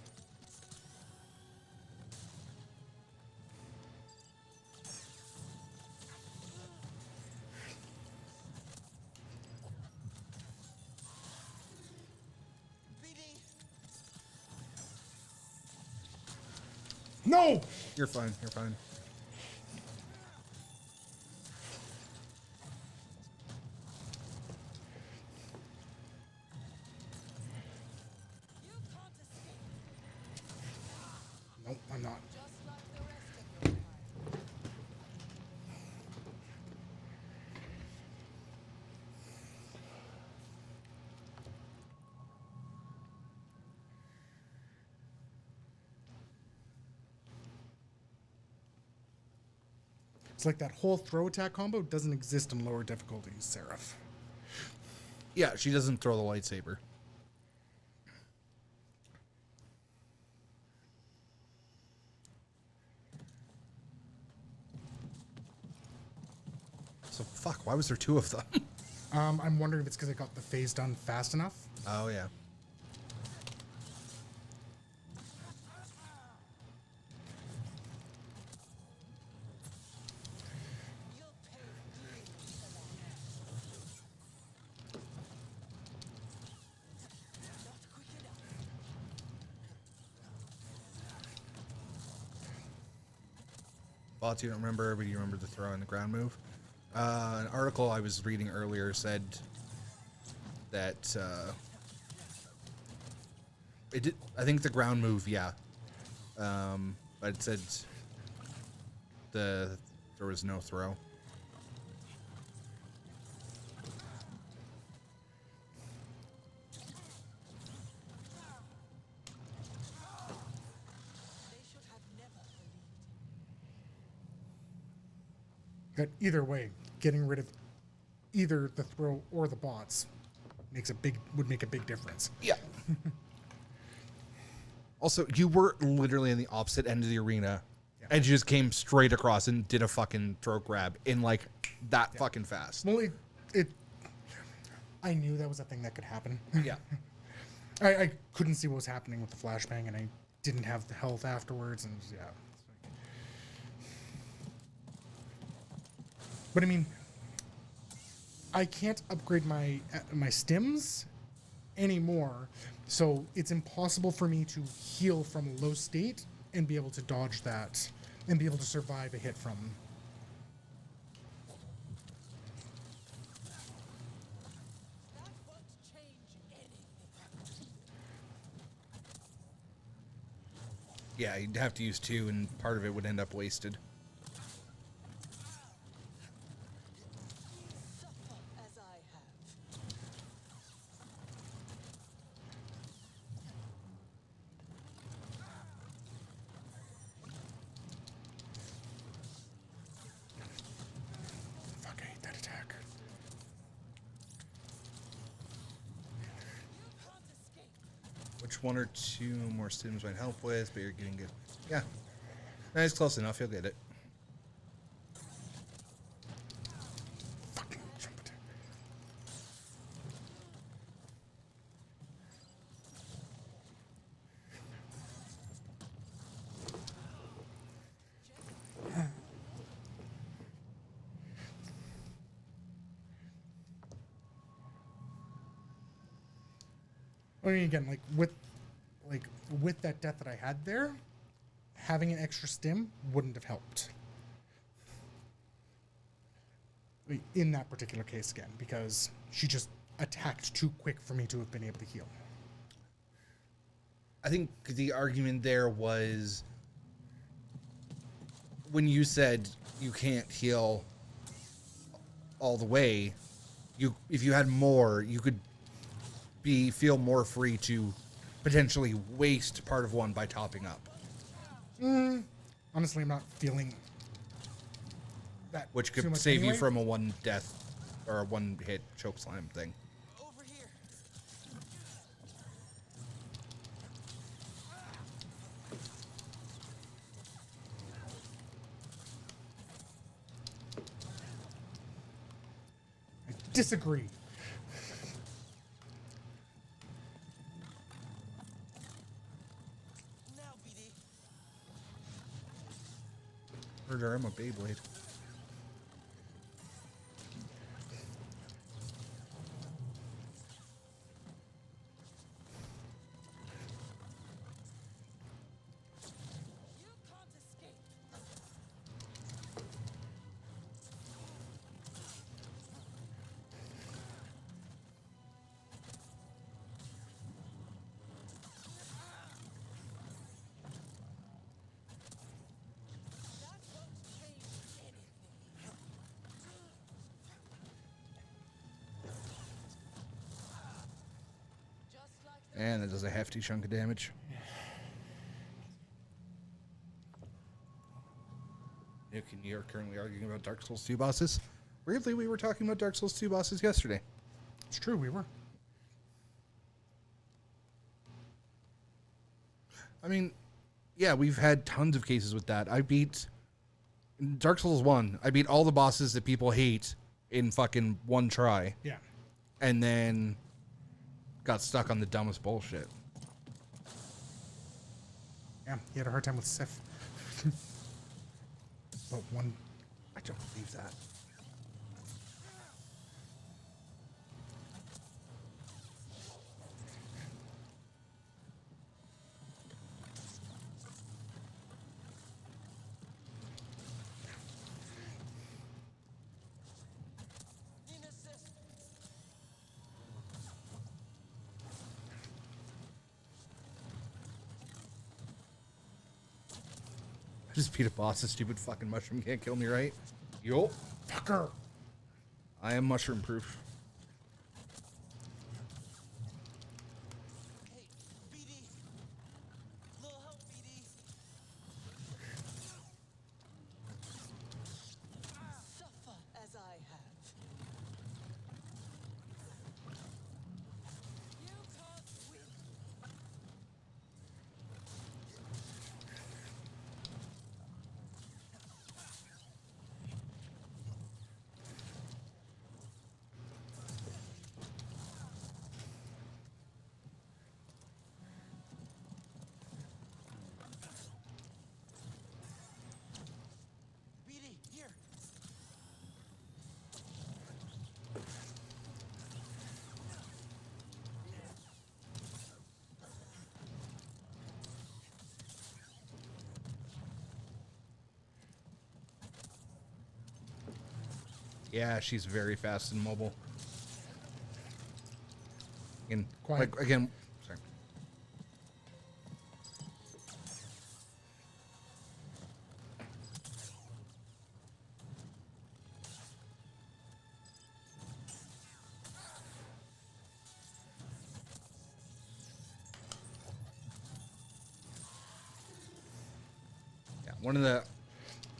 BD. No! You're fine. You're fine. You can't escape. Nope, I'm not. Just like the rest of your kind. It's like that whole throw attack combo doesn't exist in lower difficulties, Seraph. Yeah, she doesn't throw the lightsaber. So fuck, why was there two of them? I'm wondering if it's because I got the phase done fast enough. Oh yeah. You'll pay dearly for that. Not quick enough. Bots you don't remember, but you remember the throw and the ground move. An article I was reading earlier said that it did. I think the ground move, yeah. But it said there was no throw. They should have never believed. But either way, getting rid of either the throw or the bots would make a big difference. Yeah. Also, you were literally in the opposite end of the arena, and you just came straight across and did a fucking throat grab in like that fucking fast. Well, I knew that was a thing that could happen. Yeah. I couldn't see what was happening with the flashbang, and I didn't have the health afterwards, and yeah. But I mean, I can't upgrade my stims anymore, so it's impossible for me to heal from a low state and be able to dodge that and be able to survive a hit from. That won't change anything. Yeah, you'd have to use two, and part of it would end up wasted. Suffer as I have. Fuck, I hate that attack. You can't escape. Which one or two more stims might help with, but you're getting good. Yeah. Nice, close enough. You'll get it. Fucking jump attack. I mean, again, with that death that I had there, having an extra stim wouldn't have helped. In that particular case, again, because she just attacked too quick for me to have been able to heal. I think the argument there was when you said you can't heal all the way, if you had more, you could feel more free to potentially waste part of one by topping up, Honestly, I'm not feeling that. which too could much save you anyway. from a one death or a one hit choke slam thing. Over here. I disagree. Now, BD. Murder, I'm a Beyblade. You can't escape. That won't change anything. Just like the And that does a hefty chunk of damage. Nick and you are currently arguing about Dark Souls 2 bosses. Weirdly, we were talking about Dark Souls 2 bosses yesterday. It's true, we were. I mean, yeah, we've had tons of cases with that. I beat in Dark Souls 1. I beat all the bosses that people hate in fucking one try, Yeah. and then got stuck on the dumbest bullshit. Yeah, he had a hard time with Sif. But one. I don't believe that. need an assist. I just beat a boss. A stupid fucking mushroom can't kill me, right? Yo, Fucker! I am mushroom proof. Hey, BD. Little help, BD. Suffer as I have. You can't win. BD, here. Yeah, she's very fast and mobile. And Quiet. like again, sorry. Yeah, one of the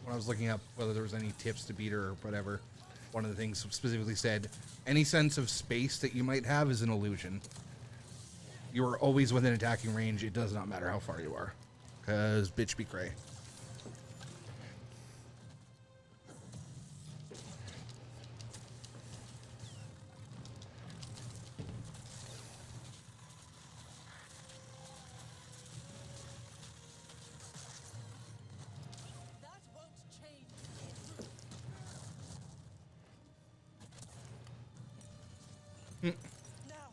when I was looking up whether there was any tips to beat her or whatever, one of the things specifically said any sense of space that you might have is an illusion. You are always within attacking range. It does not matter how far you are, cause bitch be cray. That won't change anything. Now.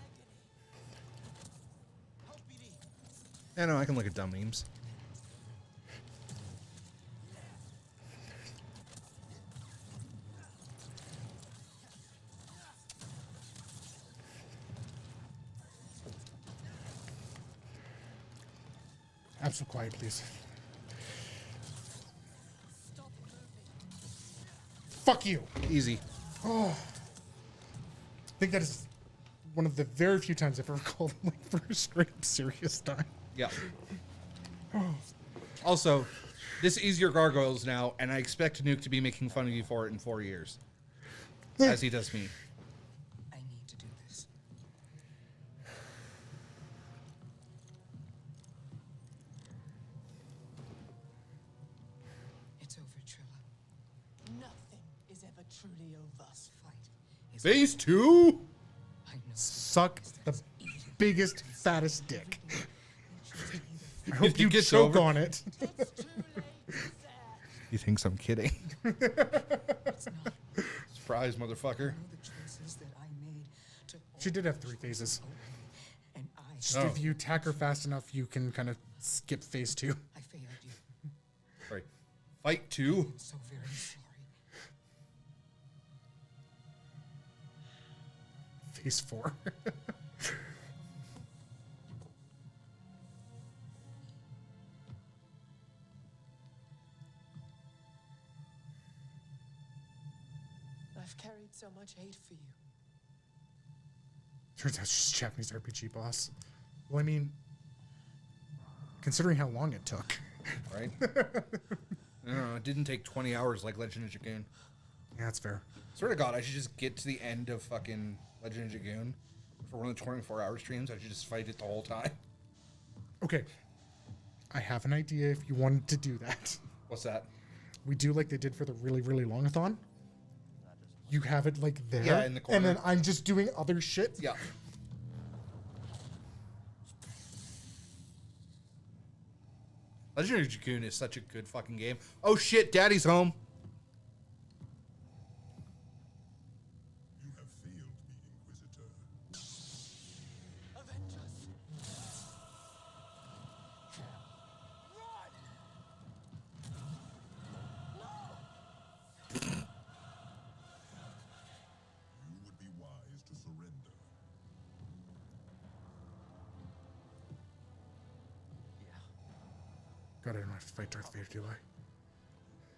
Agony. Help, BD. Yeah, no, I can look at dumb memes. Absolute quiet, please. Stop moving. Fuck you. Easy. I think that is one of the very few times I've ever called him like for a straight up serious time. Yeah. Also, this is your gargoyles now, and I expect Nuke to be making fun of you for it in 4 years. As he does me. I need to do this. It's over, Trilla. Nothing is ever truly over. This fight is Phase 2? I know. Suck the biggest, fattest dick. I hope If you it gets choke over- on it. It's too late to say. He thinks I'm kidding. It's not. Surprise, motherfucker. I know the choices that I made to She did have 3 phases. and Just Oh. if you attack her fast enough, you can kind of skip phase 2. I failed you. Right. Fight 2? I'm so very sorry. Phase 4. I've carried so much hate for you. Turns out she's a Japanese RPG boss. Well, I mean, considering how long it took. Right? No, it didn't take 20 hours like Legend of Dragoon. Yeah, that's fair. Swear to God, I should just get to the end of fucking Legend of Dragoon. For one of the 24-hour streams, I should just fight it the whole time. Okay. I have an idea if you wanted to do that. What's that? We do like they did for the really, really long-a-thon. You have it like there. Yeah, in the corner. And then I'm just doing other shit. Yeah. Legend of Dragoon is such a good fucking game. Oh shit, Daddy's home. You have failed me, Inquisitor. Avengers! Run! You would be wise to surrender. God, I don't have to fight Darth Vader, do I?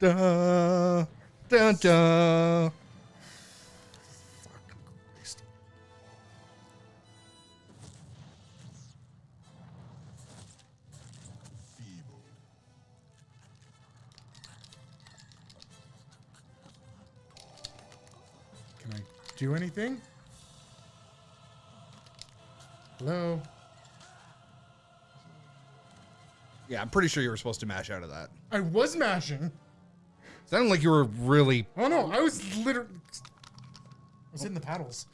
Dun, dun, dun. Fucking Christ. Feeble. Can I do anything? Hello? Yeah, I'm pretty sure you were supposed to mash out of that. I was mashing. Sounded like you were really. Oh no, I was literally. I was hitting the paddles.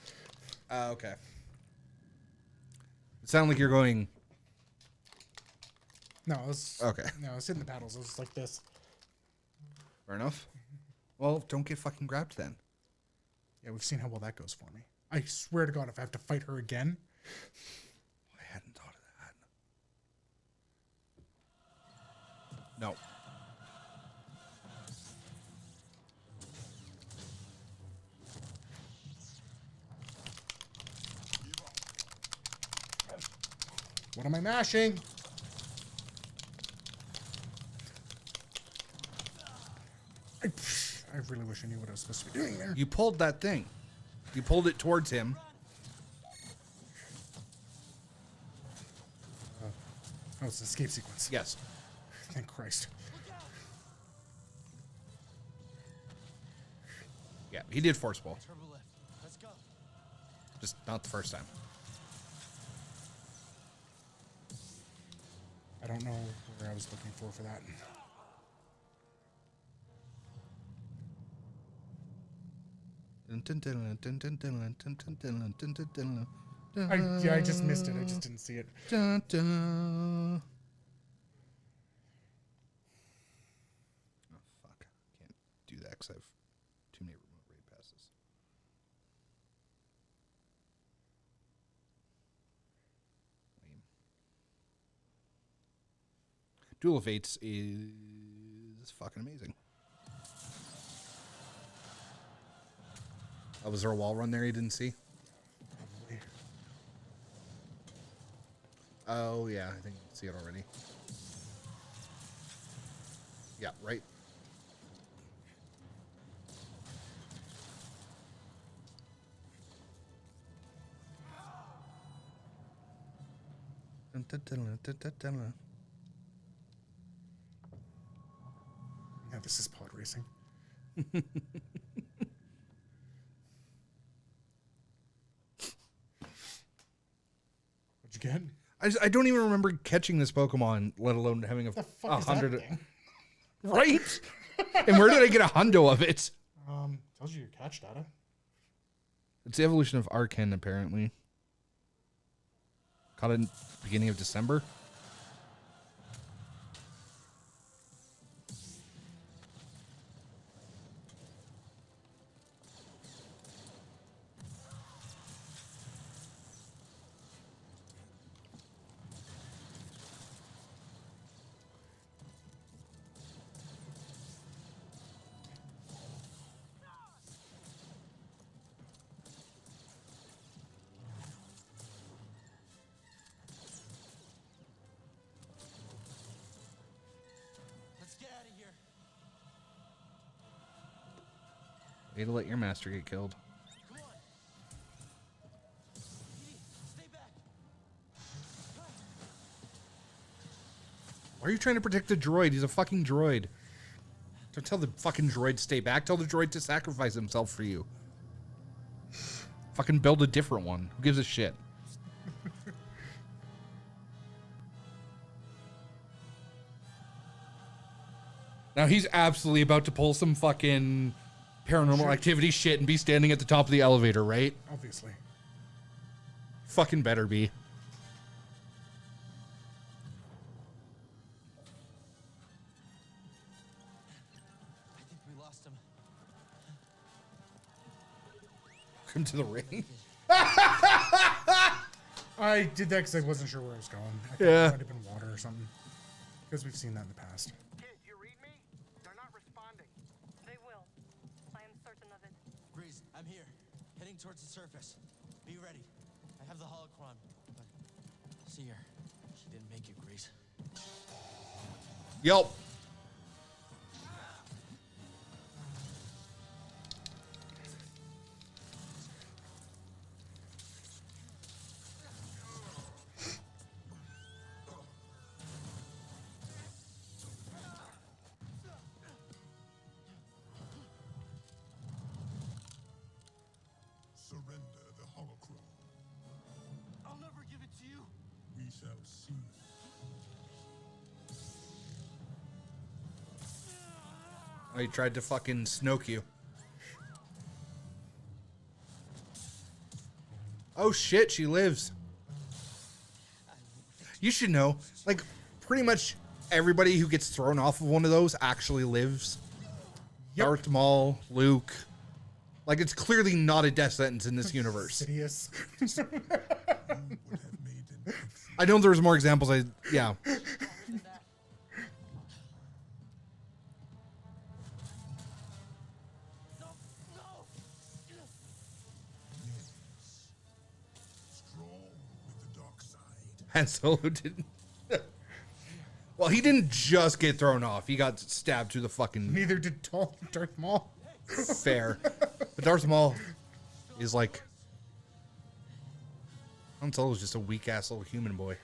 Okay. It sounded like you're going. No, I was. Okay. No, I was hitting the paddles. I was like this. Fair enough. Well, don't get fucking grabbed then. Yeah, we've seen how well that goes for me. I swear to God, if I have to fight her again. I hadn't thought of that. No. What am I mashing? I really wish I knew what I was supposed to be doing there. You pulled that thing. You pulled it towards him. Oh, it's an escape sequence. Yes. Thank Christ. Yeah, he did force ball. Turbo left. Let's go. Just not the first time. I don't know where I was looking for that. I just missed it. I just didn't see it. Dun, dun. Oh, fuck. Can't do that because I have too many remote raid passes. Lame. Duel of Fates is fucking amazing. Oh, was there a wall run there you didn't see? Oh, yeah, I think you can see it already. Yeah, right. Yeah, this is pod racing. What'd you get? I don't even remember catching this Pokemon, let alone having The fuck is that 100. thing? Right? And where did I get a hundo of it? Tells you your catch data. It's the evolution of Arcan, apparently. Caught it in beginning of December. Let's get out of here. Way to let your master get killed. Come on. Edie, stay back. Why are you trying to protect the droid? He's a fucking droid. Don't tell the fucking droid to stay back. Tell the droid to sacrifice himself for you. Fucking build a different one. Who gives a shit? Now he's absolutely about to pull some fucking paranormal activity shit and be standing at the top of the elevator, right? Obviously. Fucking better be. I think we lost him. Welcome to the ring. I did that because I wasn't sure where I was going. I thought Yeah. it might have been water or something. Because we've seen that in the past. Kid, you read me? They're not responding. They will. I am certain of it. Grease, I'm here. Heading towards the surface. Be ready. I have the holocron. But see her. She didn't make it, Grease. Yelp. Surrender the holocron. I'll never give it to you. We shall see. Oh, he tried to fucking snoke you. Oh shit, she lives. You should know, like, pretty much everybody who gets thrown off of one of those actually lives. Yep. Darth Maul, Luke. Like, it's clearly not a death sentence in this universe. Sidious. Would have made an excellent I know there's more examples. Yeah. strong with the dark side. Han Solo didn't. Well, he didn't just get thrown off. He got stabbed through the fucking Neither did Darth Maul. fair. But Darth Maul is like... Han Solo's just a weak-ass little human boy.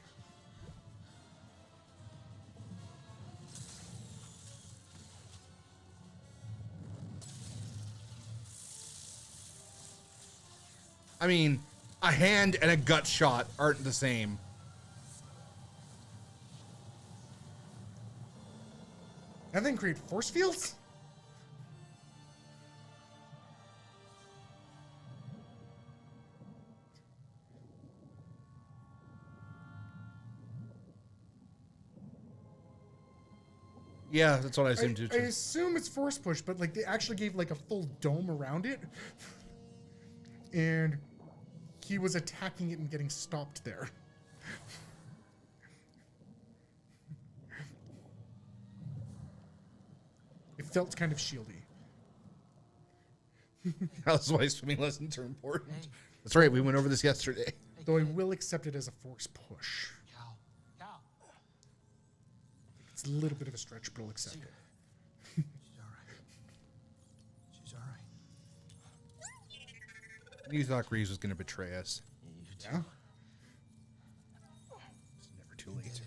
I mean, a hand and a gut shot aren't the same. That thing create force fields? Yeah, that's what I assumed too. I assume it's force push, but like they actually gave like a full dome around it. And he was attacking it and getting stopped there. It felt kind of shieldy. That's why swimming lessons are important. That's right. We went over this yesterday. Though I will accept it as a force push. Cal. It's a little bit of a stretch, but I'll accept it. You thought Greaves was going to betray us. You too. Yeah. It's never too late.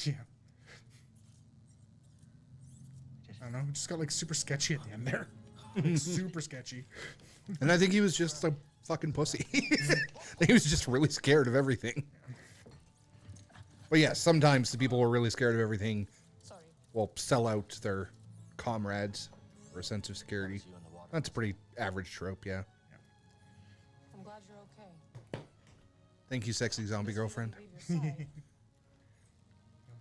Yeah. I don't know. It just got like super sketchy at the end there. Like, super sketchy. And I think he was just a fucking pussy. He was just really scared of everything. But yeah, sometimes the people who are really scared of everything Sorry. will sell out their comrades for a sense of security. You in the water. That's a pretty average trope, yeah. I'm glad you're okay. Thank you, sexy zombie girlfriend. Leave your side.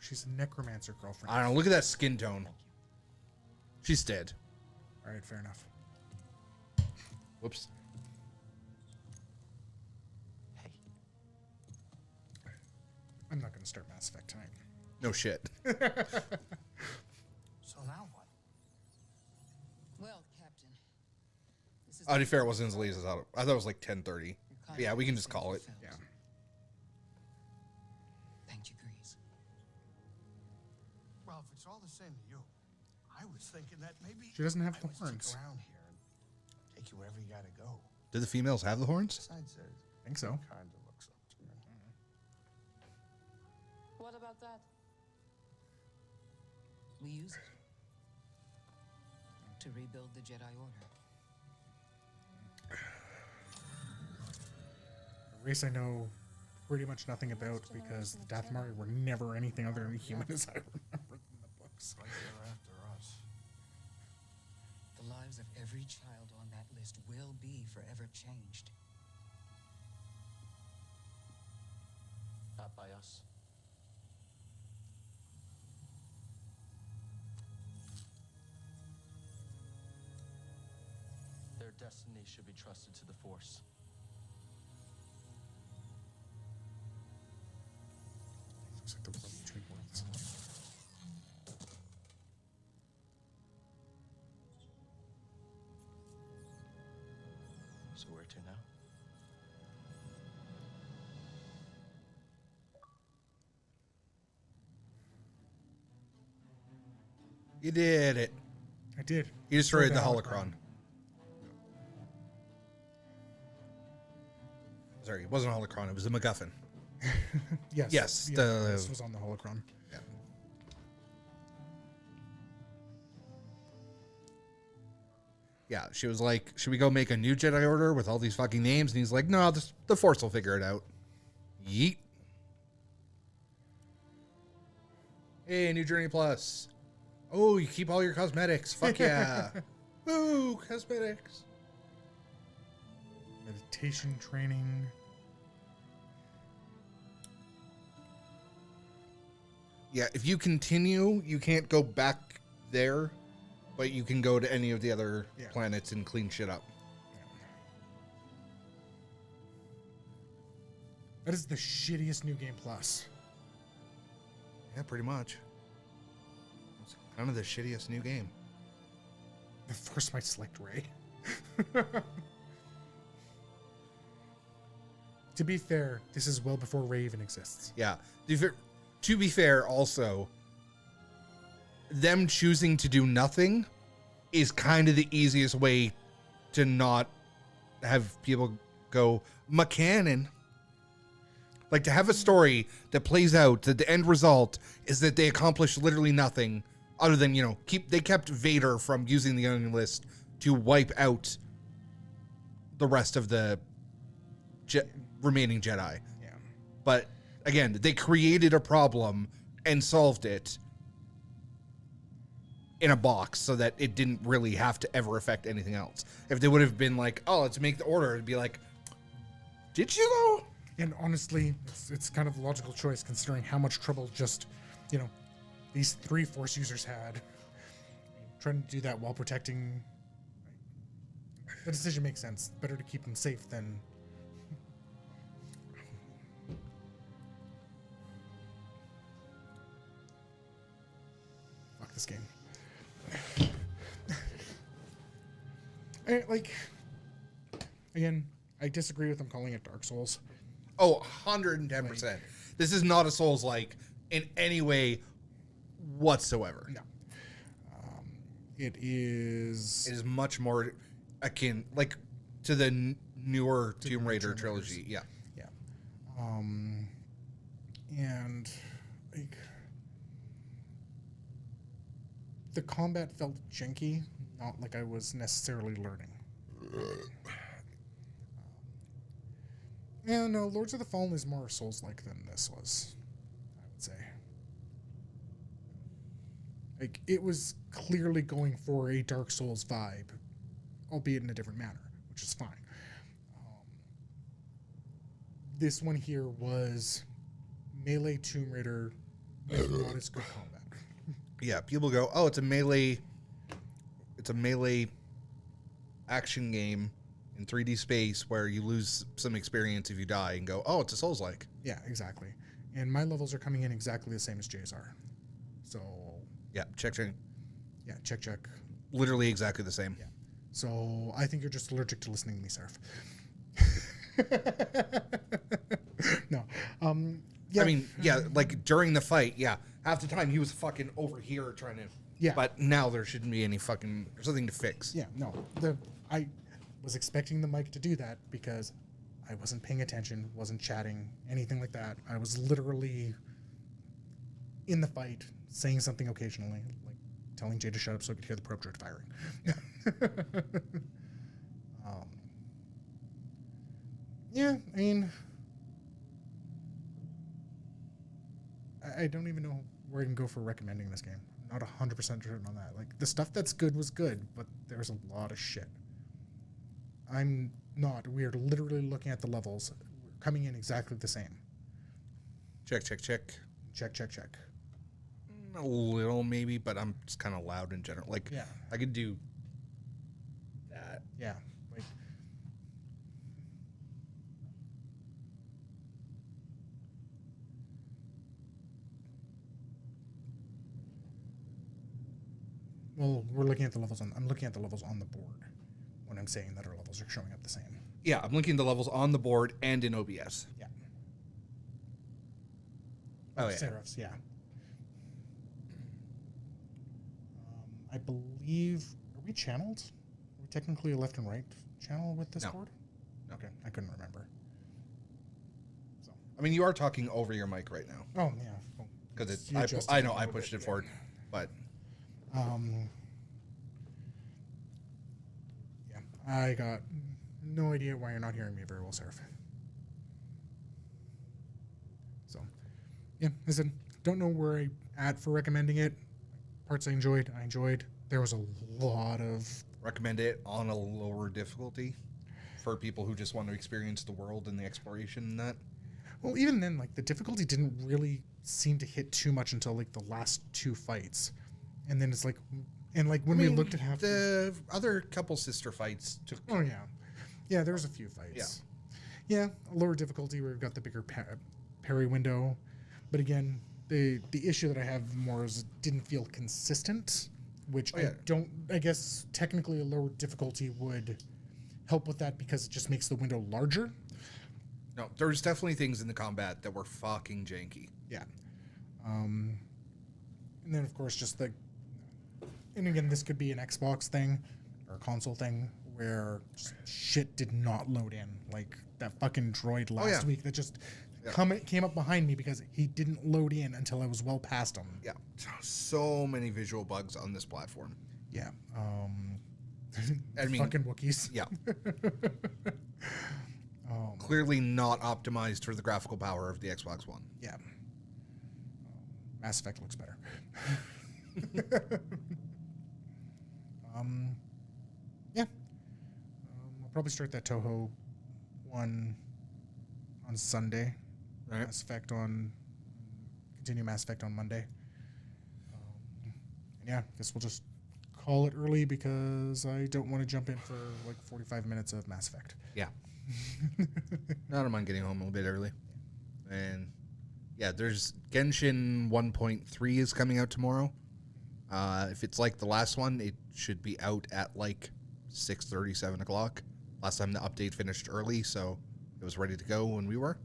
She's a necromancer girlfriend. I don't know, look at that skin tone. She's dead. All right, fair enough. Whoops. Hey, I'm not going to start Mass Effect tonight. No shit. So now what? Well, Captain. This is To be fair, it wasn't as late as I thought. I thought it was like 10:30. Yeah, we can just call it. Yeah. Thank you, Grease. Well, if it's all the same to you, I was thinking that maybe She doesn't have I the would stick horns. around here and take you wherever you gotta go. Do the females have the horns? Besides, I think so. kind of looks up to me. What about that? We use it to rebuild the Jedi Order. A race I know pretty much nothing about because the Dathmari were never anything other than human as I remember in the books. Like they're after us. The lives of every child on that list will be forever changed. not by us. Their destiny should be trusted to the Force. Looks like the world between worlds. So where to now? You did it. I did. You destroyed the Destroyed holocron. Sorry, it wasn't a holocron. It was a MacGuffin. Yes. Yes, Yeah, the- this was on the holocron. Yeah. Yeah, she was like, should we go make a new Jedi Order with all these fucking names? And he's like, no, the Force will figure it out. Yeet. Hey, New Journey Plus. Oh, you keep all your cosmetics. Fuck yeah. Woo, cosmetics. Meditation training. Yeah, if you continue, you can't go back there, but you can go to any of the other planets and clean shit up. That is the shittiest New Game Plus. Yeah, pretty much. It's kind of the shittiest new game. The Force might select Rey. To be fair, this is well before Rey even exists. Yeah. To be fair, also, them choosing to do nothing is kind of the easiest way to not have people go, McCannon. Like, to have a story that plays out, that the end result is that they accomplish literally nothing other than, they kept Vader from using the Onion List to wipe out the rest of the remaining Jedi. Yeah. But again, they created a problem and solved it in a box so that it didn't really have to ever affect anything else. If they would have been like, oh, let's make the order, it'd be like, did you though? And honestly, it's kind of a logical choice considering how much trouble just, these 3 Force users had. Trying to do that while protecting. The decision makes sense. Better to keep them safe than. Fuck this game. Again, I disagree with them calling it Dark Souls. Oh, 110%. This is not a Souls-like in any way whatsoever. No. It is. It is much more akin, like, to the newer To Tomb the Raider Tomb trilogy. Yeah. Yeah. And like the combat felt janky, not like I was necessarily learning. Yeah, no, Lords of the Fallen is more Souls-like than this was, I would say. Like, it was clearly going for a Dark Souls vibe, albeit in a different manner, which is fine. This one here was melee Tomb Raider with not as good combat. Yeah, people go, oh, it's a melee action game in 3D space where you lose some experience if you die, and go, oh, it's a Souls-like. Yeah, exactly. And my levels are coming in exactly the same as Jay's are. So, Yeah, check. yeah, check. Literally exactly the same. Yeah. So, I think you're just allergic to listening to me, Seraph. No. Yeah. I mean, yeah, like during the fight, yeah, half the time he was fucking over here trying to. Yeah. But now there shouldn't be any fucking. There's nothing to fix. Yeah, no. I was expecting the mic to do that because I wasn't paying attention, wasn't chatting, anything like that. I was literally in the fight, saying something occasionally, like telling Jay to shut up so I could hear the probe droid firing. Yeah, I mean, I don't even know where I can go for recommending this game. Not 100% certain on that. Like, the stuff that's good was good, but there's a lot of shit. I'm not. We are literally looking at the levels. We're coming in exactly the same. Check. Check. A little maybe, but I'm just kind of loud in general. Like, Yeah. I could do that. Yeah. Like, well, we're looking at the levels on. I'm looking at the levels on the board when I'm saying that our levels are showing up the same. Yeah, I'm looking at the levels on the board and in OBS. Yeah. Oh, yeah. Seraphs, yeah. I believe. Are we channeled? Are we technically a left and right channel with this No. board? No. Okay, I couldn't remember. So. I mean, you are talking over your mic right now Oh yeah. Well, because it's. you adjusted I it know a I little pushed bit, it yeah. forward, but Yeah, I got no idea why you're not hearing me very well, Seraph. So, yeah, listen, don't know where I at for recommending it. Parts I enjoyed. There was a lot of recommend it on a lower difficulty for people who just want to experience the world and the exploration and that. well, even then, like the difficulty didn't really seem to hit too much until like the last two fights, and then it's like, and like when we looked at half the other couple sister fights took. Oh yeah, there was a few fights. Yeah, a lower difficulty where we've got the bigger parry window, but again, the issue that I have more is it didn't feel consistent, which I guess technically a lower difficulty would help with that because it just makes the window larger. No, there's definitely things in the combat that were fucking janky. Yeah. And then of course just and again, this could be an Xbox thing or a console thing where just shit did not load in. Like that fucking droid last week that just came up behind me because he didn't load in until I was well past him. Yeah. So many visual bugs on this platform. Yeah. I mean, fucking Wookiees. Yeah. Clearly not optimized for the graphical power of the Xbox One. Yeah. Mass Effect looks better. Yeah. I'll probably start that Toho one on Sunday. Right. Continue Mass Effect on Monday. And yeah, I guess we'll just call it early because I don't want to jump in for like 45 minutes of Mass Effect. Yeah. No, I don't mind getting home a little bit early. And yeah, there's Genshin 1.3 is coming out tomorrow. If it's like the last one, it should be out at like 6:30, 7 o'clock. Last time the update finished early, so it was ready to go when we were.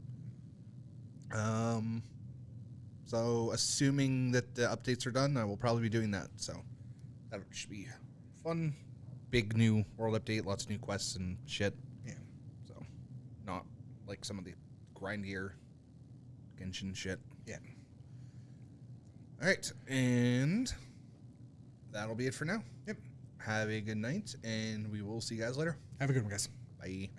So assuming that the updates are done, I will probably be doing that. So that should be fun. Big new world update, lots of new quests and shit. Yeah. So like some of the grindier Genshin shit. Yeah. All right, and that'll be it for now. Yep. Have a good night, and we will see you guys later. Have a good one, guys. Bye.